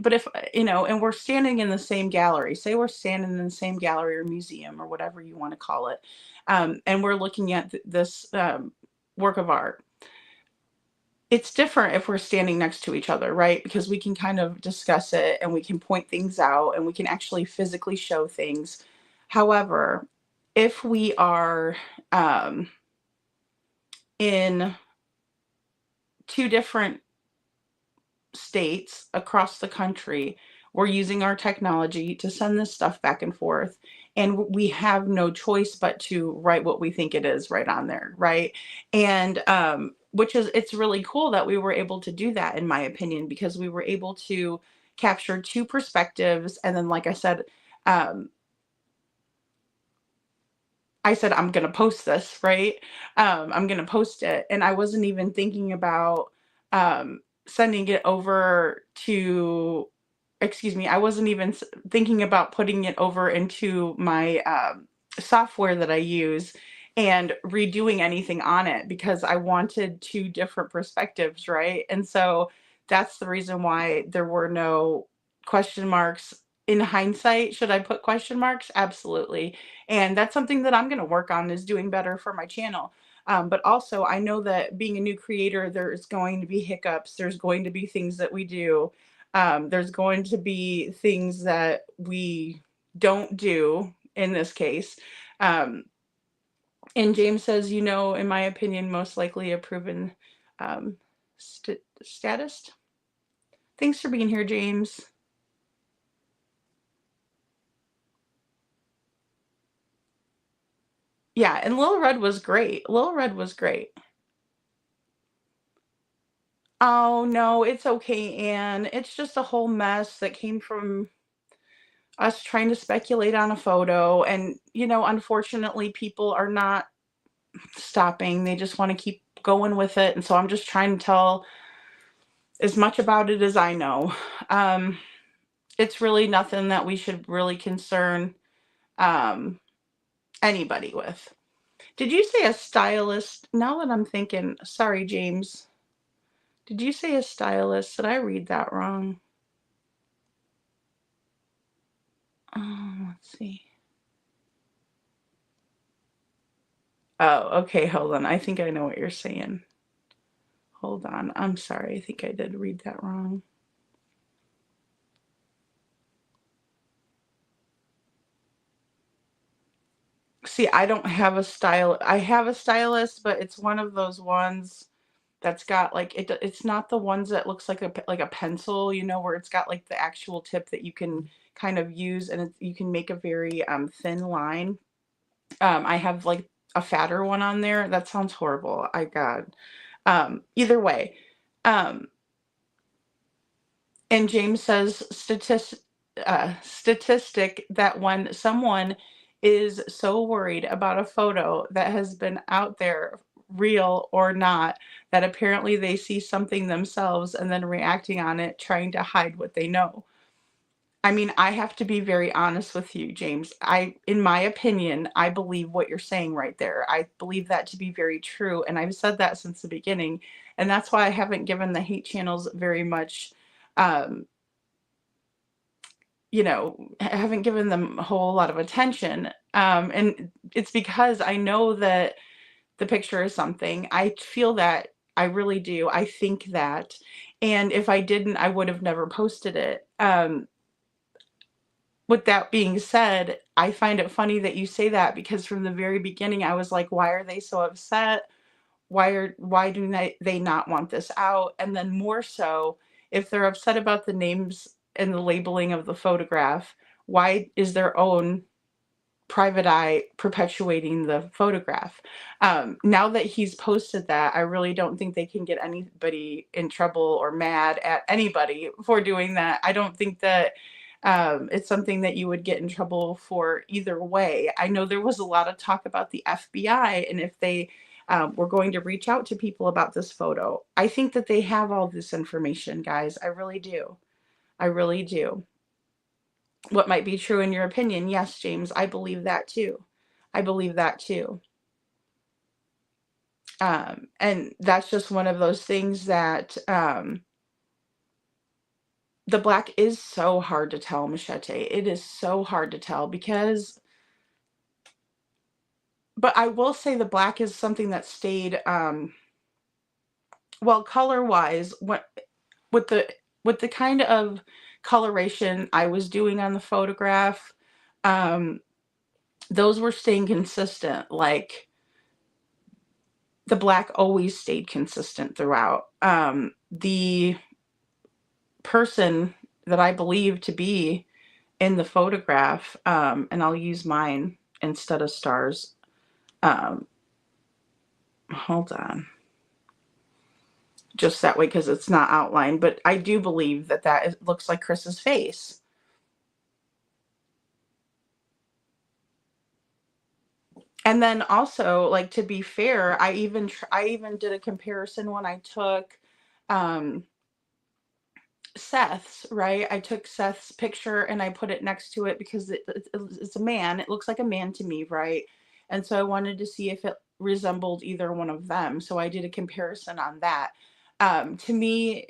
but if, and we're standing in the same gallery, say we're standing in the same gallery or museum or whatever you want to call it, and we're looking at this work of art. It's different if we're standing next to each other, right? Because we can kind of discuss it and we can point things out and we can actually physically show things. However, if we are in two different states across the country, we're using our technology to send this stuff back and forth, and we have no choice but to write what we think it is right on there, right? And which is, it's really cool that we were able to do that, in my opinion, because we were able to capture two perspectives. And then, like um, I said, I'm going to post this, right? I'm going to post it. And I wasn't even thinking about sending it over to, excuse me, I wasn't even thinking about putting it over into my software that I use and redoing anything on it, because I wanted two different perspectives, right? And so that's the reason why there were no question marks. In hindsight, should I put question marks? Absolutely. And that's something that I'm going to work on, is doing better for my channel. But also, I know that being a new creator, there's going to be hiccups. There's going to be things that we do. There's going to be things that we don't do in this case. Um, and James says, in my opinion, most likely a proven um, statist. Thanks for being here, James. Yeah, and Little Red was great. Little Red was great. Oh, no, it's okay, Anne. It's just a whole mess that came from us trying to speculate on a photo. And, unfortunately, people are not stopping. They just want to keep going with it. And so I'm just trying to tell as much about it as I know. It's really nothing that we should really concern um, anybody with. Did you say a stylist? Now that I'm thinking, sorry, James. Did you say a stylist? Did I read that wrong? Let's see. Oh, okay, hold on. I think I know what you're saying. Hold on. I'm sorry. I think I did read that wrong. See, I don't have a style. I have a stylist, but it's one of those ones that's got like it's not the ones that looks like a pencil, you know, where it's got like the actual tip that you can kind of use, and you can make a very thin line. I have like a fatter one on there. That sounds horrible. I God. Either way. Um, and James says statistic that when someone is so worried about a photo that has been out there, real or not, that apparently they see something themselves and then reacting on it, trying to hide what they know. I mean, I have to be very honest with you, James. In my opinion, I believe what you're saying right there. I believe that to be very true. And I've said that since the beginning. And that's why I haven't given the hate channels very much, um, I haven't given them a whole lot of attention. And it's because I know that the picture is something. I feel that. I really do. I think that. And if I didn't, I would have never posted it. With that being said, I find it funny that you say that, because from the very beginning I was like, why are they so upset? Why do they not want this out? And then more so, if they're upset about the names and the labeling of the photograph, why is their own private eye perpetuating the photograph? Now that he's posted that, I really don't think they can get anybody in trouble or mad at anybody for doing that. I don't think that it's something that you would get in trouble for either way. I know there was a lot of talk about the FBI and if they were going to reach out to people about this photo. I think that they have all this information, guys. I really do. I really do. What might be true in your opinion? Yes, James, I believe that too. I believe that too. And that's just one of those things that the black is so hard to tell, Machete. It is so hard to tell because, but I will say the black is something that stayed, well, color wise, what with the with the kind of coloration I was doing on the photograph, um, those were staying consistent. Like the black always stayed consistent throughout. The person that I believe to be in the photograph, and I'll use mine instead of stars. Um, Hold on. Just that way because it's not outlined, but I do believe that looks like Chris's face. And then also, like, to be fair, I even did a comparison when I took um Seth's, right? I took Seth's picture and I put it next to it because it's a man. It looks like a man to me, right? And so I wanted to see if it resembled either one of them. So I did a comparison on that. To me,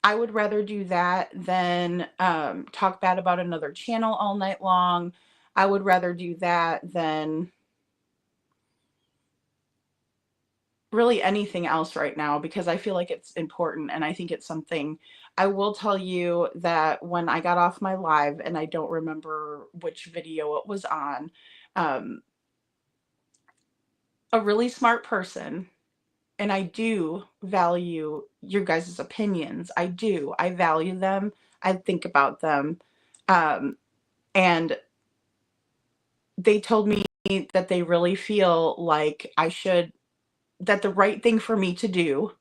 I would rather do that than talk bad about another channel all night long. I would rather do that than really anything else right now because I feel like it's important and I think it's something. I will tell you that when I got off my live, and I don't remember which video it was on, um, a really smart person, and I do value your guys' opinions. I do. I value them. I think about them. Um, and they told me that they really feel like that the right thing for me to do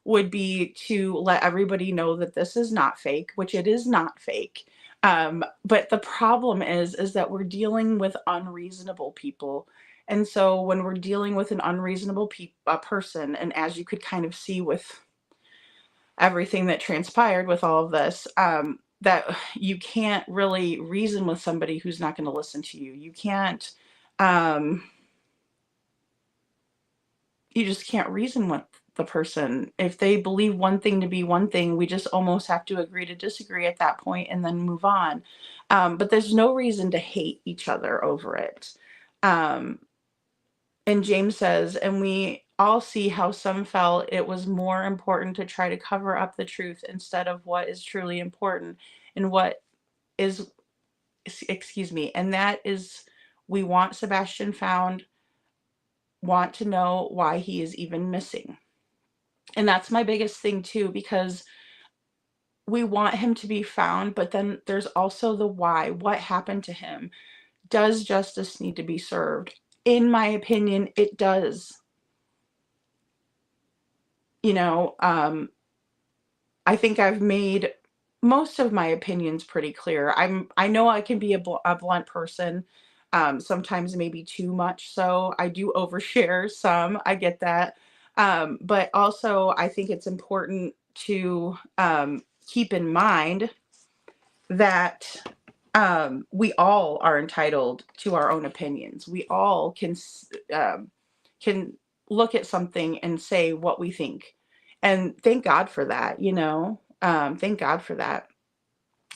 would be to let everybody know that this is not fake, which it is not fake. But the problem is that we're dealing with unreasonable people. And so when we're dealing with an unreasonable person, and as you could kind of see with everything that transpired with all of this, that you can't really reason with somebody who's not going to listen to you. Um, you just can't reason with the person. If they believe one thing to be one thing, we just almost have to agree to disagree at that point and then move on. But there's no reason to hate each other over it. Um, And James says, and we all see how some felt it was more important to try to cover up the truth instead of what is truly important and what is, excuse me, and that is we want Sebastian found, want to know why he is even missing. And that's my biggest thing too, because we want him to be found, but then there's also the why. What happened to him? Does justice need to be served? In my opinion, it does. You know, I think I've made most of my opinions pretty clear. I know I can be a blunt person, sometimes maybe too much. So I do overshare some. I get that, but also I think it's important to keep in mind that we all are entitled to our own opinions. We all can look at something and say what we think, and thank God for that. Thank God for that.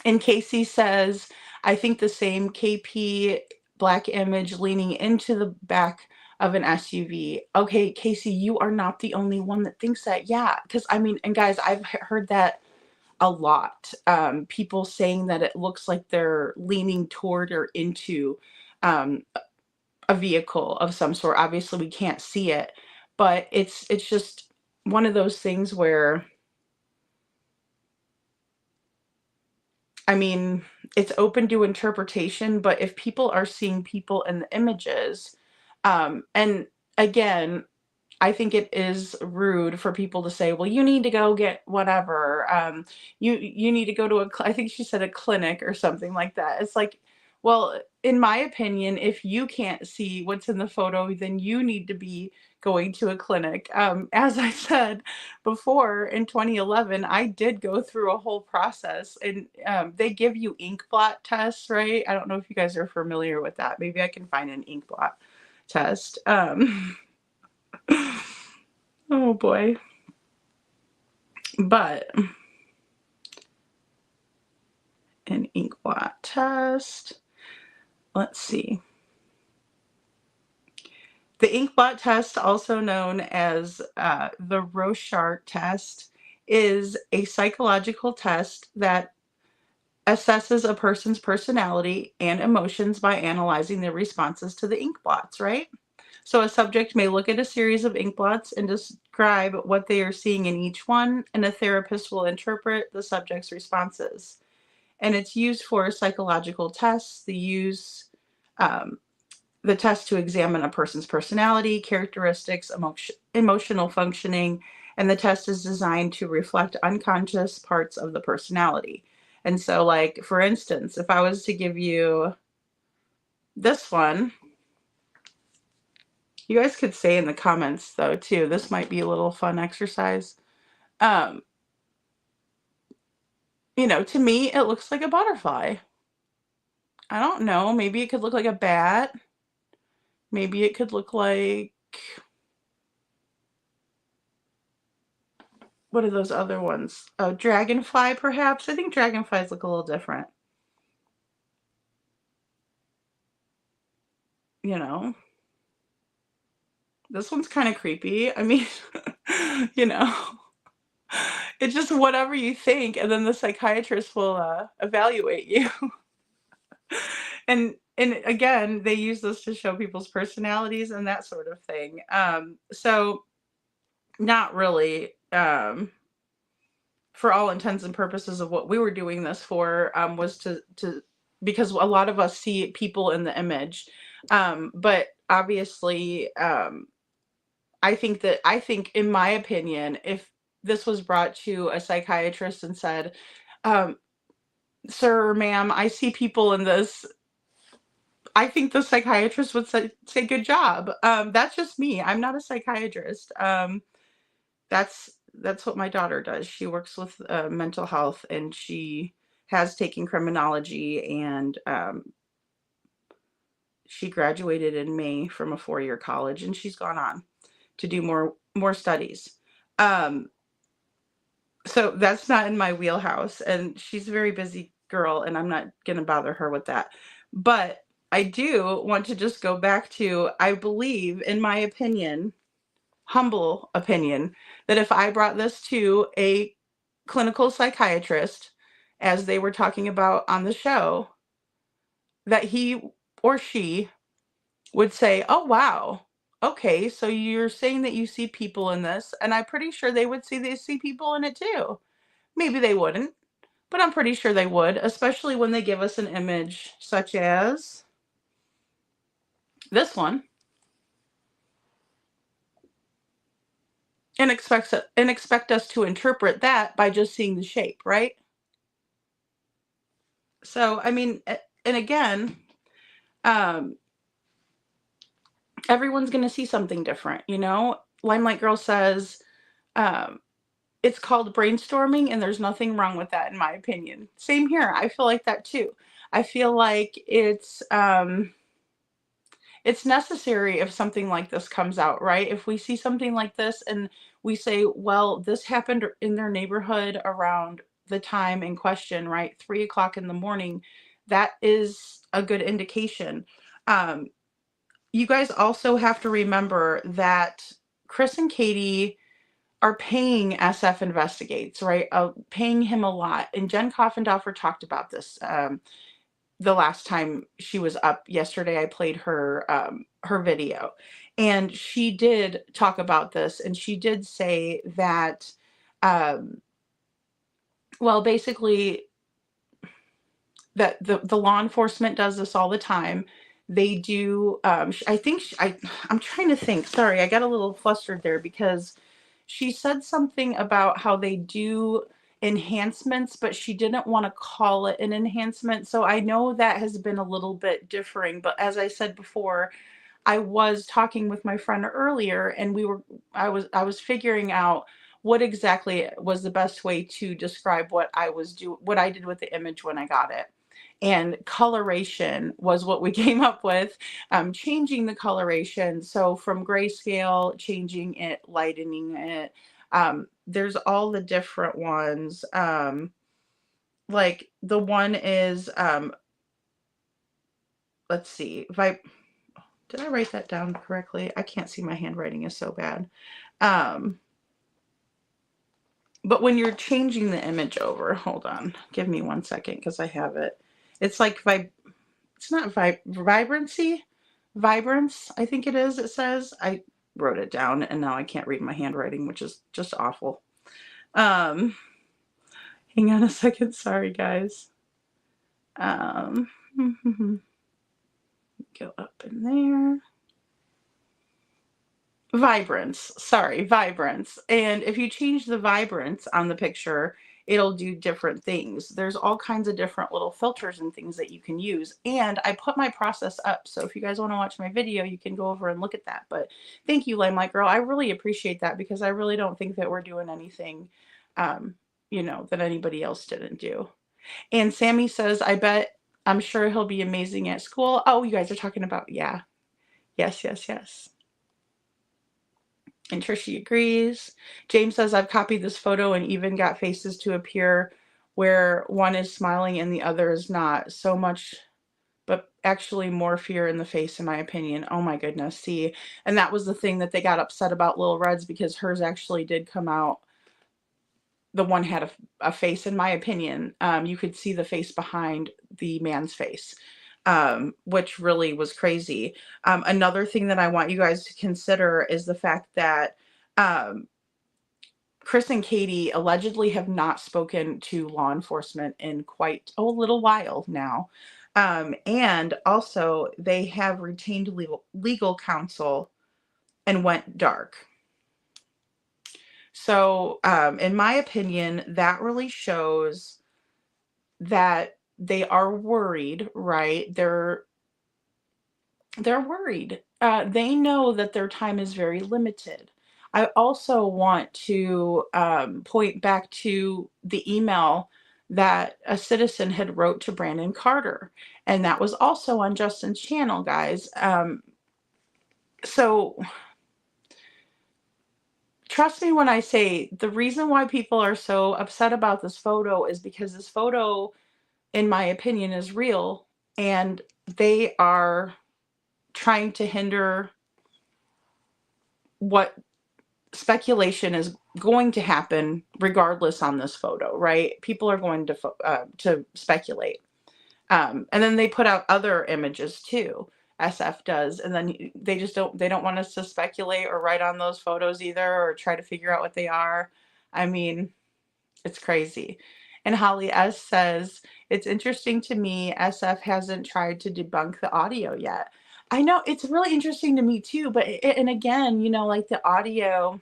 And Casey says, I think the same. KP, black image leaning into the back of an SUV. Okay, Casey, you are not the only one that thinks that. Yeah, because I mean, and guys, I've heard that a lot. People saying that it looks like they're leaning toward or into um, a vehicle of some sort. Obviously, we can't see it, but it's just one of those things where, I mean, it's open to interpretation. But if people are seeing people in the images, and again, I think it is rude for people to say, "Well, you need to go get whatever. You need to go to I think she said a clinic or something like that." It's like, well, in my opinion, if you can't see what's in the photo, then you need to be going to a clinic. As I said before, in 2011, I did go through a whole process, and they give you ink blot tests, right? I don't know if you guys are familiar with that. Maybe I can find an ink blot test. Oh boy. But an ink blot test. Let's see. The ink blot test, also known as the Rorschach test, is a psychological test that assesses a person's personality and emotions by analyzing their responses to the ink blots, right? So a subject may look at a series of ink blots and describe what they are seeing in each one, and a therapist will interpret the subject's responses. And it's used for psychological tests. Um, the test to examine a person's personality, characteristics, emotional functioning, and the test is designed to reflect unconscious parts of the personality. And so, like, for instance, if I was to give you this one, you guys could say in the comments, though, too. This might be a little fun exercise. Um, to me, it looks like a butterfly. I don't know. Maybe it could look like a bat. Maybe it could look like, what are those other ones? Oh, dragonfly, perhaps? I think dragonflies look a little different. You know? This one's kind of creepy. I mean, you know, it's just whatever you think, and then the psychiatrist will evaluate you. And again, they use this to show people's personalities and that sort of thing. So not really, for all intents and purposes of what we were doing this for, was to because a lot of us see people in the image, but obviously, I think, in my opinion, if this was brought to a psychiatrist and said, um, "Sir or ma'am, I see people in this," I think the psychiatrist would say "Good job." That's just me. I'm not a psychiatrist. That's what my daughter does. She works with mental health, and she has taken criminology, and she graduated in May from a 4-year college, and she's gone on to do more studies. Um, so that's not in my wheelhouse, and she's a very busy girl, and I'm not going to bother her with that. But I do want to just go back to, I believe, in my opinion, humble opinion, that if I brought this to a clinical psychiatrist, as they were talking about on the show, that he or she would say, oh, wow, okay, so you're saying that you see people in this, and I'm pretty sure they would see people in it too. Maybe they wouldn't, but I'm pretty sure they would, especially when they give us an image such as this one, and expect us to interpret that by just seeing the shape, right? So, I mean, and again, everyone's going to see something different, you know? Limelight Girl says, it's called brainstorming, and there's nothing wrong with that, in my opinion. Same here. I feel like that too. I feel like it's necessary if something like this comes out, right? If we see something like this and we say, well, this happened in their neighborhood around the time in question, right? 3 o'clock in the morning, that is a good indication. You guys also have to remember that Chris and Katie are paying SF Investigates, right? Paying him a lot. And Jen Coffendorfer talked about this the last time she was up yesterday. I played her her video, and she did talk about this, and she did say that, well, basically, that the law enforcement does this all the time. They do, I think, I'm trying to think. Sorry, I got a little flustered there because she said something about how they do enhancements, but she didn't want to call it an enhancement. So I know that has been a little bit differing. But as I said before, I was talking with my friend earlier, and I was figuring out what exactly was the best way to describe what I did with the image when I got it. And coloration was what we came up with, changing the coloration. So from grayscale, changing it, lightening it. There's all the different ones. Like the one is, let's see, did I write that down correctly? I can't see, my handwriting is so bad. But when you're changing the image over, hold on, give me 1 second because I have it. It's like it's not vibrancy, vibrance, I think it is. It says, I wrote it down and now I can't read my handwriting, which is just awful. Hang on a second. Sorry, guys. Go up in there. Vibrance. Sorry, vibrance. And if you change the vibrance on the picture, it'll do different things. There's all kinds of different little filters and things that you can use. And I put my process up, so if you guys want to watch my video, you can go over and look at that. But thank you, Limelight Girl. I really appreciate that because I really don't think that we're doing anything, you know, that anybody else didn't do. And Sammy says, I'm sure he'll be amazing at school. Oh, you guys are talking about, yeah. Yes, yes, yes. And Trishy agrees. James says, I've copied this photo and even got faces to appear where one is smiling and the other is not. So much, but actually more fear in the face, in my opinion. Oh my goodness. See, and that was the thing that they got upset about Lil Red's, because hers actually did come out. The one had a face, in my opinion. You could see the face behind the man's face. Which really was crazy. Another thing that I want you guys to consider is the fact that Chris and Katie allegedly have not spoken to law enforcement in quite a little while now. And also they have retained legal counsel and went dark. So in my opinion, that really shows that they are worried, right? They're worried. They know that their time is very limited. I also want to point back to the email that a citizen had wrote to Brandon Carter, and that was also on Justin's channel, guys. So trust me when I say the reason why people are so upset about this photo is because this photo, in my opinion, is real, and they are trying to hinder what speculation is going to happen regardless on this photo, right? People are going to speculate. And then they put out other images too. SF does, and then they don't want us to speculate or write on those photos either, or try to figure out what they are. I mean, it's crazy. And Holly S says, it's interesting to me, SF hasn't tried to debunk the audio yet. I know it's really interesting to me too, but and again, like the audio,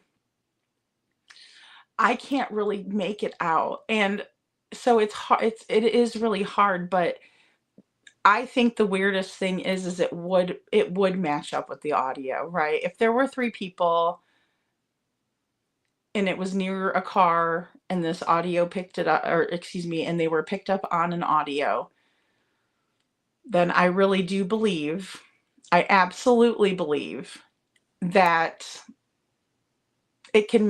I can't really make it out. And so it's hard, it is really hard, but I think the weirdest thing is it would match up with the audio, right? If there were three people and it was near a car and this audio picked it up, or excuse me, and they were picked up on an audio, then I really do believe, I absolutely believe that it could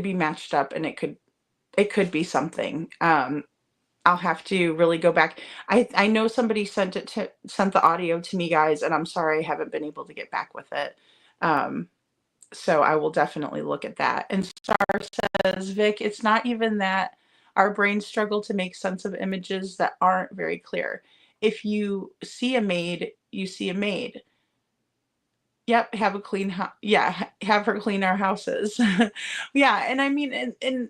be matched up, and it could be something. I'll have to really go back. I know somebody sent the audio to me, guys, and I'm sorry I haven't been able to get back with it. So I will definitely look at that. And Star says, Vic, it's not even that our brains struggle to make sense of images that aren't very clear. If you see a maid, you see a maid. Yep, have a clean house. Yeah, have her clean our houses. Yeah, and I mean, and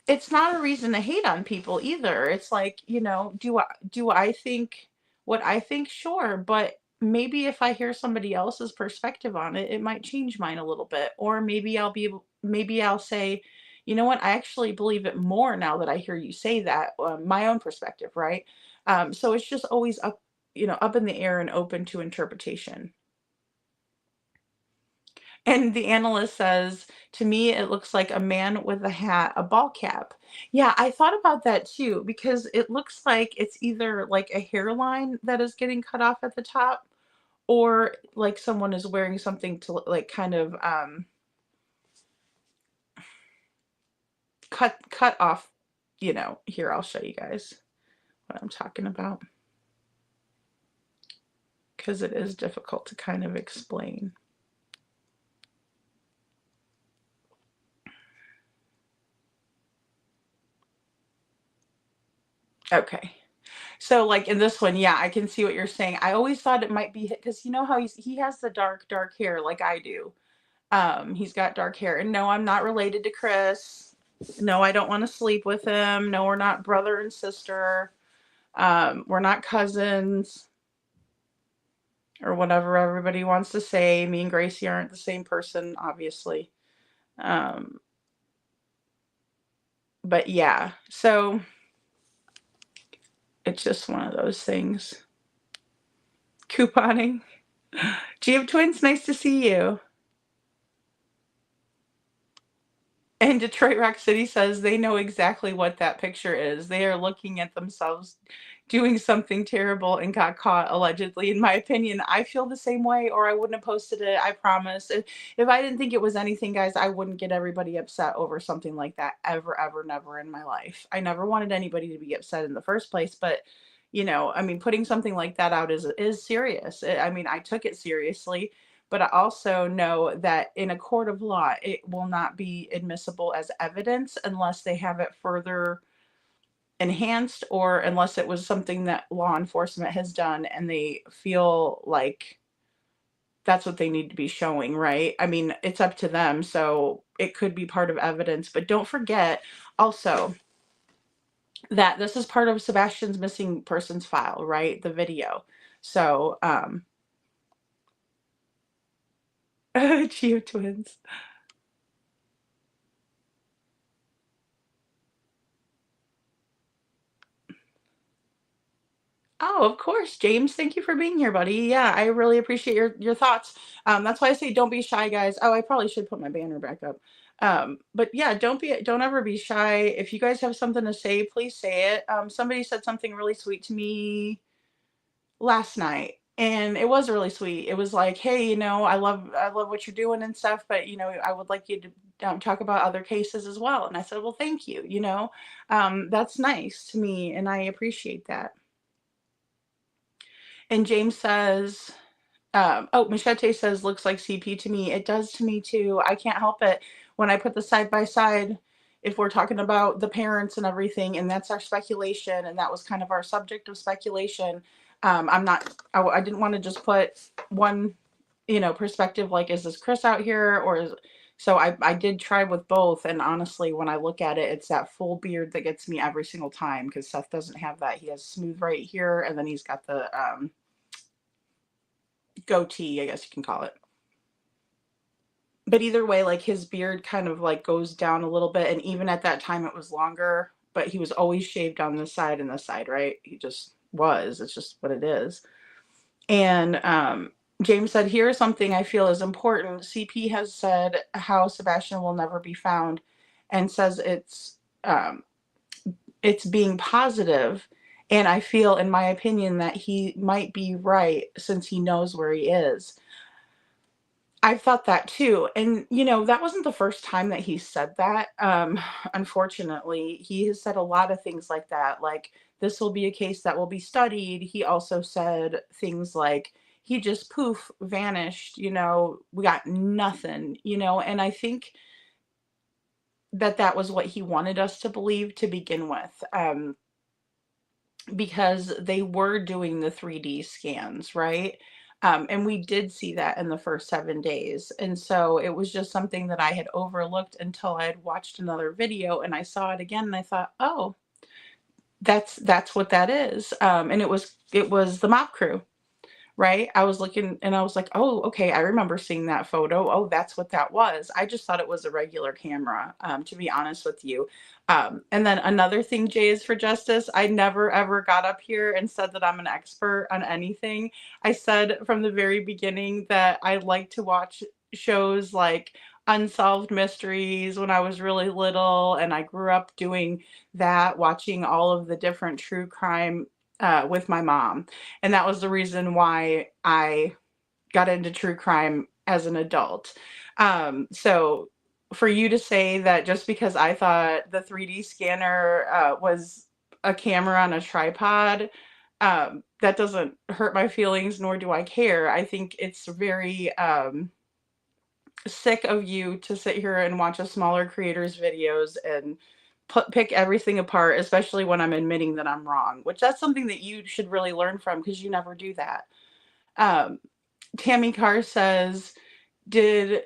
it's not a reason to hate on people either. It's like, do I think what I think? Sure, but maybe if I hear somebody else's perspective on it, it might change mine a little bit. Or maybe I'll say, you know what, I actually believe it more now that I hear you say that, my own perspective, right? So it's just always up in the air and open to interpretation. And the analyst says, to me, it looks like a man with a hat, a ball cap. Yeah, I thought about that too, because it looks like it's either like a hairline that is getting cut off at the top, or like someone is wearing something to like kind of cut off, here, I'll show you guys what I'm talking about, because it is difficult to kind of explain. Okay. So like in this one, yeah, I can see what you're saying. I always thought it might be because you know how he has the dark hair like I do. He's got dark hair. And no, I'm not related to Chris. No, I don't want to sleep with him. No, we're not brother and sister. We're not cousins or whatever everybody wants to say. Me and Gracie aren't the same person, obviously. But yeah, so it's just one of those things. Couponing. Geo Twins, nice to see you. And Detroit Rock City says they know exactly what that picture is. They are looking at themselves doing something terrible and got caught, allegedly. In my opinion, I feel the same way, or I wouldn't have posted it. I promise. If I didn't think it was anything, guys, I wouldn't get everybody upset over something like that ever, ever, never in my life. I never wanted anybody to be upset in the first place, but I mean, putting something like that out is serious. I mean, I took it seriously, but I also know that in a court of law, it will not be admissible as evidence unless they have it further enhanced, or unless it was something that law enforcement has done and they feel like that's what they need to be showing, right? I mean, it's up to them. So it could be part of evidence, but don't forget also that this is part of Sebastian's missing persons file, right? The video. So, Geo Twins. Oh, of course, James. Thank you for being here, buddy. Yeah, I really appreciate your thoughts. That's why I say don't be shy, guys. Oh, I probably should put my banner back up. But yeah, don't ever be shy. If you guys have something to say, please say it. Somebody said something really sweet to me last night, and it was really sweet. It was like, hey, I love what you're doing and stuff, but I would like you to talk about other cases as well. And I said, well, thank you. That's nice to me, and I appreciate that. And James says, Machete says, looks like CP to me. It does to me too. I can't help it. When I put the side by side, if we're talking about the parents and everything, and that's our speculation, and that was kind of our subject of speculation. I didn't want to just put one, perspective, like, is this Chris out here, so I did try with both. And honestly, when I look at it, it's that full beard that gets me every single time, because Seth doesn't have that. He has smooth right here, and then he's got the goatee, I guess you can call it. But either way, like, his beard kind of like goes down a little bit, and even at that time it was longer, but he was always shaved on this side and this side, right? He just was. It's just what it is. And James said, here's something I feel is important. CP has said how Sebastian will never be found, and says it's being positive. And I feel, in my opinion, that he might be right, since he knows where he is. I thought that too. And, that wasn't the first time that he said that. Unfortunately, he has said a lot of things like that. Like, this will be a case that will be studied. He also said things like, he just poof, vanished, we got nothing, and I think that was what he wanted us to believe to begin with. Because they were doing the 3D scans, right? And we did see that in the first 7 days. And so it was just something that I had overlooked until I had watched another video, and I saw it again, and I thought, oh, that's what that is. And it was the mop crew, right? I was looking and I was like, oh, okay, I remember seeing that photo. Oh, that's what that was. I just thought it was a regular camera, to be honest with you. And then another thing, J is for Justice. I never, ever got up here and said that I'm an expert on anything. I said from the very beginning that I like to watch shows like Unsolved Mysteries when I was really little, and I grew up doing that, watching all of the different true crime with my mom. And that was the reason why I got into true crime as an adult. So for you to say that just because I thought the 3D scanner was a camera on a tripod, that doesn't hurt my feelings, nor do I care. I think it's very sick of you to sit here and watch a smaller creator's videos and pick everything apart, especially when I'm admitting that I'm wrong, which that's something that you should really learn from, because you never do that. Tammy Carr says, did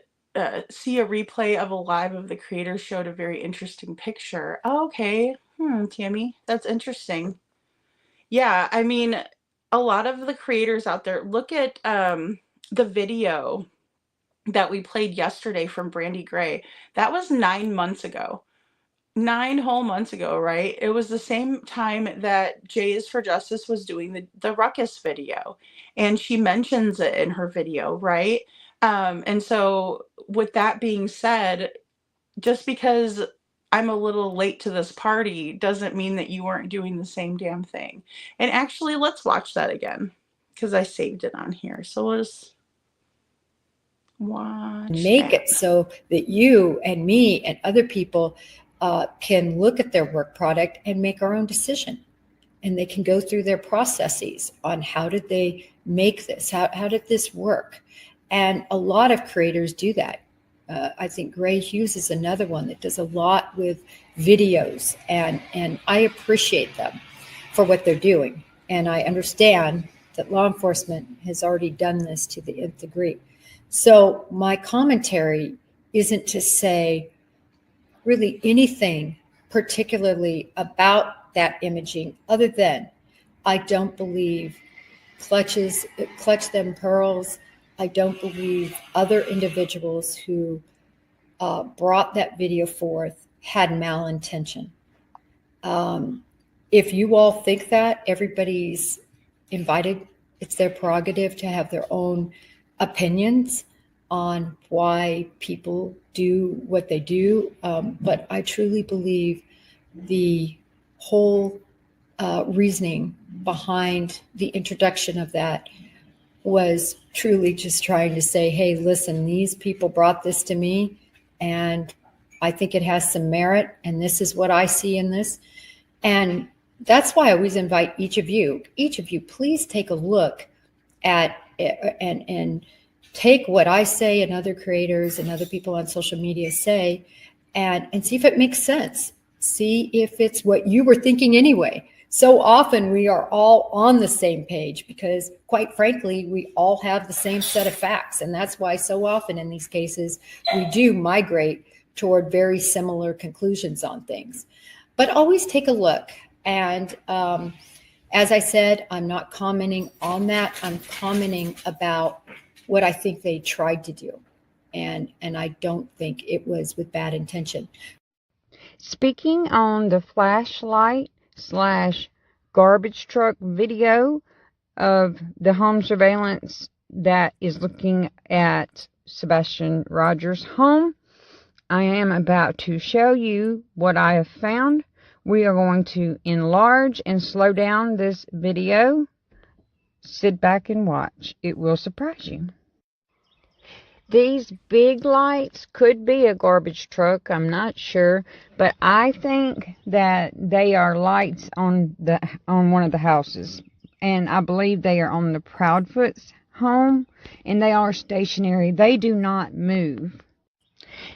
see a replay of a live of the creator showed a very interesting picture. Oh, okay. Tammy, that's interesting. Yeah, I mean, a lot of the creators out there, look at the video that we played yesterday from Brandy Gray. That was 9 months ago. 9 whole months ago, right? It was the same time that J is for Justice was doing the Ruckus video, and she mentions it in her video, right? And so with that being said, just because I'm a little late to this party doesn't mean that you weren't doing the same damn thing. And actually, let's watch that again, because I saved it on here. So let's watch make that. it so that you and me and other people can look at their work product and make our own decision. And they can go through their processes on how did they make this? How did this work? And a lot of creators do that. I think Gray Hughes is another one that does a lot with videos, and I appreciate them for what they're doing. And I understand that law enforcement has already done this to the nth degree. So my commentary isn't to say really anything particularly about that imaging, other than I don't believe Clutch Them Pearls. I don't believe other individuals who brought that video forth had malintention. If you all think that, everybody's invited. It's their prerogative to have their own opinions on why people do what they do. But I truly believe the whole reasoning behind the introduction of that was truly just trying to say, hey, listen, these people brought this to me, and I think it has some merit, and this is what I see in this. And that's why I always invite each of you, please take a look at and take what I say and other creators and other people on social media say and see if it makes sense. See if it's what you were thinking anyway. So often we are all on the same page because, quite frankly, we all have the same set of facts. And that's why so often in these cases, we do migrate toward very similar conclusions on things. But always take a look. And as I said, I'm not commenting on that. I'm commenting about what I think they tried to do. And I don't think it was with bad intention. Speaking on the flashlight / garbage truck video of the home surveillance that is looking at Sebastian Rogers' home, I am about to show you what I have found. We are going to enlarge and slow down this video. Sit back and watch. It will surprise you. These big lights could be a garbage truck, I'm not sure, but I think that they are lights on one of the houses. And I believe they are on the Proudfoot's home, and they are stationary. They do not move.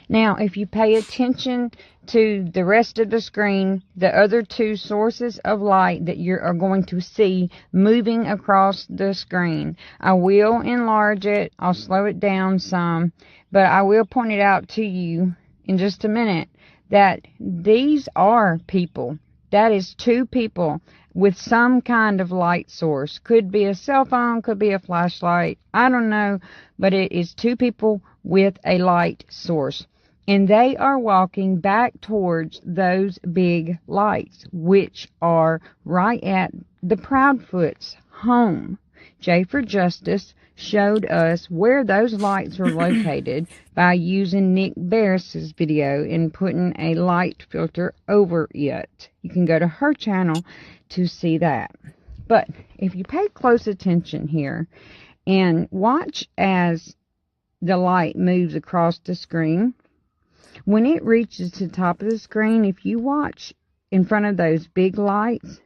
Now, if you pay attention to the rest of the screen, the other two sources of light that you are going to see moving across the screen, I will enlarge it. I'll slow it down some, but I will point it out to you in just a minute that these are people. That is two people with some kind of light source. Could be a cell phone, could be a flashlight. I don't know, but it is two people with a light source. And they are walking back towards those big lights, which are right at the Proudfoot's home. J for Justice showed us where those lights were located by using Nick Barris's video and putting a light filter over it. You can go to her channel to see that. But if you pay close attention here and watch as the light moves across the screen, when it reaches the top of the screen, if you watch in front of those big lights,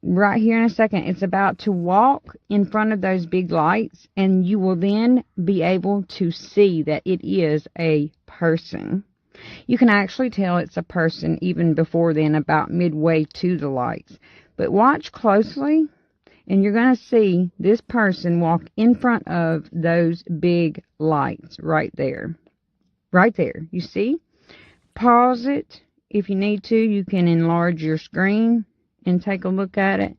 right here in a second, it's about to walk in front of those big lights, and you will then be able to see that it is a person. You can actually tell it's a person even before then, about midway to the lights. But watch closely, and you're going to see this person walk in front of those big lights right there. Right there. You see? Pause it. If you need to, you can enlarge your screen and take a look at it.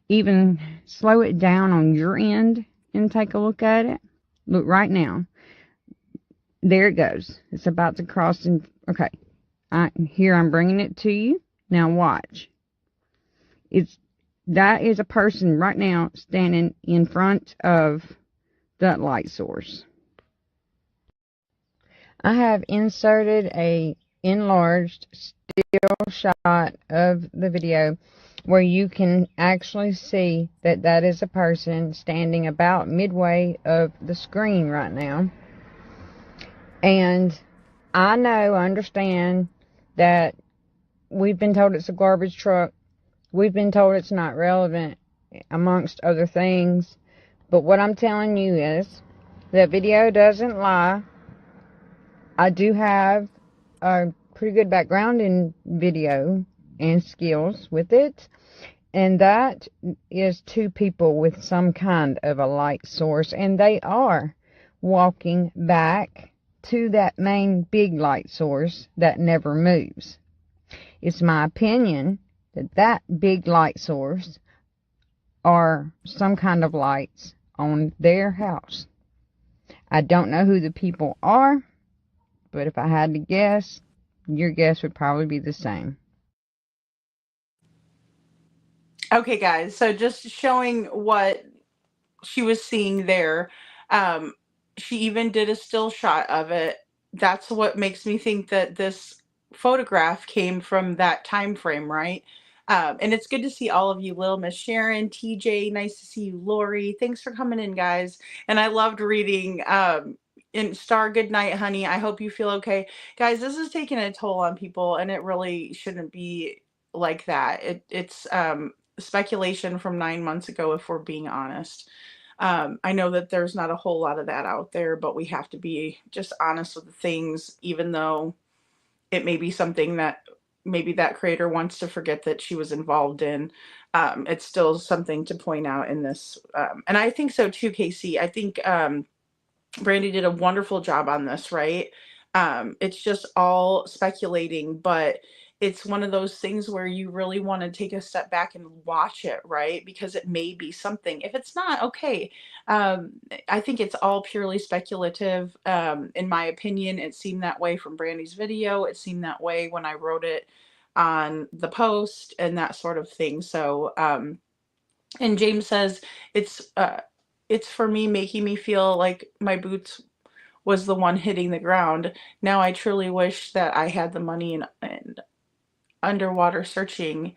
Even slow it down on your end and take a look at it. Look right now. There it goes. It's about to cross. Okay. Here I'm bringing it to you. Now watch. That is a person right now standing in front of that light source. I have inserted a enlarged still shot of the video where you can actually see that that is a person standing about midway of the screen right now. And I understand that we've been told it's a garbage truck. We've been told it's not relevant, amongst other things. But what I'm telling you is that video doesn't lie. I do have a pretty good background in video and skills with it. And that is two people with some kind of a light source. And they are walking back to that main big light source that never moves. It's my opinion that that big light source are some kind of lights on their house. I don't know who the people are. But if I had to guess, your guess would probably be the same. Okay, guys, so just showing what she was seeing there. She even did a still shot of it. That's what makes me think that this photograph came from that time frame, right? And it's good to see all of you, Lil Miss Sharon, TJ, nice to see you, Lori. Thanks for coming in, guys. And I loved reading in Star, good night, honey. I hope you feel okay. Guys, this is taking a toll on people, and it really shouldn't be like that. It's speculation from 9 months ago, if we're being honest. I know that there's not a whole lot of that out there, but we have to be just honest with the things, even though it may be something that maybe that creator wants to forget that she was involved in. It's still something to point out in this. And I think so too, Casey. I think Brandy did a wonderful job on this, right? It's just all speculating, but it's one of those things where you really want to take a step back and watch it, right? Because it may be something. If it's not, okay. Um, I think it's all purely speculative. In my opinion, it seemed that way from Brandy's video. It seemed that way when I wrote it on the post and that sort of thing. So, and James says it's for me, making me feel like my boots was the one hitting the ground. Now I truly wish that I had the money and underwater searching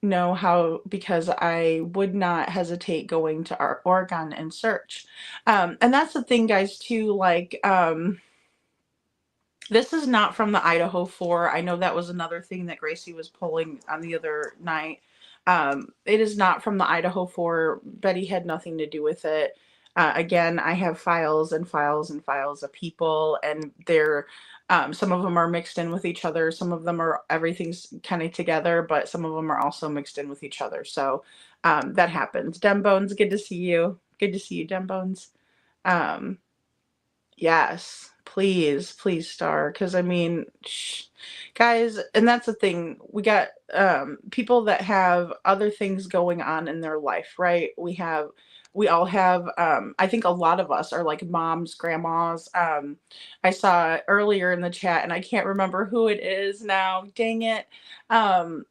know how, because I would not hesitate going to Oregon and search. And that's the thing, guys, too, like, this is not from the Idaho 4. I know that was another thing that Gracie was pulling on the other night. It is not from the Idaho 4. Betty had nothing to do with it. Again, I have files and files and files of people, and they're some of them are mixed in with each other. Some of them are everything's kind of together, but some of them are also mixed in with each other. So that happens. Dem Bones, good to see you. Good to see you, Dem Bones. Um, Yes, please, please star. Because I mean, guys, and that's the thing. We got people that have other things going on in their life, right? We all have, I think a lot of us are like moms, grandmas. I saw earlier in the chat, and I can't remember who it is now. Dang it. Um,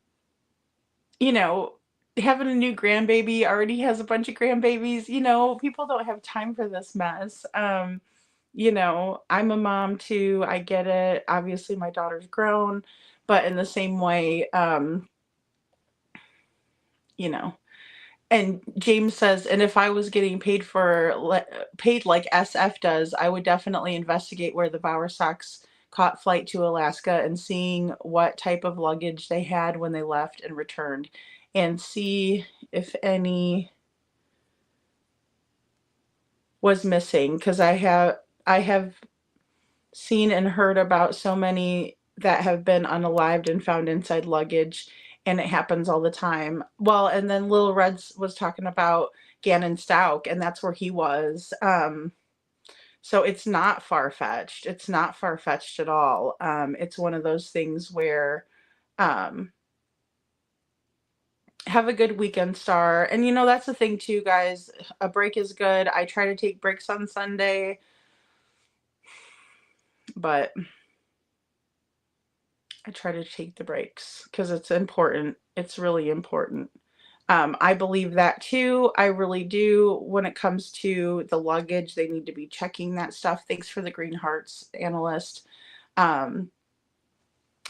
you know, having a new grandbaby, already has a bunch of grandbabies, people don't have time for this mess. I'm a mom too. I get it. Obviously, my daughter's grown, but in the same way, you know. And James says, and if I was getting paid like SF does, I would definitely investigate where the Bowersox caught flight to Alaska and seeing what type of luggage they had when they left and returned, and see if any was missing. Because I have seen and heard about so many that have been unalived and found inside luggage, and it happens all the time. Well, and then Lil Reds was talking about Gannon Stauk, and that's where he was. So it's not far-fetched. It's not far-fetched at all. It's one of those things where um, have a good weekend, Star. And that's the thing too, guys. A break is good. I try to take breaks on Sunday, but I try to take the breaks because it's important. It's really important. I believe that too. I really do. When it comes to the luggage, they need to be checking that stuff. Thanks for the green hearts, analyst. Um,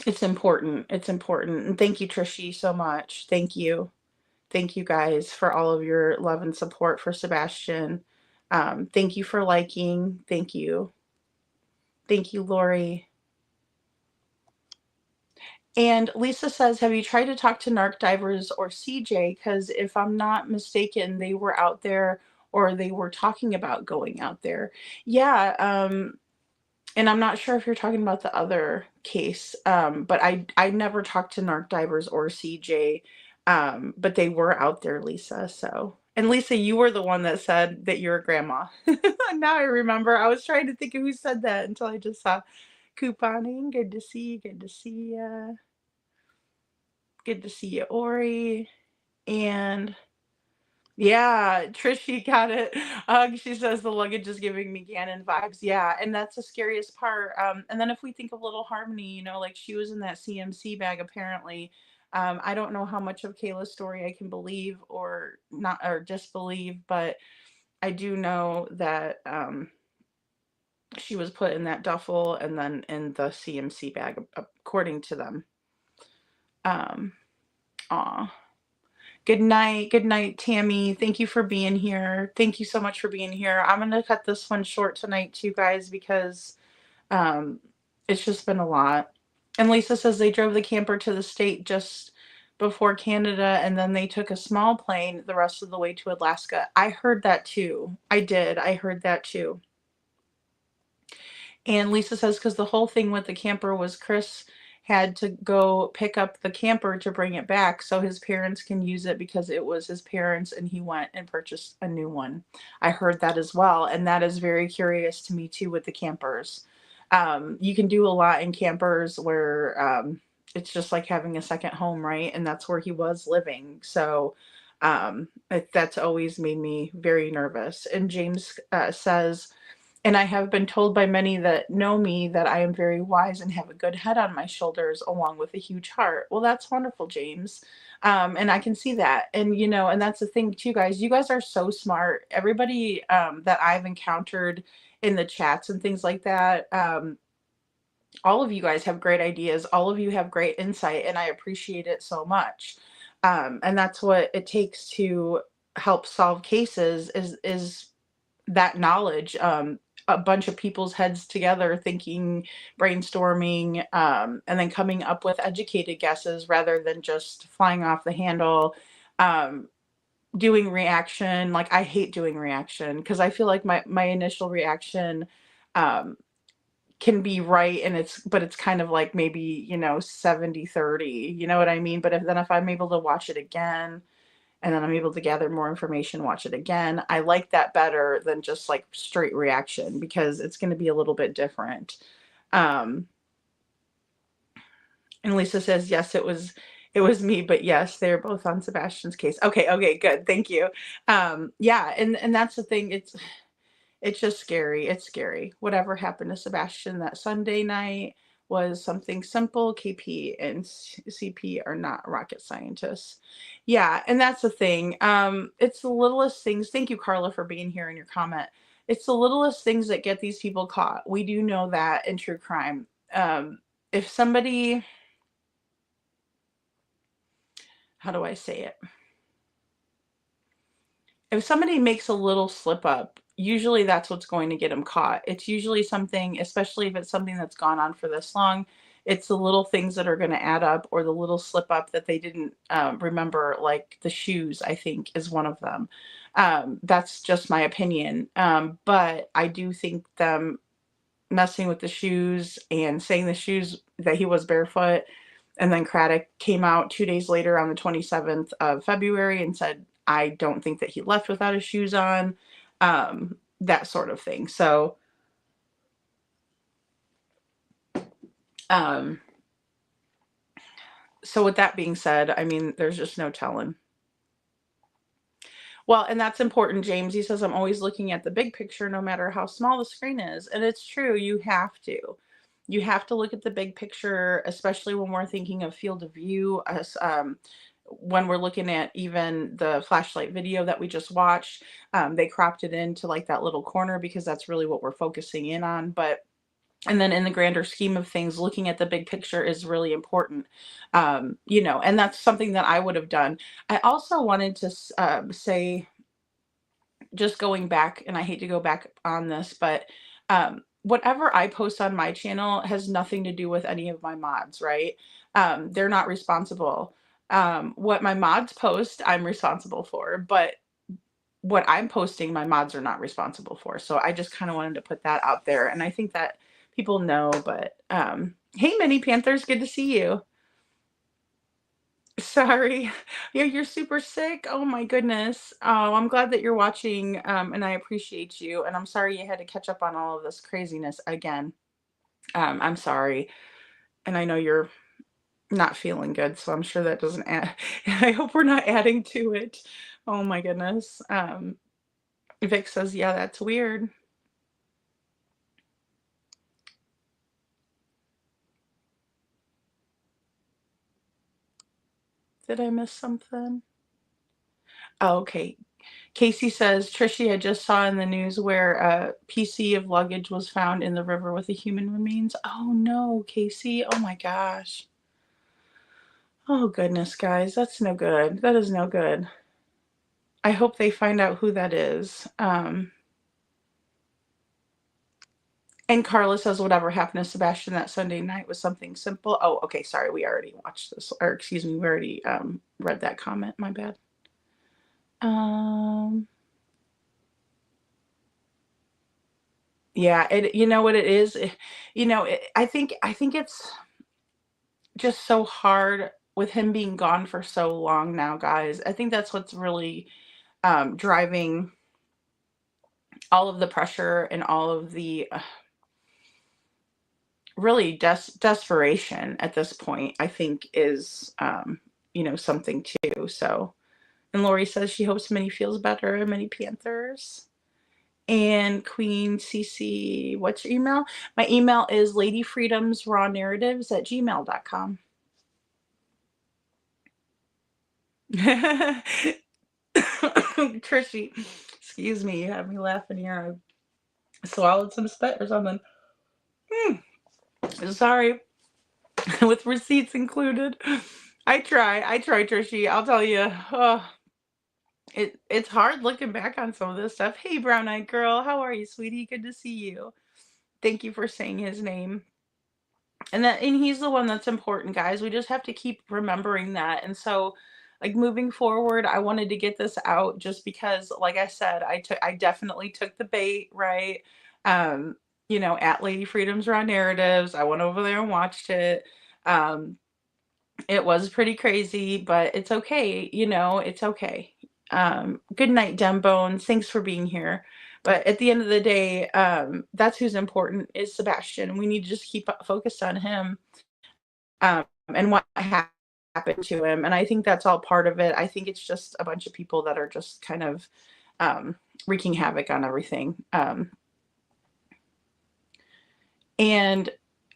it's important. It's important. And thank you, Trishy, so much. Thank you. Thank you guys for all of your love and support for Sebastian. Thank you for liking. Thank you. Thank you, Lori. And Lisa says, have you tried to talk to narc divers or CJ? Because if I'm not mistaken, they were out there, or they were talking about going out there. Yeah. And I'm not sure if you're talking about the other case, but I never talked to narc divers or CJ, but they were out there, Lisa. So, and Lisa, you were the one that said that you're a grandma. Now I remember. I was trying to think of who said that until I just saw couponing. Good to see you. Good to see you. Good to see you, Ori. And yeah, Trishy got it. She says the luggage is giving me Gannon vibes. Yeah, and that's the scariest part. And then if we think of Little Harmony, like she was in that CMC bag apparently. I don't know how much of Kayla's story I can believe or not, or disbelieve, but I do know that she was put in that duffel and then in the CMC bag, according to them. Aw. Good night, Tammy. Thank you for being here. Thank you so much for being here. I'm going to cut this one short tonight too, guys, because it's just been a lot. And Lisa says they drove the camper to the state just before Canada, and then they took a small plane the rest of the way to Alaska. I heard that too. I did. I heard that too. And Lisa says, because the whole thing with the camper was Chris had to go pick up the camper to bring it back so his parents can use it because it was his parents, and he went and purchased a new one. I heard that as well. And that is very curious to me too with the campers. You can do a lot in campers where it's just like having a second home, right? And that's where he was living. So that's always made me very nervous. And James says, and I have been told by many that know me that I am very wise and have a good head on my shoulders, along with a huge heart. Well, that's wonderful, James. And I can see that. And, you know, and that's the thing too, guys. You guys are so smart. Everybody that I've encountered in the chats and things like that, all of you guys have great ideas. All of you have great insight, and I appreciate it so much. And that's what it takes to help solve cases is that knowledge. A bunch of people's heads together thinking, brainstorming, and then coming up with educated guesses rather than just flying off the handle. Doing reaction, like I hate doing reaction because I feel like my initial reaction can be right, and it's kind of like maybe, you know, 70-30, you know what I mean? But if I'm able to watch it again, and then I'm able to gather more information, watch it again, I like that better than just like straight reaction, because it's going to be a little bit different. And Lisa says, yes, it was me, but yes, they're both on Sebastian's case. Okay, good. Thank you. Yeah, and that's the thing. It's just scary. It's scary. Whatever happened to Sebastian that Sunday night was something simple. KP and CP are not rocket scientists. Yeah, and that's the thing. It's the littlest things. Thank you, Carla, for being here in your comment. It's the littlest things that get these people caught. We do know that in true crime. If somebody, how do I say it? If somebody makes a little slip up, usually that's what's going to get them caught. It's usually something, especially if it's something that's gone on for this long, it's the little things that are going to add up, or the little slip up that they didn't remember, like the shoes, I think is one of them. That's just my opinion. But I do think them messing with the shoes and saying the shoes that he was barefoot, and then Craddock came out 2 days later on the 27th of February and said, I don't think that he left without his shoes on, that sort of thing. So, so with that being said, I mean, there's just no telling. Well, and that's important, James. He says, I'm always looking at the big picture, no matter how small the screen is. And it's true. You have to. You have to look at the big picture, especially when we're thinking of field of view, as when we're looking at even the flashlight video that we just watched. They cropped it into like that little corner because that's really what we're focusing in on. But and then in the grander scheme of things, looking at the big picture is really important. You know, and that's something that I would have done. I also wanted to say, just going back, and I hate to go back on this, but whatever I post on my channel has nothing to do with any of my mods, right? They're not responsible. What my mods post, I'm responsible for, but what I'm posting, my mods are not responsible for. So I just kind of wanted to put that out there. And I think that people know, but hey, Mini Panthers, good to see you. Sorry. Yeah, you're super sick. Oh my goodness. Oh, I'm glad that you're watching, and I appreciate you. And I'm sorry you had to catch up on all of this craziness again. I'm sorry. And I know you're not feeling good, so I'm sure that doesn't add. I hope we're not adding to it. Oh my goodness. Vic says, yeah, that's weird. Did I miss something? Oh, okay. Casey says, Trishy, I just saw in the news where a PC of luggage was found in the river with a human remains. Oh no, Casey. Oh my gosh. Oh goodness, guys. That's no good. That is no good. I hope they find out who that is. And Carla says, whatever happened to Sebastian that Sunday night was something simple. Oh, okay. Sorry. We already watched this, or excuse me, we already read that comment. My bad. Yeah, you know what it is? I think it's just so hard with him being gone for so long now, guys. I think that's what's really driving all of the pressure and all of the really desperation at this point, I think is, something too. So, and Lori says she hopes Minnie feels better, Minnie Panthers. And Queen CC, what's your email? My email is ladyfreedomsrawnarratives@gmail.com. Trishy, excuse me, you have me laughing here. I swallowed some spit or something. Sorry, with receipts included. I try, Trishy. I'll tell you. It's hard looking back on some of this stuff. Hey, brown-eyed girl, how are you, sweetie? Good to see you. Thank you for saying his name. And he's the one that's important, guys. We just have to keep remembering that. And so, like, moving forward, I wanted to get this out just because, like I said, I definitely took the bait, right? At Lady Freedom's Raw Narratives. I went over there and watched it. It was pretty crazy, but it's okay, it's okay. Good night, Dem Bones. Thanks for being here. But at the end of the day, that's who's important is Sebastian. We need to just keep focused on him, and what happened to him. And I think that's all part of it. I think it's just a bunch of people that are just kind of wreaking havoc on everything. And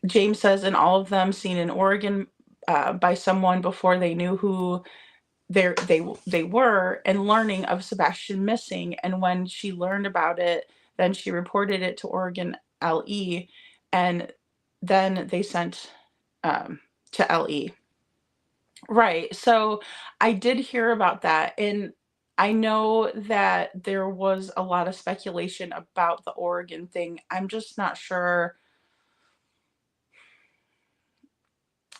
James says, and all of them seen in Oregon by someone before they knew who they were, and learning of Sebastian missing. And when she learned about it, then she reported it to Oregon LE, and then they sent to LE. Right. So I did hear about that, and I know that there was a lot of speculation about the Oregon thing. I'm just not sure.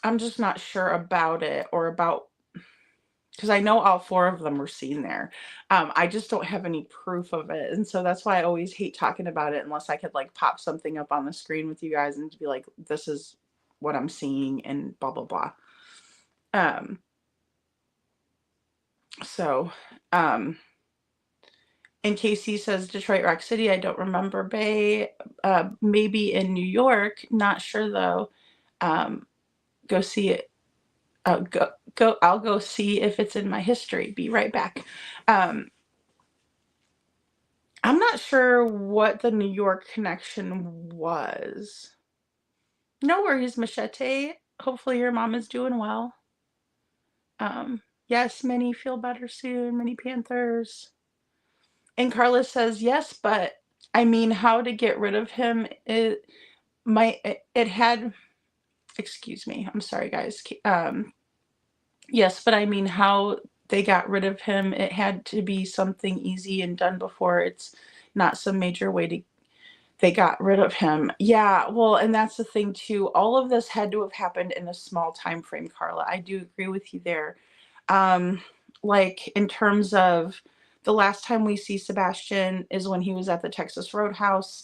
I'm just not sure about it, or about, because I know all four of them were seen there. I just don't have any proof of it. And so that's why I always hate talking about it unless I could like pop something up on the screen with you guys and be like, this is what I'm seeing and blah, blah, blah. So, and KC says Detroit Rock City. I don't remember Bay. Maybe in New York. Not sure though. Go see it. Go. I'll go see if it's in my history. Be right back. I'm not sure what the New York connection was. No worries, Machete. Hopefully your mom is doing well. Yes, Minnie, feel better soon. Minnie Panthers. And Carla says, yes, but I mean, how to get rid of him? It had, excuse me, I'm sorry, guys. Yes, but I mean, how they got rid of him, it had to be something easy and done before. It's not some major way they got rid of him. Yeah, well, and that's the thing too. All of this had to have happened in a small time frame, Carla. I do agree with you there. Like in terms of the last time we see Sebastian is when he was at the Texas Roadhouse,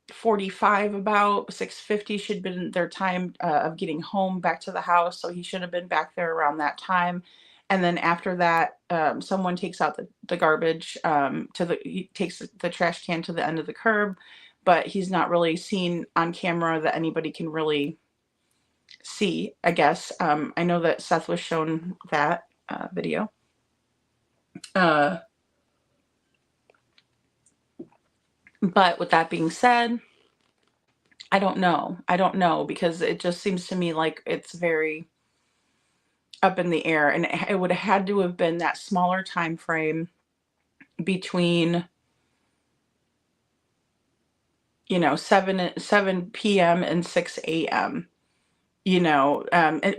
6:45, about 6:50 should have been their time of getting home back to the house. So he should have been back there around that time. And then after that, someone takes out the garbage, he takes the trash can to the end of the curb, but he's not really seen on camera that anybody can really see, I guess. I know that Seth was shown that video. But with that being said, I don't know, because it just seems to me like it's very up in the air, and it would have had to have been that smaller time frame between 7 p.m. and 6 a.m.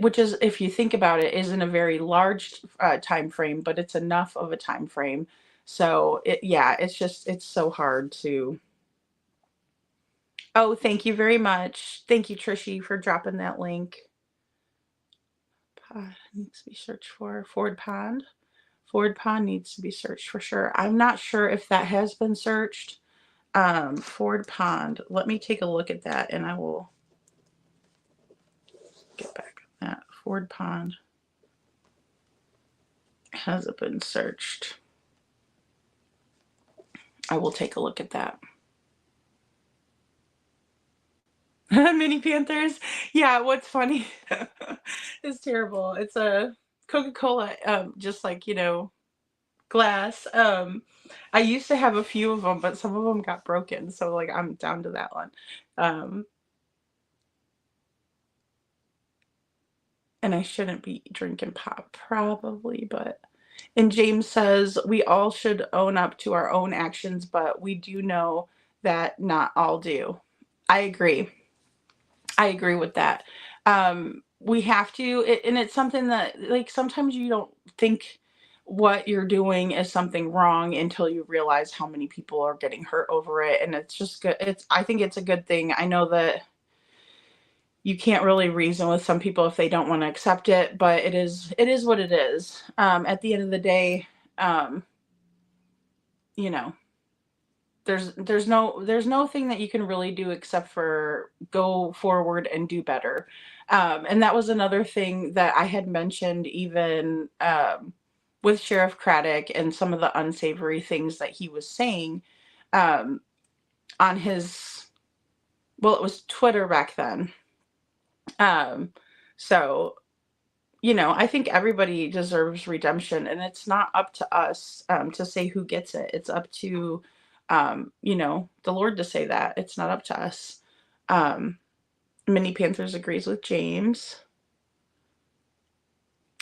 Which is, if you think about it, isn't a very large time frame, but it's enough of a time frame. So it's so hard to Oh, thank you very much. Thank you, Trishy, for dropping that link. Needs to be searched for. Ford Pond. Ford Pond needs to be searched for sure. I'm not sure if that has been searched. Ford Pond. Let me take a look at that and I will get back on that. Ford Pond. Has it been searched? I will take a look at that. Mini Panthers. Yeah, what's funny is terrible. It's a Coca-Cola, just like, glass. I used to have a few of them, but some of them got broken. So like I'm down to that one. Um, and I shouldn't be drinking pop probably, but and James says we all should own up to our own actions, but we do know that not all do. I agree. I agree with that. We have to, and it's something that, like, sometimes you don't think what you're doing is something wrong until you realize how many people are getting hurt over it. And it's just good. I think it's a good thing. I know that you can't really reason with some people if they don't want to accept it, but it is what it is. At the end of the day, um, you know, there's no thing that you can really do except for go forward and do better. And that was another thing that I had mentioned even with Sheriff Craddock and some of the unsavory things that he was saying um, on his, well, it was Twitter back then. Um, so I think everybody deserves redemption, and it's not up to us to say who gets it. It's up to, the Lord to say that. It's not up to us. Mini Panthers agrees with James.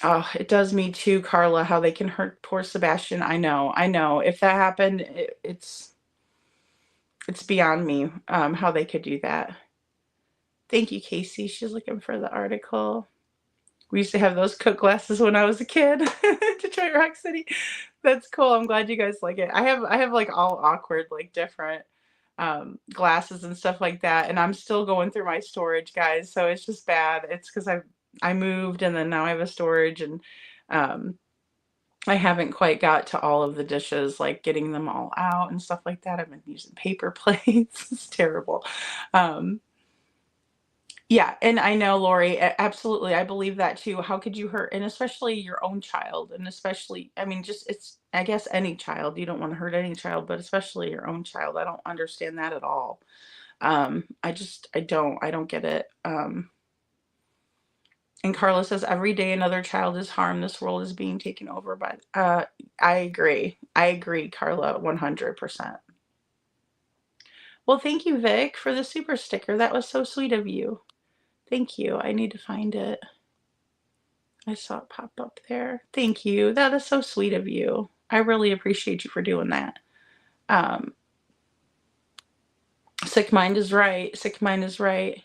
Oh, it does me too, Carla, how they can hurt poor Sebastian. I know. If that happened, it's beyond me how they could do that. Thank you, Casey. She's looking for the article. We used to have those Coke glasses when I was a kid. Detroit Rock City. That's cool. I'm glad you guys like it. I have like all awkward, like different glasses and stuff like that. And I'm still going through my storage, guys. So it's just bad. It's because I moved and then now I have a storage and I haven't quite got to all of the dishes, like getting them all out and stuff like that. I've been using paper plates. It's terrible. Yeah, and I know, Lori, absolutely. I believe that too. How could you hurt, and especially your own child, and especially, I mean, just I guess any child. You don't want to hurt any child, but especially your own child. I don't understand that at all. I don't get it. And Carla says every day another child is harmed. This world is being taken over by. I agree. I agree, Carla, 100%. Well, thank you, Vic, for the super sticker. That was so sweet of you. Thank you. I need to find it. I saw it pop up there. Thank you. That is so sweet of you. I really appreciate you for doing that. Sick mind is right. Sick mind is right.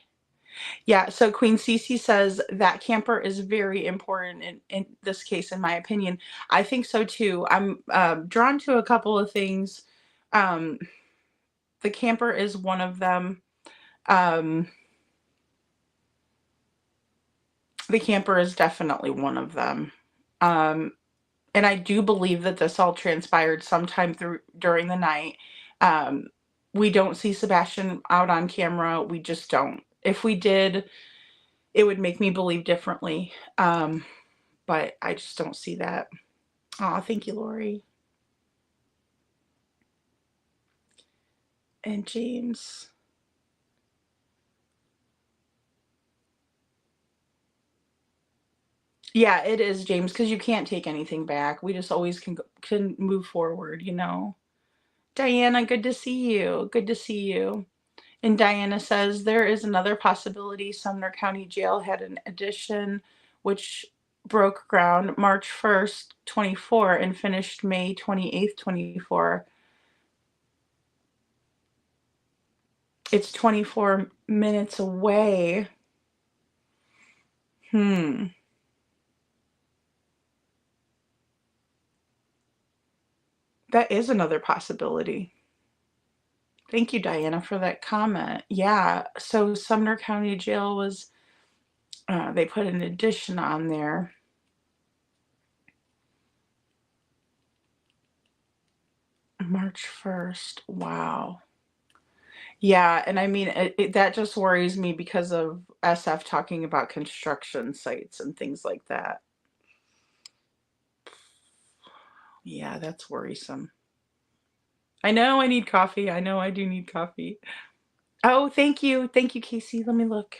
Yeah, so Queen Cece says that camper is very important in this case, in my opinion. I think so too. I'm drawn to a couple of things. Um, the camper is one of them. The camper is definitely one of them. And I do believe that this all transpired sometime during the night. Um, we don't see Sebastian out on camera. We just don't. If we did, it would make me believe differently. But I just don't see that. Oh, thank you, Lori. And James. Yeah, it is, James, because you can't take anything back. We just always can move forward, Diana, good to see you. Good to see you. And Diana says there is another possibility. Sumner County Jail had an addition which broke ground March 1st, 24 and finished May 28th, 24. It's 24 minutes away. That is another possibility. Thank you, Diana, for that comment. Yeah, so Sumner County Jail was, they put an addition on there. March 1st. Wow. Yeah, and I mean, that just worries me because of SF talking about construction sites and things like that. Yeah, that's worrisome. I know I need coffee. I know I do need coffee. Oh, thank you. Thank you, Casey. Let me look.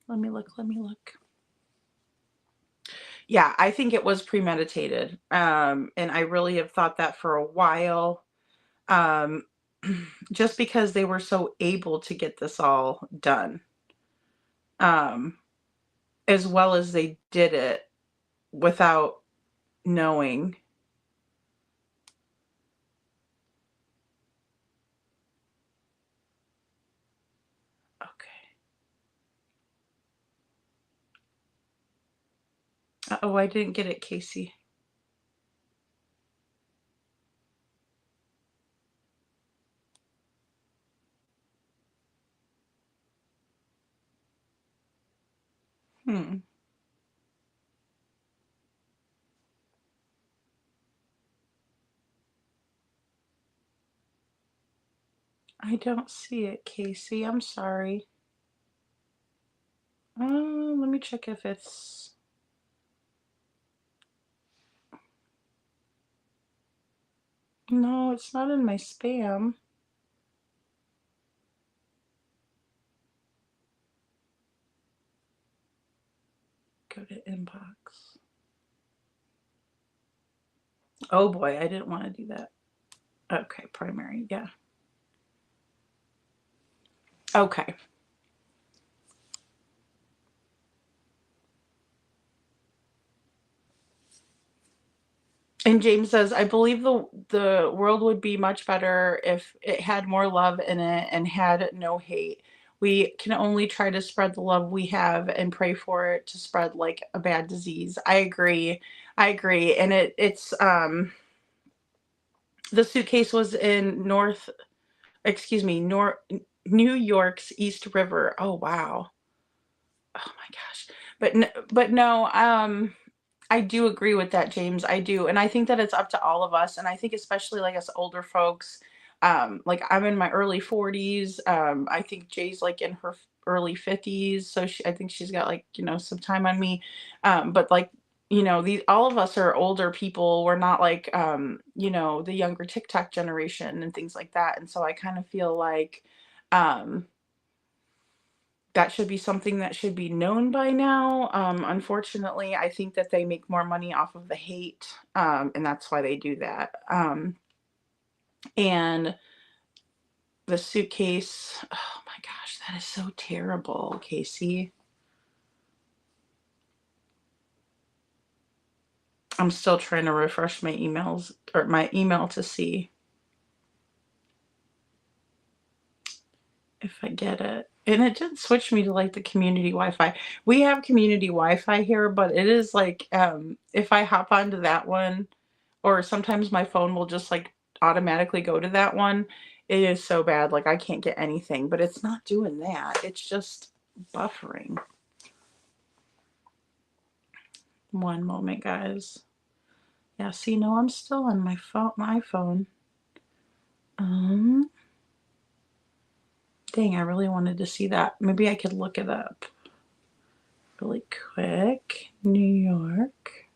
Let me look. Let me look. Yeah, I think it was premeditated. And I really have thought that for a while. Um, just because they were so able to get this all done. Um, as well as they did it without knowing. Okay. Oh, I didn't get it, Casey. Hmm. I don't see it, Casey. I'm sorry. Let me check if it's... No, it's not in my spam. Go to inbox. Oh boy, I didn't want to do that. Okay, primary, yeah. Okay. And James says, I believe the world would be much better if it had more love in it and had no hate. We can only try to spread the love we have and pray for it to spread like a bad disease. I agree. I agree. And it's the suitcase was in New York's East River. Oh wow. Oh my gosh. But no, I do agree with that, James. I do. And I think that it's up to all of us. And I think especially like us older folks, like I'm in my early 40s. I think Jay's like in her early 50s. So I think she's got like, some time on me. But like, all of us are older people. We're not like, the younger TikTok generation and things like that. And so I kind of feel like, um, that should be something that should be known by now. Unfortunately, I think that they make more money off of the hate, and that's why they do that. And the suitcase, oh my gosh, that is so terrible, Casey. I'm still trying to refresh my emails or my email to see if I get it. And it did switch me to like the community Wi-Fi. We have community Wi-Fi here, but it is like if I hop onto that one, or sometimes my phone will just like automatically go to that one. It is so bad. Like I can't get anything, but it's not doing that. It's just buffering. One moment, guys. Yeah, see, no, I'm still on my iPhone. Dang, I really wanted to see that. Maybe I could look it up really quick. New York.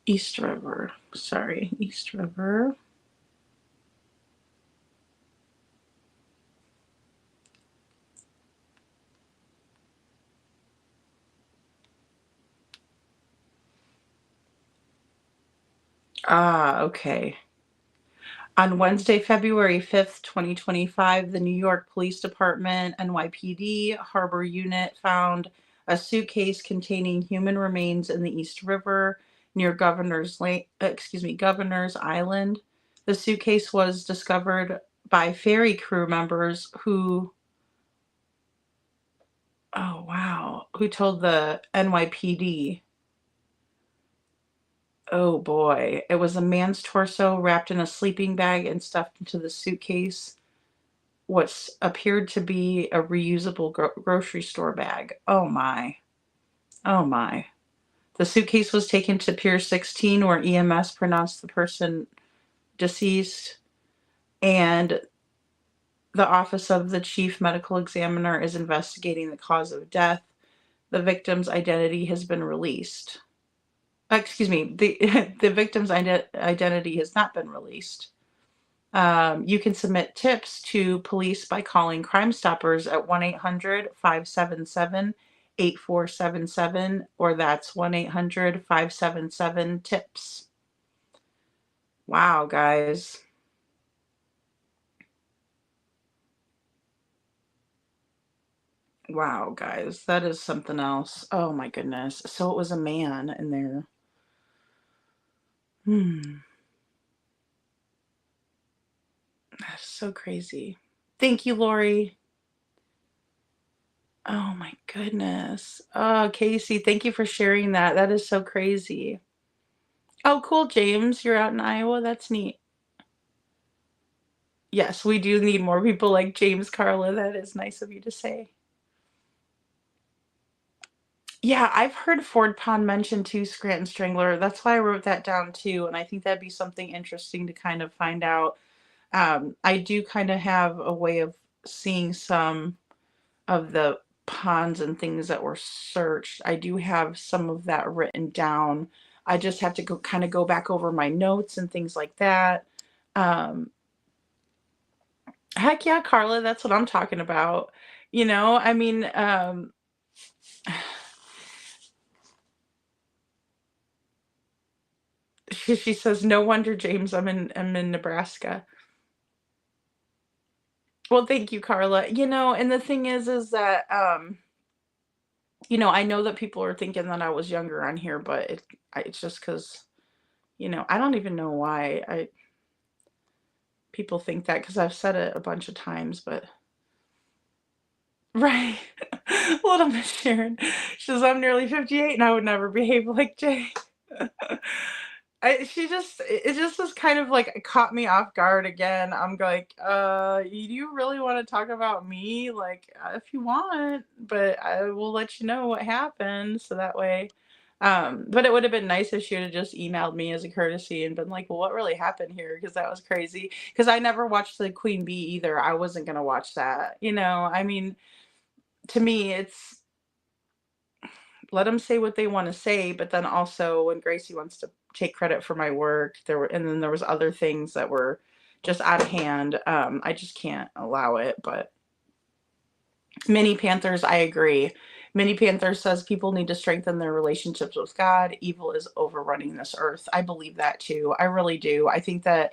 East River. Sorry, East River. Ah, okay. On Wednesday, February 5th, 2025, the New York Police Department NYPD Harbor Unit found a suitcase containing human remains in the East River near Governor's Island. The suitcase was discovered by ferry crew members who, oh wow, who told the NYPD. Oh boy. It was a man's torso wrapped in a sleeping bag and stuffed into the suitcase, what appeared to be a reusable grocery store bag. Oh my. Oh my. The suitcase was taken to Pier 16, where EMS pronounced the person deceased, and the Office of the Chief Medical Examiner is investigating the cause of death. The victim's identity has been released. Excuse me, the victim's identity has not been released. You can submit tips to police by calling Crime Stoppers at 1-800-577-8477, or that's 1-800-577-TIPS. Wow, guys. Wow, guys, that is something else. Oh my goodness. So it was a man in there. That's so crazy. Thank you, Lori. Oh my goodness. Oh, Casey, thank you for sharing that. That is so crazy. Oh, cool, James. You're out in Iowa. That's neat. Yes, we do need more people like James, Carla. That is nice of you to say. Yeah, I've heard Ford Pond mentioned too, Scranton Strangler. That's why I wrote that down too. And I think that'd be something interesting to kind of find out. I do kind of have a way of seeing some of the ponds and things that were searched. I do have some of that written down. I just have to go back over my notes and things like that. Um, Heck yeah, Carla, that's what I'm talking about. I mean, she says, no wonder, James, I'm in Nebraska. Well, thank you, Carla. And the thing is that, I know that people are thinking that I was younger on here, but it's just because, I don't even know why people think that, because I've said it a bunch of times, but right. Little Miss Sharon. She says, I'm nearly 58 and I would never behave like Jay. It just was kind of like caught me off guard again. I'm like, you really want to talk about me? Like, if you want, but I will let you know what happened. So that way, but it would have been nice if she would have just emailed me as a courtesy and been like, well, what really happened here? Because that was crazy. Because I never watched the Queen Bee either. I wasn't going to watch that. I mean, to me, it's, let them say what they want to say, but then also when Gracie wants to take credit for my work, and then there was other things that were just out of hand. I just can't allow it. But Mini Panthers, I agree. Mini Panthers says people need to strengthen their relationships with God. Evil is overrunning this earth. I believe that too. I really do. I think that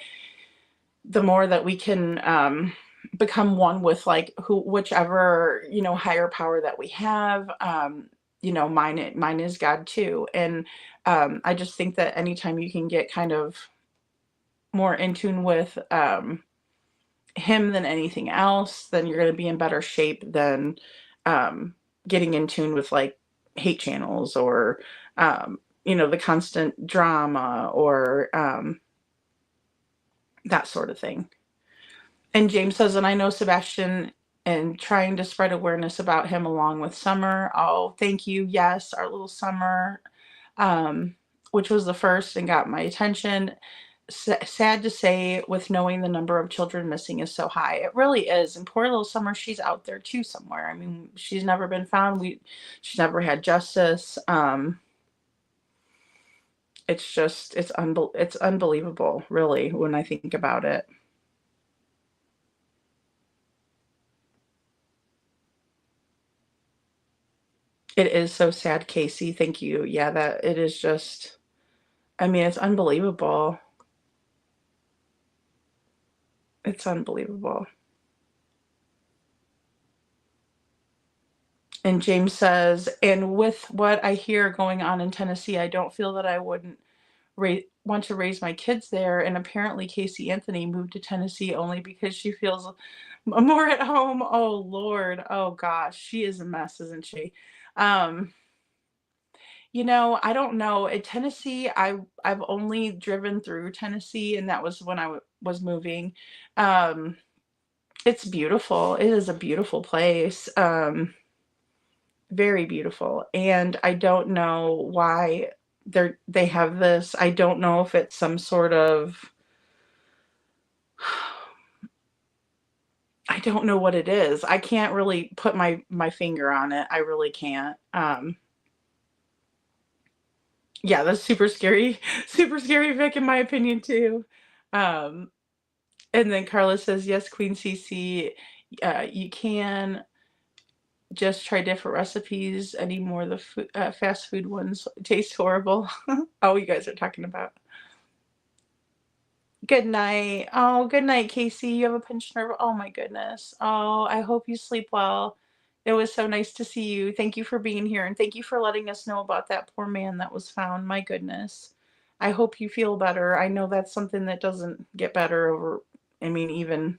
the more that we can become one with like whichever higher power that we have, mine is God too. And I just think that anytime you can get kind of more in tune with him than anything else, then you're going to be in better shape than getting in tune with like hate channels or the constant drama or that sort of thing. And James says, and I know Sebastian, and trying to spread awareness about him along with Summer. Oh, thank you. Yes, our little Summer, which was the first and got my attention. Sad to say, with knowing the number of children missing is so high. It really is. And poor little Summer, she's out there too somewhere. I mean, she's never been found. She's never had justice. It's unbelievable, really, when I think about it. It is so sad, Casey. Thank you. Yeah, that it is just, I mean, it's unbelievable. It's unbelievable. And James says, and with what I hear going on in Tennessee, I don't feel that I wouldn't want to raise my kids there. And apparently Casey Anthony moved to Tennessee only because she feels more at home. Oh, Lord. Oh, gosh. She is a mess, isn't she? Um, I don't know. In Tennessee, I've only driven through Tennessee, and that was when I was moving. Um, it's beautiful. It is a beautiful place. Very beautiful. And I don't know why they have this. I don't know if it's some sort of, I don't know what it is. I can't really put my finger on it. I really can't. Yeah, that's super scary. Super scary, Vic, in my opinion too. Um, and then Carla says, yes, Queen CC, you can just try different recipes anymore. The fast food ones taste horrible. Oh, you guys are talking about. Good night. Oh, good night, Casey. You have a pinched nerve. Oh my goodness. Oh, I hope you sleep well. It was so nice to see you. Thank you for being here, and thank you for letting us know about that poor man that was found. My goodness. I hope you feel better. I know that's something that doesn't get better over, I mean, even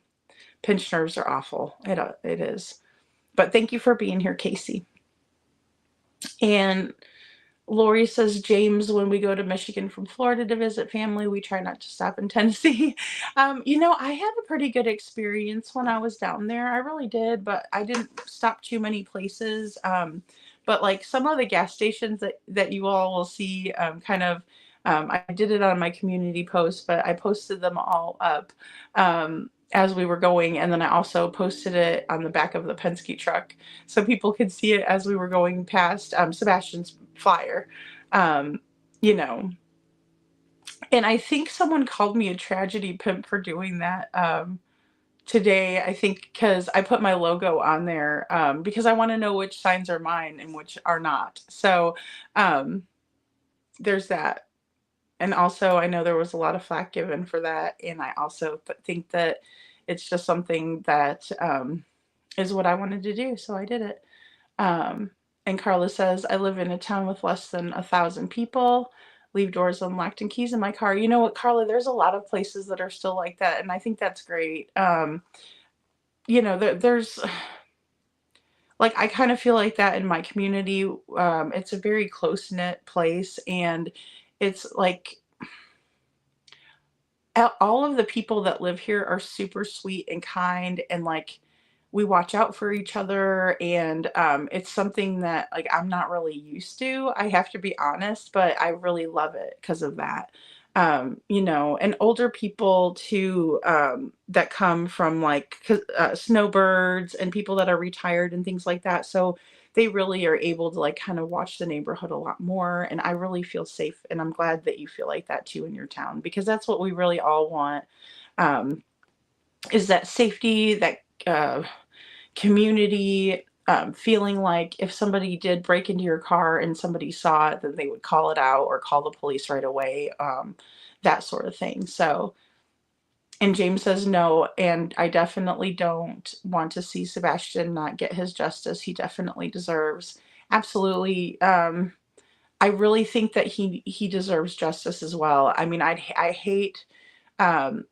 pinched nerves are awful. It is. But thank you for being here, Casey. And Lori says, James, when we go to Michigan from Florida to visit family, we try not to stop in Tennessee. I had a pretty good experience when I was down there. I really did, but I didn't stop too many places. But like some of the gas stations that you all will see, I did it on my community post, but I posted them all up as we were going. And then I also posted it on the back of the Penske truck so people could see it as we were going past Sebastian's flyer. Um, you know, and I think someone called me a tragedy pimp for doing that today. I think because I put my logo on there because I want to know which signs are mine and which are not. So um, there's that. And also, I know there was a lot of flack given for that. And I also think that it's just something that is what I wanted to do. So I did it. Um, and Carla says, I live in a town with less than 1,000 people, leave doors unlocked and keys in my car. You know what, Carla, there's a lot of places that are still like that. And I think that's great. There's like, I kind of feel like that in my community. It's a very close knit place. And it's like, all of the people that live here are super sweet and kind, and like we watch out for each other. And it's something that like I'm not really used to, I have to be honest, but I really love it because of that. And older people too, that come from like snowbirds and people that are retired and things like that. So they really are able to like kind of watch the neighborhood a lot more. And I really feel safe. And I'm glad that you feel like that too in your town, because that's what we really all want, um, is that safety, that community, feeling like if somebody did break into your car and somebody saw it, then they would call it out or call the police right away, that sort of thing. So, and James says no, and I definitely don't want to see Sebastian not get his justice. He definitely deserves, absolutely. I really think that he deserves justice as well. I mean, I hate um,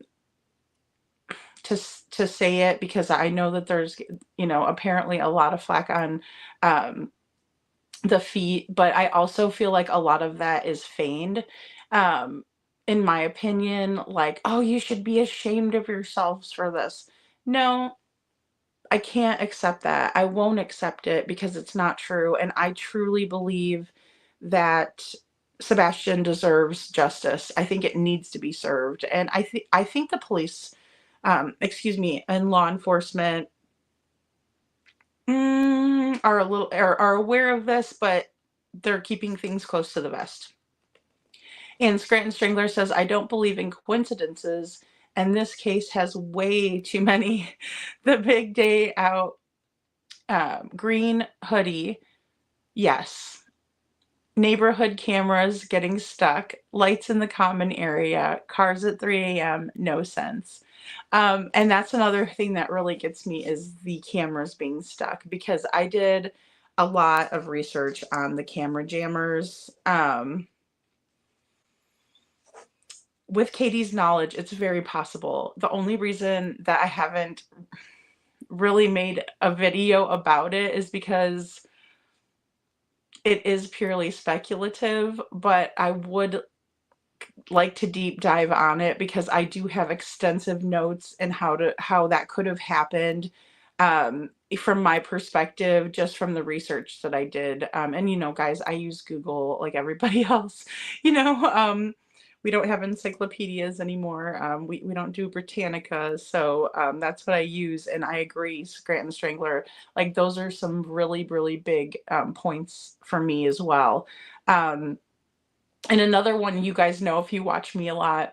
to say it, because I know that there's apparently a lot of flack on um, the feet, but I also feel like a lot of that is feigned. Um, in my opinion, like, oh, you should be ashamed of yourselves for this. No, I can't accept that. I won't accept it because it's not true. And I truly believe that Sebastian deserves justice. I think it needs to be served. And I think the police, and law enforcement are aware of this, but they're keeping things close to the vest. And Scranton Strangler says, I don't believe in coincidences, and this case has way too many. The big day out, green hoodie, yes. Neighborhood cameras getting stuck, lights in the common area, cars at 3 a.m., no sense. And that's another thing that really gets me, is the cameras being stuck, because I did a lot of research on the camera jammers. With Katie's knowledge, it's very possible. The only reason that I haven't really made a video about it is because it is purely speculative, but I would like to deep dive on it because I do have extensive notes and how that could have happened, from my perspective, just from the research that I did. And guys, I use Google like everybody else. You know, we don't have encyclopedias anymore. We don't do Britannica, so that's what I use. And I agree, Scranton Strangler. Like those are some really really big points for me as well. Um, and another one, you guys know if you watch me a lot,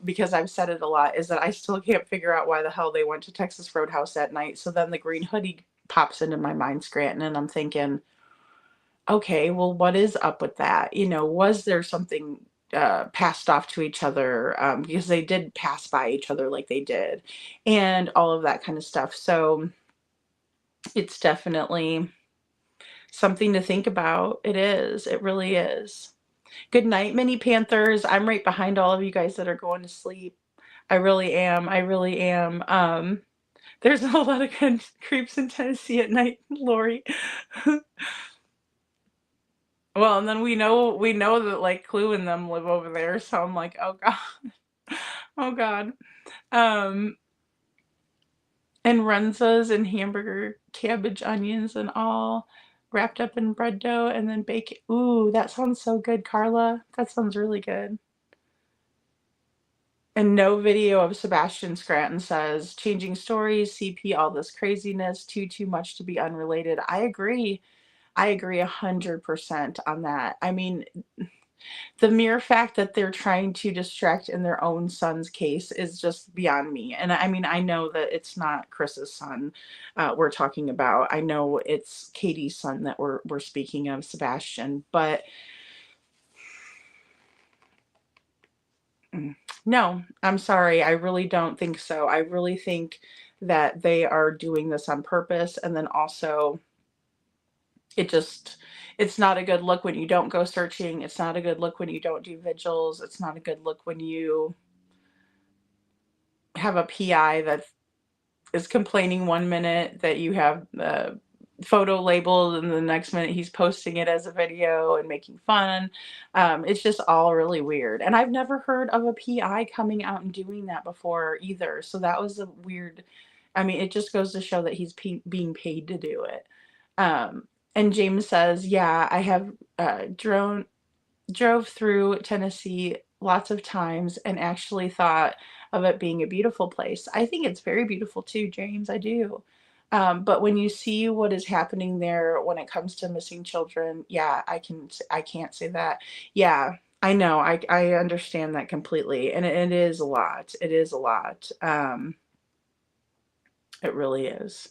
because I've said it a lot, is that I still can't figure out why the hell they went to Texas Roadhouse at night. So then the green hoodie pops into my mind, Scranton, and I'm thinking, okay, well, what is up with that? Was there something passed off to each other, because they did pass by each other like they did, and all of that kind of stuff. So it's definitely something to think about. It is. It really is. Good night, Mini Panthers. I'm right behind all of you guys that are going to sleep. I really am. I really am. There's a lot of good creeps in Tennessee at night, Lori. Well, and then we know that like Clue and them live over there, so I'm like, oh god, oh god. Um, and Renza's and hamburger, cabbage, onions, and all wrapped up in bread dough, and then bake. Ooh, that sounds so good, Carla. That sounds really good. And no video of Sebastian Scranton says, changing stories, CP, all this craziness, too much to be unrelated. I agree. I agree 100% on that. I mean, the mere fact that they're trying to distract in their own son's case is just beyond me. And I mean, I know that it's not Chris's son we're talking about. I know it's Katie's son that we're speaking of, Sebastian. But no, I'm sorry. I really don't think so. I really think that they are doing this on purpose. And then also, it just, it's not a good look when you don't go searching. It's not a good look when you don't do vigils. It's not a good look when you have a PI that is complaining one minute that you have the photo labeled, and the next minute he's posting it as a video and making fun. It's just all really weird. And I've never heard of a PI coming out and doing that before either. So that was a weird, I mean, it just goes to show that he's being paid to do it. And James says, yeah, I have drove through Tennessee lots of times and actually thought of it being a beautiful place. I think it's very beautiful too, James. I do. But when you see what is happening there when it comes to missing children, yeah, I can't say that. Yeah, I know. I understand that completely. And it is a lot. It is a lot. It really is.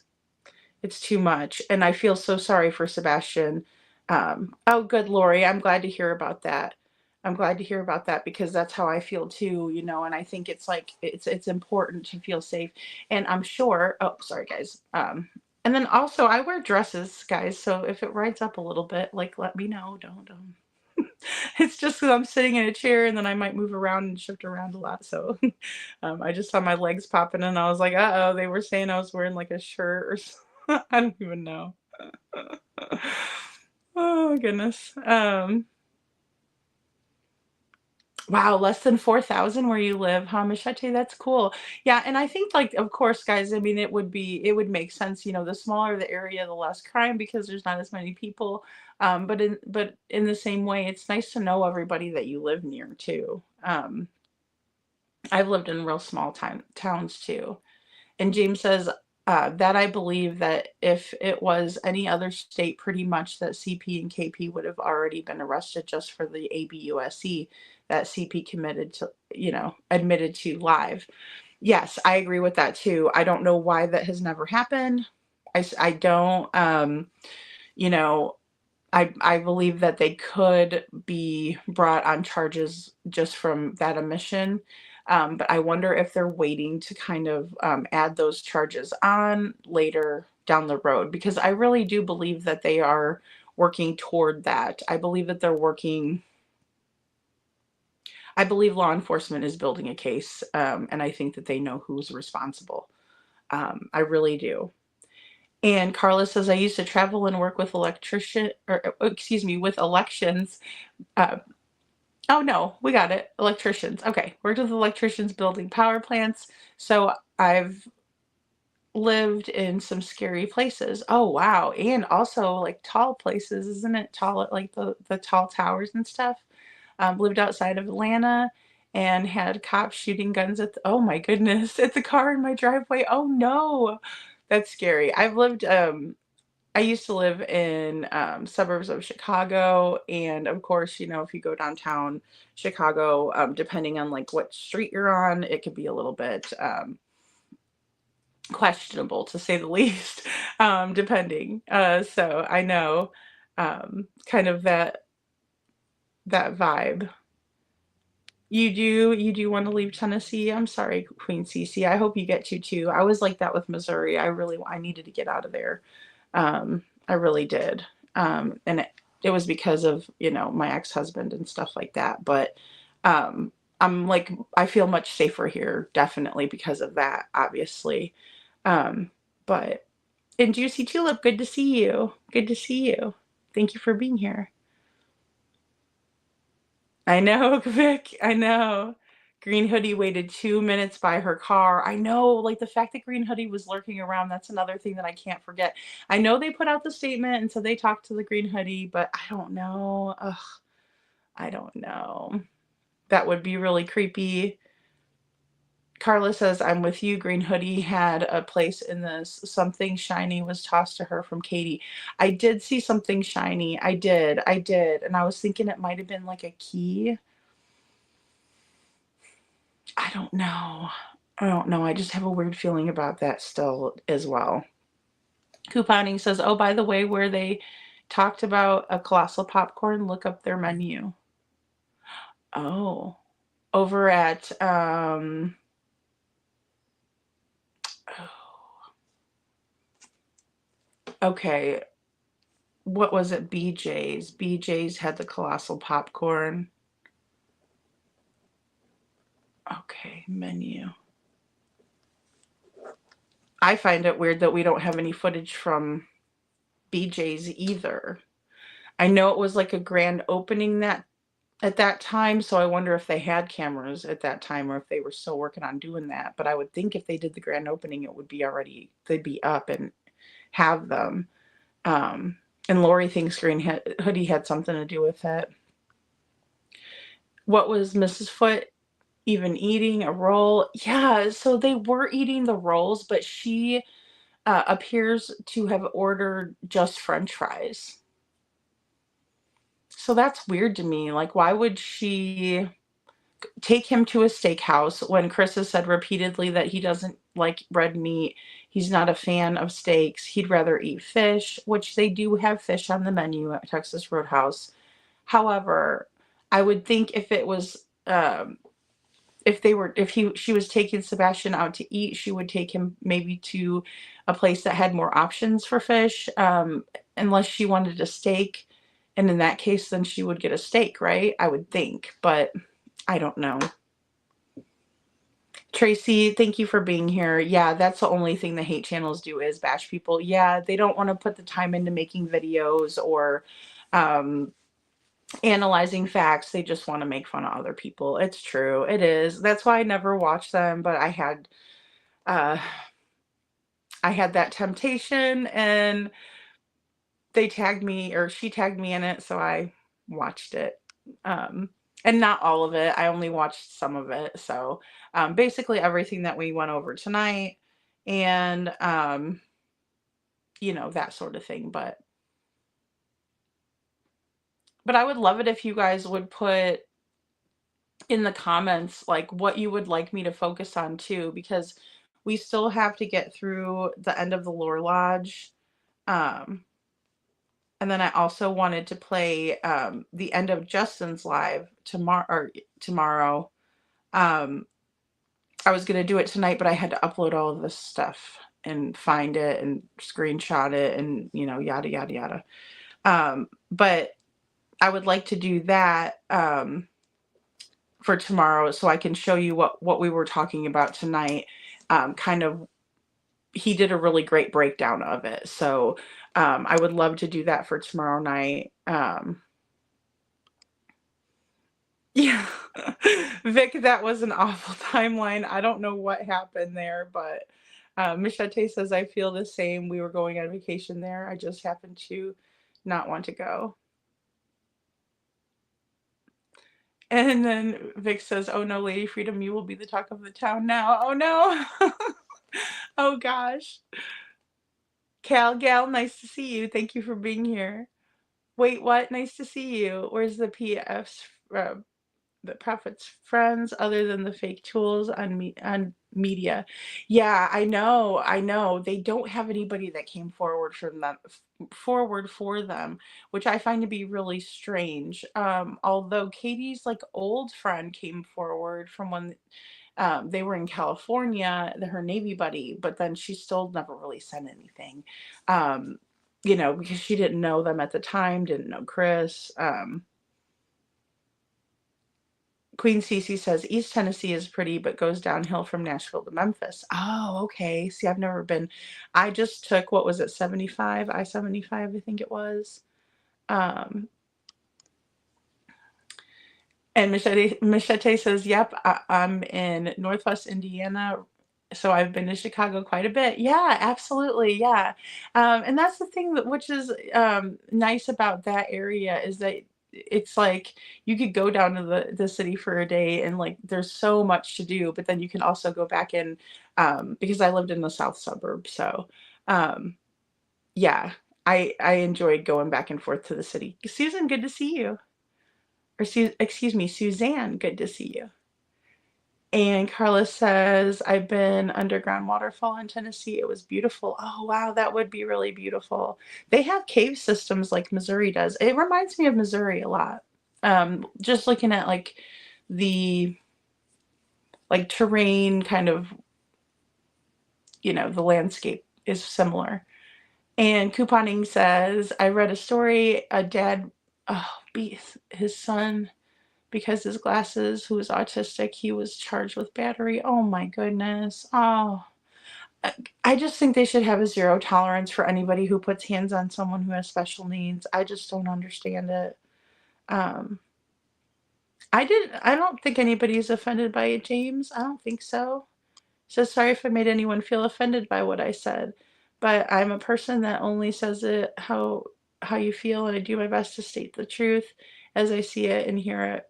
It's too much. And I feel so sorry for Sebastian. Oh, good, Lori. I'm glad to hear about that. I'm glad to hear about that because that's how I feel too, and I think it's like it's important to feel safe. And I'm sure, oh, sorry guys. And then also I wear dresses, guys, so if it rides up a little bit, like let me know. Don't it's just because I'm sitting in a chair and then I might move around and shift around a lot. So I just saw my legs popping and I was like, uh-oh, they were saying I was wearing like a shirt or something. I don't even know. Oh goodness. Wow, less than 4,000 where you live, huh, Machete? That's cool. Yeah, and I think, like, of course, guys, I mean, it would make sense, the smaller the area, the less crime because there's not as many people. But in the same way, it's nice to know everybody that you live near too. I've lived in real small towns too. And James says that I believe that if it was any other state, pretty much that CP and KP would have already been arrested just for the ABUSC that CP admitted to live. Yes, I agree with that too. I don't know why that has never happened. I don't, you know, I believe that they could be brought on charges just from that omission. But I wonder if they're waiting to kind of add those charges on later down the road, because I really do believe that they are working toward that. I believe that they're working. I believe law enforcement is building a case, and I think that they know who's responsible. I really do. And Carla says, I used to travel and work with with elections. Uh, oh no, we got it. Electricians. Okay. Worked with electricians building power plants. So I've lived in some scary places. Oh wow. And also like tall places, isn't it? Tall, like the tall towers and stuff. Lived outside of Atlanta and had cops shooting guns at oh my goodness, at the car in my driveway. Oh no. That's scary. I used to live in suburbs of Chicago, and of course, you know, if you go downtown Chicago, depending on like what street you're on, it could be a little bit questionable to say the least, depending. So I know kind of that vibe. You do want to leave Tennessee? I'm sorry, Queen Cece. I hope you get to too. I was like that with Missouri. I needed to get out of there. I really did. And it was because of, you know, my ex-husband and stuff like that. But I'm like, I feel much safer here, definitely because of that, obviously. Um, but, and Juicy Tulip, good to see you. Good to see you. Thank you for being here. I know, Vic, I know. Green Hoodie waited 2 minutes by her car. I know, like the fact that Green Hoodie was lurking around, that's another thing that I can't forget. I know they put out the statement and so they talked to the Green Hoodie, but I don't know. Ugh, I don't know. That would be really creepy. Carla says, I'm with you. Green Hoodie had a place in this. Something shiny was tossed to her from Katie. I did see something shiny. I did. And I was thinking it might have been like a key. I don't know. I just have a weird feeling about that still as well. Couponing says, oh, by the way, where they talked about a colossal popcorn, look up their menu. Oh, over at, okay, what was it? BJ's. BJ's had the colossal popcorn. Okay, menu. I find it weird that we don't have any footage from BJ's either. I know it was like a grand opening that at that time, so I wonder if they had cameras at that time or if they were still working on doing that. But I would think if they did the grand opening, it would be already, they'd be up and have them. And Lori thinks Green Hoodie had something to do with it. What was Mrs. Foot even eating? A roll? Yeah, so they were eating the rolls, but she appears to have ordered just French fries. So that's weird to me. Like, why would she take him to a steakhouse when Chris has said repeatedly that he doesn't like red meat? He's not a fan of steaks. He'd rather eat fish, which they do have fish on the menu at Texas Roadhouse. However, I would think if it was she was taking Sebastian out to eat, she would take him maybe to a place that had more options for fish, unless she wanted a steak. And in that case, then she would get a steak, right? I would think, but I don't know. Tracy, thank you for being here. Yeah, that's the only thing the hate channels do is bash people. Yeah, they don't want to put the time into making videos or analyzing facts. They just want to make fun of other people. It's true. It is. That's why I never watched them, but I had that temptation and they tagged me, or she tagged me in it, so I watched it. And not all of it. I only watched some of it. So basically everything that we went over tonight and you know, that sort of thing. But I would love it if you guys would put in the comments like what you would like me to focus on too, because we still have to get through the end of the Lore Lodge. And then I also wanted to play the end of Justin's live tomorrow. I was going to do it tonight, but I had to upload all of this stuff and find it and screenshot it and, you know, yada, yada, yada. But I would like to do that for tomorrow so I can show you what we were talking about tonight, kind of he did a really great breakdown of it. So I would love to do that for tomorrow night. Yeah. Vic, that was an awful timeline. I don't know what happened there, but Michette says, I feel the same. We were going on vacation there. I just happened to not want to go. And then Vic says, oh no, Lady Freedom, you will be the talk of the town now. Oh no. Oh gosh. Gal, nice to see you. Thank you for being here. Wait, what? Nice to see you. Where's the PF's, the prophet's friends other than the fake tools on media? Yeah, I know. They don't have anybody that came forward from them forward for them, which I find to be really strange. Although Katie's like old friend came forward from when they were in California, her Navy buddy, but then she still never really said anything. Um, because she didn't know them at the time, didn't know Chris. Queen Cece says East Tennessee is pretty, but goes downhill from Nashville to Memphis. Oh, okay. See, I've never been. I just took, what was it, 75, I-75, I think it was. Um, and Machete says, yep, I'm in Northwest Indiana, so I've been to Chicago quite a bit. Yeah, absolutely. Yeah. And that's the thing which is nice about that area is that it's like you could go down to the city for a day and like there's so much to do, but then you can also go back in because I lived in the south suburb. So um, yeah, I enjoyed going back and forth to the city. Susan, good to see you. Or excuse me, Suzanne, good to see you. And Carla says, I've been underground waterfall in Tennessee. It was beautiful. Oh, wow, that would be really beautiful. They have cave systems like Missouri does. It reminds me of Missouri a lot. Just looking at like the like terrain kind of, the landscape is similar. And Couponing says, I read a story, a dad beat his son because his glasses, who was autistic, he was charged with battery. Oh my goodness. Oh, I just think they should have a zero tolerance for anybody who puts hands on someone who has special needs. I just don't understand it. Um, I don't think anybody's offended by it, James. I don't think so. So sorry if I made anyone feel offended by what I said, but I'm a person that only says it how you feel, and I do my best to state the truth as I see it and hear it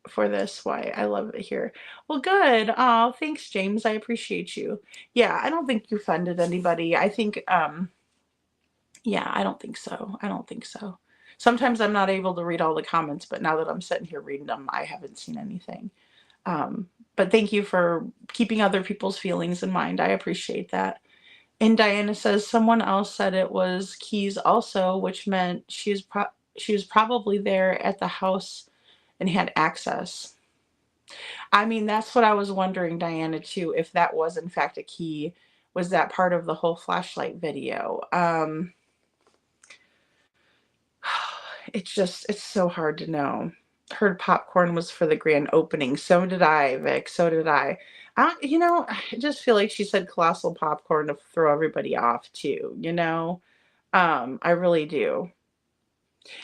for this, why I love it here. Well, good. Oh, thanks, James. I appreciate you. Yeah, I don't think you offended anybody. I think, yeah, I don't think so. I don't think so. Sometimes I'm not able to read all the comments, but now that I'm sitting here reading them, I haven't seen anything. But thank you for keeping other people's feelings in mind. I appreciate that. And Diana says someone else said it was keys also, which meant she was probably there at the house and had access. I mean, that's what I was wondering, Diana, too, if that was in fact a key. Was that part of the whole flashlight video? It's so hard to know. Heard popcorn was for the grand opening. So did I, Vic. So did I. I just feel like she said colossal popcorn to throw everybody off too, I really do.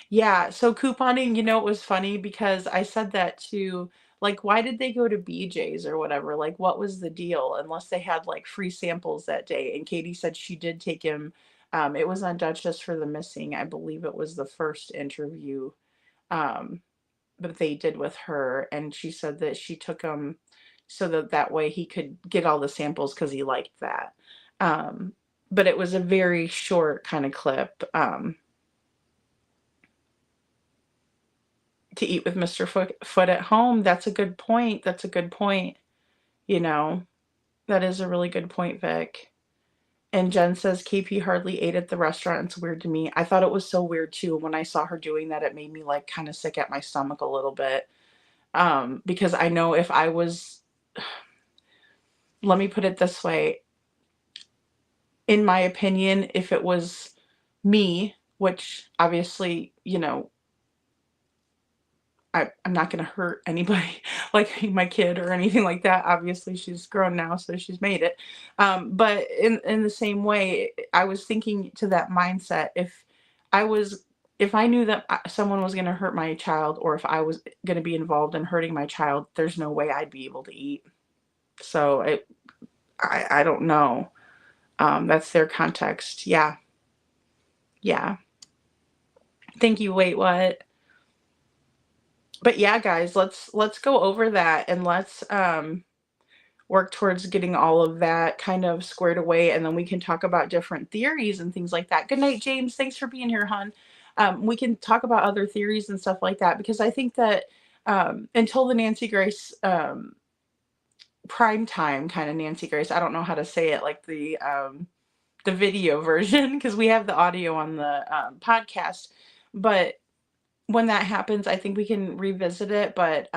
Yeah, so couponing, it was funny because I said that to, like, why did they go to BJ's or whatever? Like, what was the deal? Unless they had like free samples that day. And Katie said she did take him. It was on Duchess for the Missing. I believe it was the first interview um, that they did with her. And she said that she took him so that way he could get all the samples because he liked that. Um, but it was a very short kind of clip. To eat with Mr. Foot at home. That's a good point. That's a good point. You know, that is a really good point, Vic. And Jen says KP hardly ate at the restaurant. It's weird to me. I thought it was so weird too. When I saw her doing that, it made me like kind of sick at my stomach a little bit. Because I know if I was, let me put it this way, in my opinion, if it was me, which obviously, I'm not going to hurt anybody like my kid or anything like that. Obviously, she's grown now, so she's made it. But in the same way, I was thinking to that mindset, I was if I knew that someone was going to hurt my child, or if I was going to be involved in hurting my child, there's no way I'd be able to eat. So I don't know. That's their context. Yeah. Yeah. Thank you. Wait, what? But yeah, guys, let's go over that, and let's work towards getting all of that kind of squared away, and then we can talk about different theories and things like that. Good night, James. Thanks for being here, hon. We can talk about other theories and stuff like that, because I think that until the Nancy Grace prime time kind of Nancy Grace, I don't know how to say it, like the video version, because we have the audio on the podcast. But when that happens, I think we can revisit it. But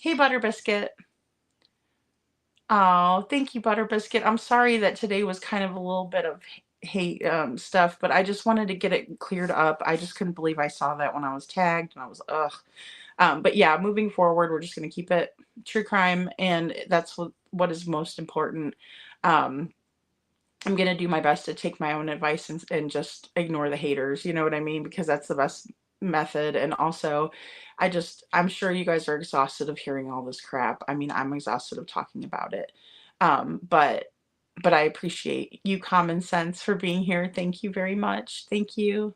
hey, Butter Biscuit. Oh, thank you, Butter Biscuit. I'm sorry that today was kind of a little bit of hate stuff, but I just wanted to get it cleared up. I just couldn't believe I saw that when I was tagged, and I was ugh. But yeah, moving forward, we're just going to keep it true crime, and that's what is most important. Um, I'm going to do my best to take my own advice and just ignore the haters. You know what I mean? Because that's the best method. And also, I'm sure you guys are exhausted of hearing all this crap. I mean, I'm exhausted of talking about it. But I appreciate you, Common Sense, for being here. Thank you very much. Thank you.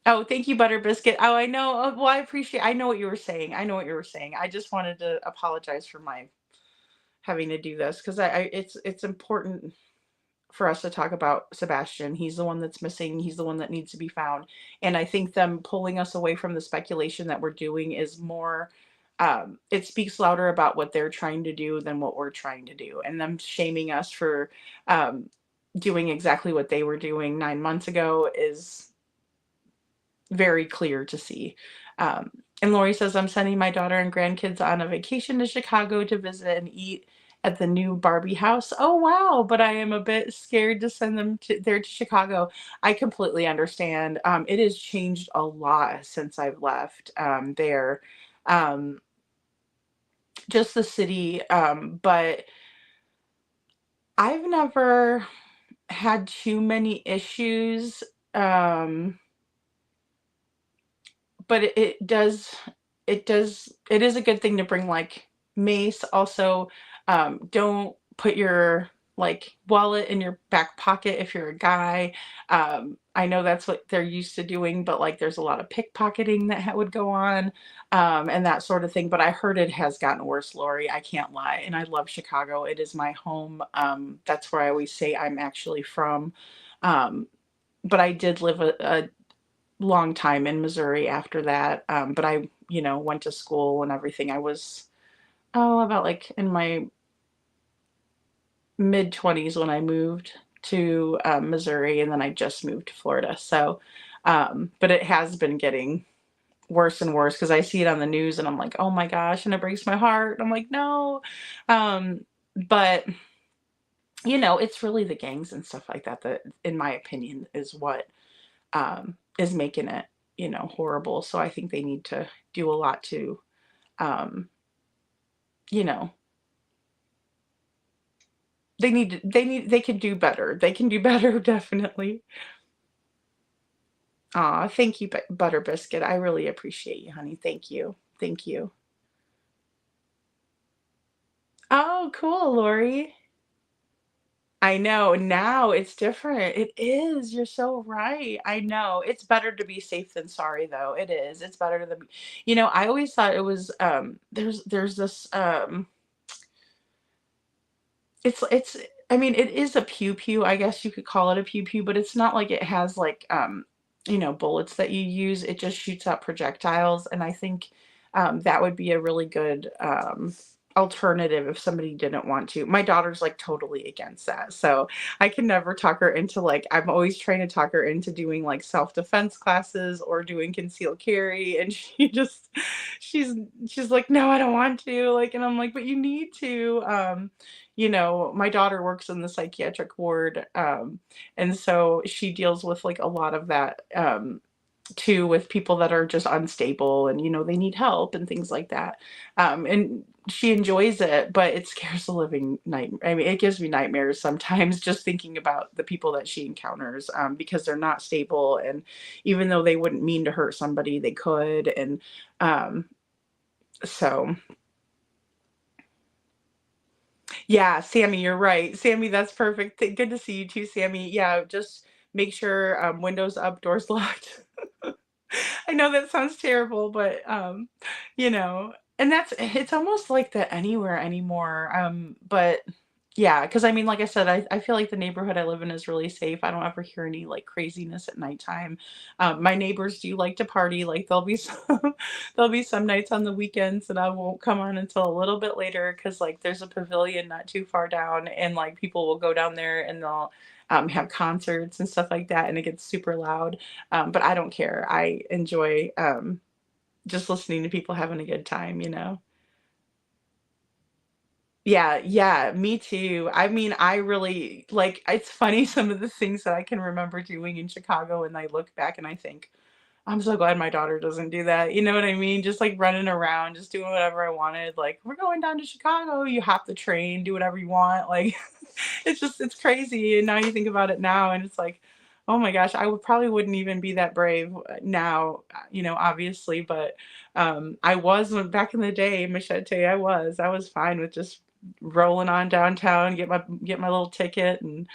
Oh, thank you, Butter Biscuit. Oh, I know. Oh, well, I know what you were saying. I know what you were saying. I just wanted to apologize for my having to do this, because it's important for us to talk about Sebastian. He's the one that's missing. He's the one that needs to be found. And I think them pulling us away from the speculation that we're doing is more, it speaks louder about what they're trying to do than what we're trying to do. And them shaming us for doing exactly what they were doing 9 months ago is very clear to see. And Lori says, I'm sending my daughter and grandkids on a vacation to Chicago to visit and eat at the new Barbie house. Oh, wow. But I am a bit scared to send them there to Chicago. I completely understand. It has changed a lot since I've left there. Just the city. But I've never had too many issues. But it is a good thing to bring, like, mace. Also, don't put your like wallet in your back pocket if you're a guy. I know that's what they're used to doing, but like there's a lot of pickpocketing that would go on, and that sort of thing. But I heard it has gotten worse, Lori. I can't lie. And I love Chicago. It is my home. That's where I always say I'm actually from. Um, but I did live a long time in Missouri after that. But I, went to school and everything. I was, about like in my mid 20s when I moved to Missouri, and then I just moved to Florida. So, but it has been getting worse and worse, because I see it on the news and I'm like, oh my gosh, and it breaks my heart. I'm like, no. But it's really the gangs and stuff like that that, in my opinion, is what is making it, horrible. So I think they need to do a lot to, um, you know, they can do better. They can do better, definitely. Aw, thank you, Butter Biscuit. I really appreciate you, honey. Thank you. Thank you. Oh, cool, Lori. I know. Now it's different. It is. You're so right. I know. It's better to be safe than sorry, though. It is. It's better than, I always thought it was, there's this, it's I mean, it is a pew pew, I guess you could call it a pew pew, but it's not like it has like, bullets that you use. It just shoots out projectiles, and I think that would be a really good alternative if somebody didn't want to. My daughter's like totally against that, so I can never talk her into, like, I'm always trying to talk her into doing like self-defense classes or doing concealed carry, and she's she's like, no, I don't want to, like, and I'm like, but you need to. My daughter works in the psychiatric ward, and so she deals with like a lot of that too, with people that are just unstable and, they need help and things like that. And she enjoys it, but it scares the living I mean, it gives me nightmares sometimes just thinking about the people that she encounters, because they're not stable. And even though they wouldn't mean to hurt somebody, they could. And um, so, yeah, Sammy, you're right. Sammy, that's perfect. Good to see you too, Sammy. Yeah, just make sure windows up, doors locked. I know that sounds terrible, but and it's almost like that anywhere anymore. But yeah, because I mean, like I said, I feel like the neighborhood I live in is really safe. I don't ever hear any like craziness at nighttime. My neighbors do like to party. Like there'll be there'll be some nights on the weekends that I won't come on until a little bit later because like there's a pavilion not too far down, and like people will go down there and they'll have concerts and stuff like that, and it gets super loud. But I don't care. I enjoy just listening to people having a good time. Yeah, yeah, me too. I mean, I really like it's funny some of the things that I can remember doing in Chicago, and I look back and I think, I'm so glad my daughter doesn't do that. You know what I mean? Just like running around, just doing whatever I wanted. Like, we're going down to Chicago, you hop the train, do whatever you want. Like, it's crazy. And now you think about it now, and it's like, oh my gosh, I would probably wouldn't even be that brave now, obviously. But I was back in the day, Machete, I was fine with just rolling on downtown, get my little ticket, and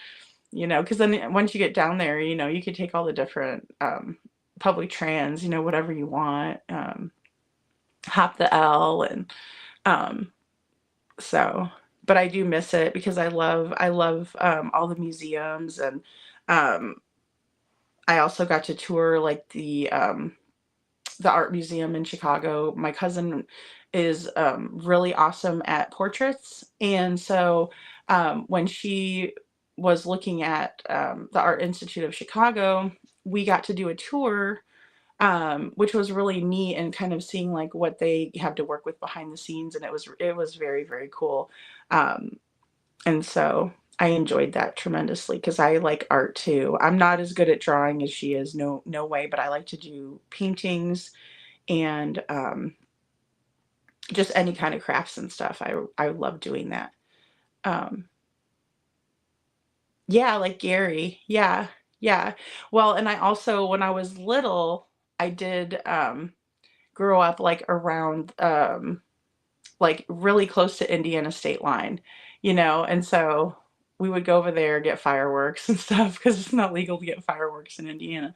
because then once you get down there, you could take all the different public trans, whatever you want, hop the L, and um, so, but I do miss it because I love all the museums, and um, I also got to tour like the art museum in Chicago. My cousin is really awesome at portraits, and so when she was looking at the Art Institute of Chicago, we got to do a tour, which was really neat, and kind of seeing like what they have to work with behind the scenes, and it was very, very cool. Um, and so I enjoyed that tremendously because I like art too. I'm not as good at drawing as she is, no, no way, but I like to do paintings and just any kind of crafts and stuff. I love doing that. Um, yeah, like Gary. Yeah, yeah. Well, and I also, when I was little, I did grow up like around like really close to Indiana state line, and so we would go over there, get fireworks and stuff because it's not legal to get fireworks in Indiana.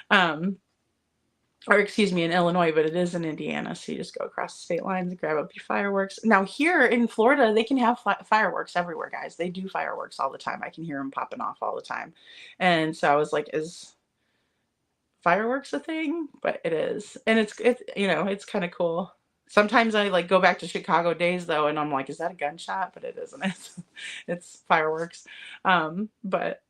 Um, or excuse me, in Illinois, but it is in Indiana. So you just go across the state lines and grab up your fireworks. Now here in Florida, they can have fireworks everywhere, guys. They do fireworks all the time. I can hear them popping off all the time. And so I was like, is fireworks a thing? But it is. And it's kind of cool. Sometimes I like go back to Chicago days though, and I'm like, is that a gunshot? But it isn't. It's fireworks. But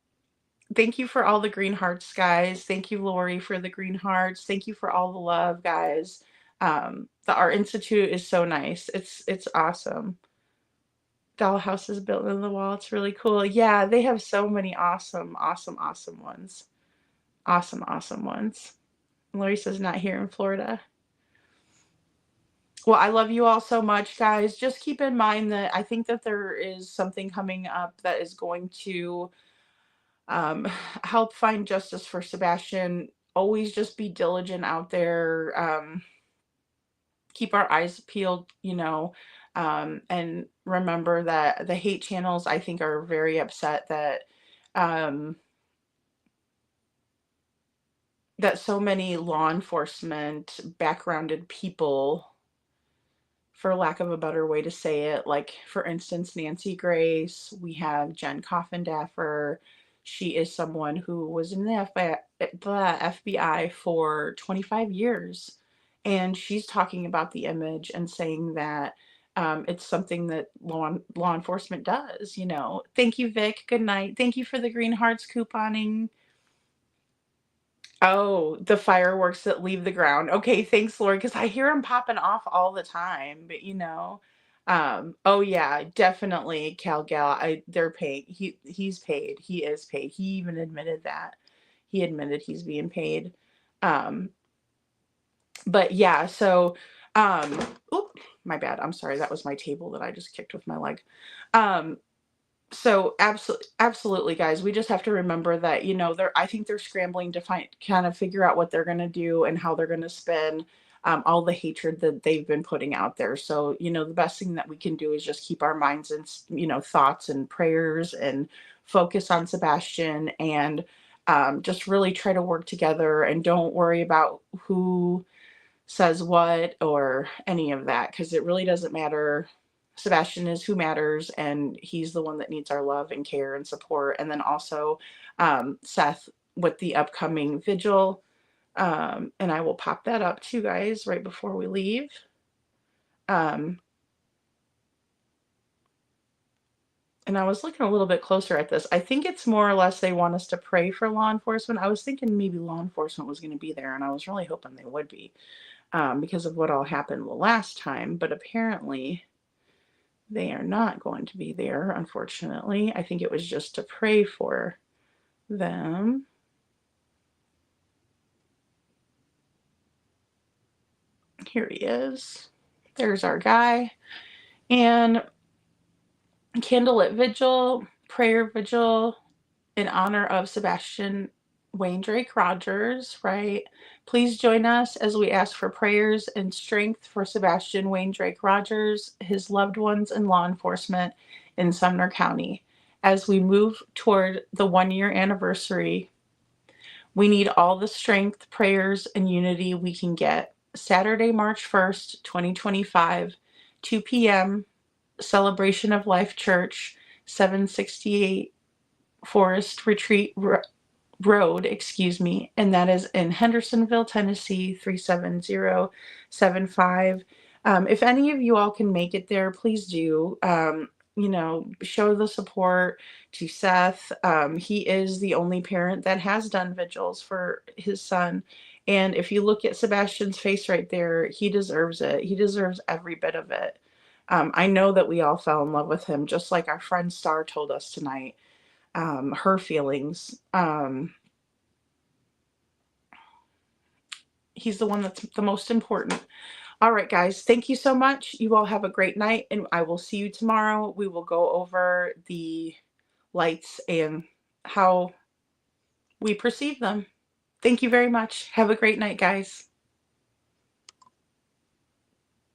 thank you for all the green hearts, guys. Thank you, Lori, for the green hearts. Thank you for all the love, guys. The Art Institute is so nice. It's awesome. Dollhouse is built in the wall. It's really cool. Yeah, they have so many awesome, awesome, awesome ones. Awesome, awesome ones. Lori says not here in Florida. Well, I love you all so much, guys. Just keep in mind that I think that there is something coming up that is going to um, help find justice for Sebastian. Always just be diligent out there. Keep our eyes peeled, and remember that the hate channels, I think, are very upset um, that so many law enforcement backgrounded people, for lack of a better way to say it. Like, for instance, Nancy Grace, we have Jen Coffindaffer. She is someone who was in the FBI for 25 years. And she's talking about the image and saying that it's something that law enforcement does. Thank you, Vic. Good night. Thank you for the green hearts couponing. Oh, the fireworks that leave the ground. Okay, thanks, Lori, because I hear them popping off all the time. But oh yeah, definitely, Cal Gal. They're paid. He's paid. He is paid. He even admitted that. He admitted he's being paid. But yeah, so, oop, my bad. I'm sorry. That was my table that I just kicked with my leg. So absolutely, guys, we just have to remember that, I think they're scrambling to kind of figure out what they're going to do and how they're going to spin all the hatred that they've been putting out there. So, the best thing that we can do is just keep our minds and, thoughts and prayers and focus on Sebastian, and just really try to work together, and don't worry about who says what or any of that, because it really doesn't matter. Sebastian is who matters, and he's the one that needs our love and care and support. And then also Seth with the upcoming vigil. And I will pop that up to you guys right before we leave. And I was looking a little bit closer at this. I think it's more or less they want us to pray for law enforcement. I was thinking maybe law enforcement was going to be there, and I was really hoping they would be, because of what all happened the last time. But apparently they are not going to be there, unfortunately. I think it was just to pray for them. Here he is. There's our guy. And candlelit vigil, prayer vigil in honor of Sebastian Wayne Drake Rogers, right? Please join us as we ask for prayers and strength for Sebastian Wayne Drake Rogers, his loved ones, and law enforcement in Sumner County. As we move toward the 1-year anniversary, we need all the strength, prayers, and unity we can get. Saturday, March 1st, 2025, 2 p.m., Celebration of Life Church, 768 Forest Retreat Road, and that is in Hendersonville, Tennessee, 37075. If any of you all can make it there, please do. Show the support to Seth. He is the only parent that has done vigils for his son. And if you look at Sebastian's face right there, he deserves it. He deserves every bit of it. I know that we all fell in love with him, just like our friend Star told us tonight, her feelings. He's the one that's the most important. All right, guys, thank you so much. You all have a great night, and I will see you tomorrow. We will go over the lights and how we perceive them. Thank you very much. Have a great night, guys.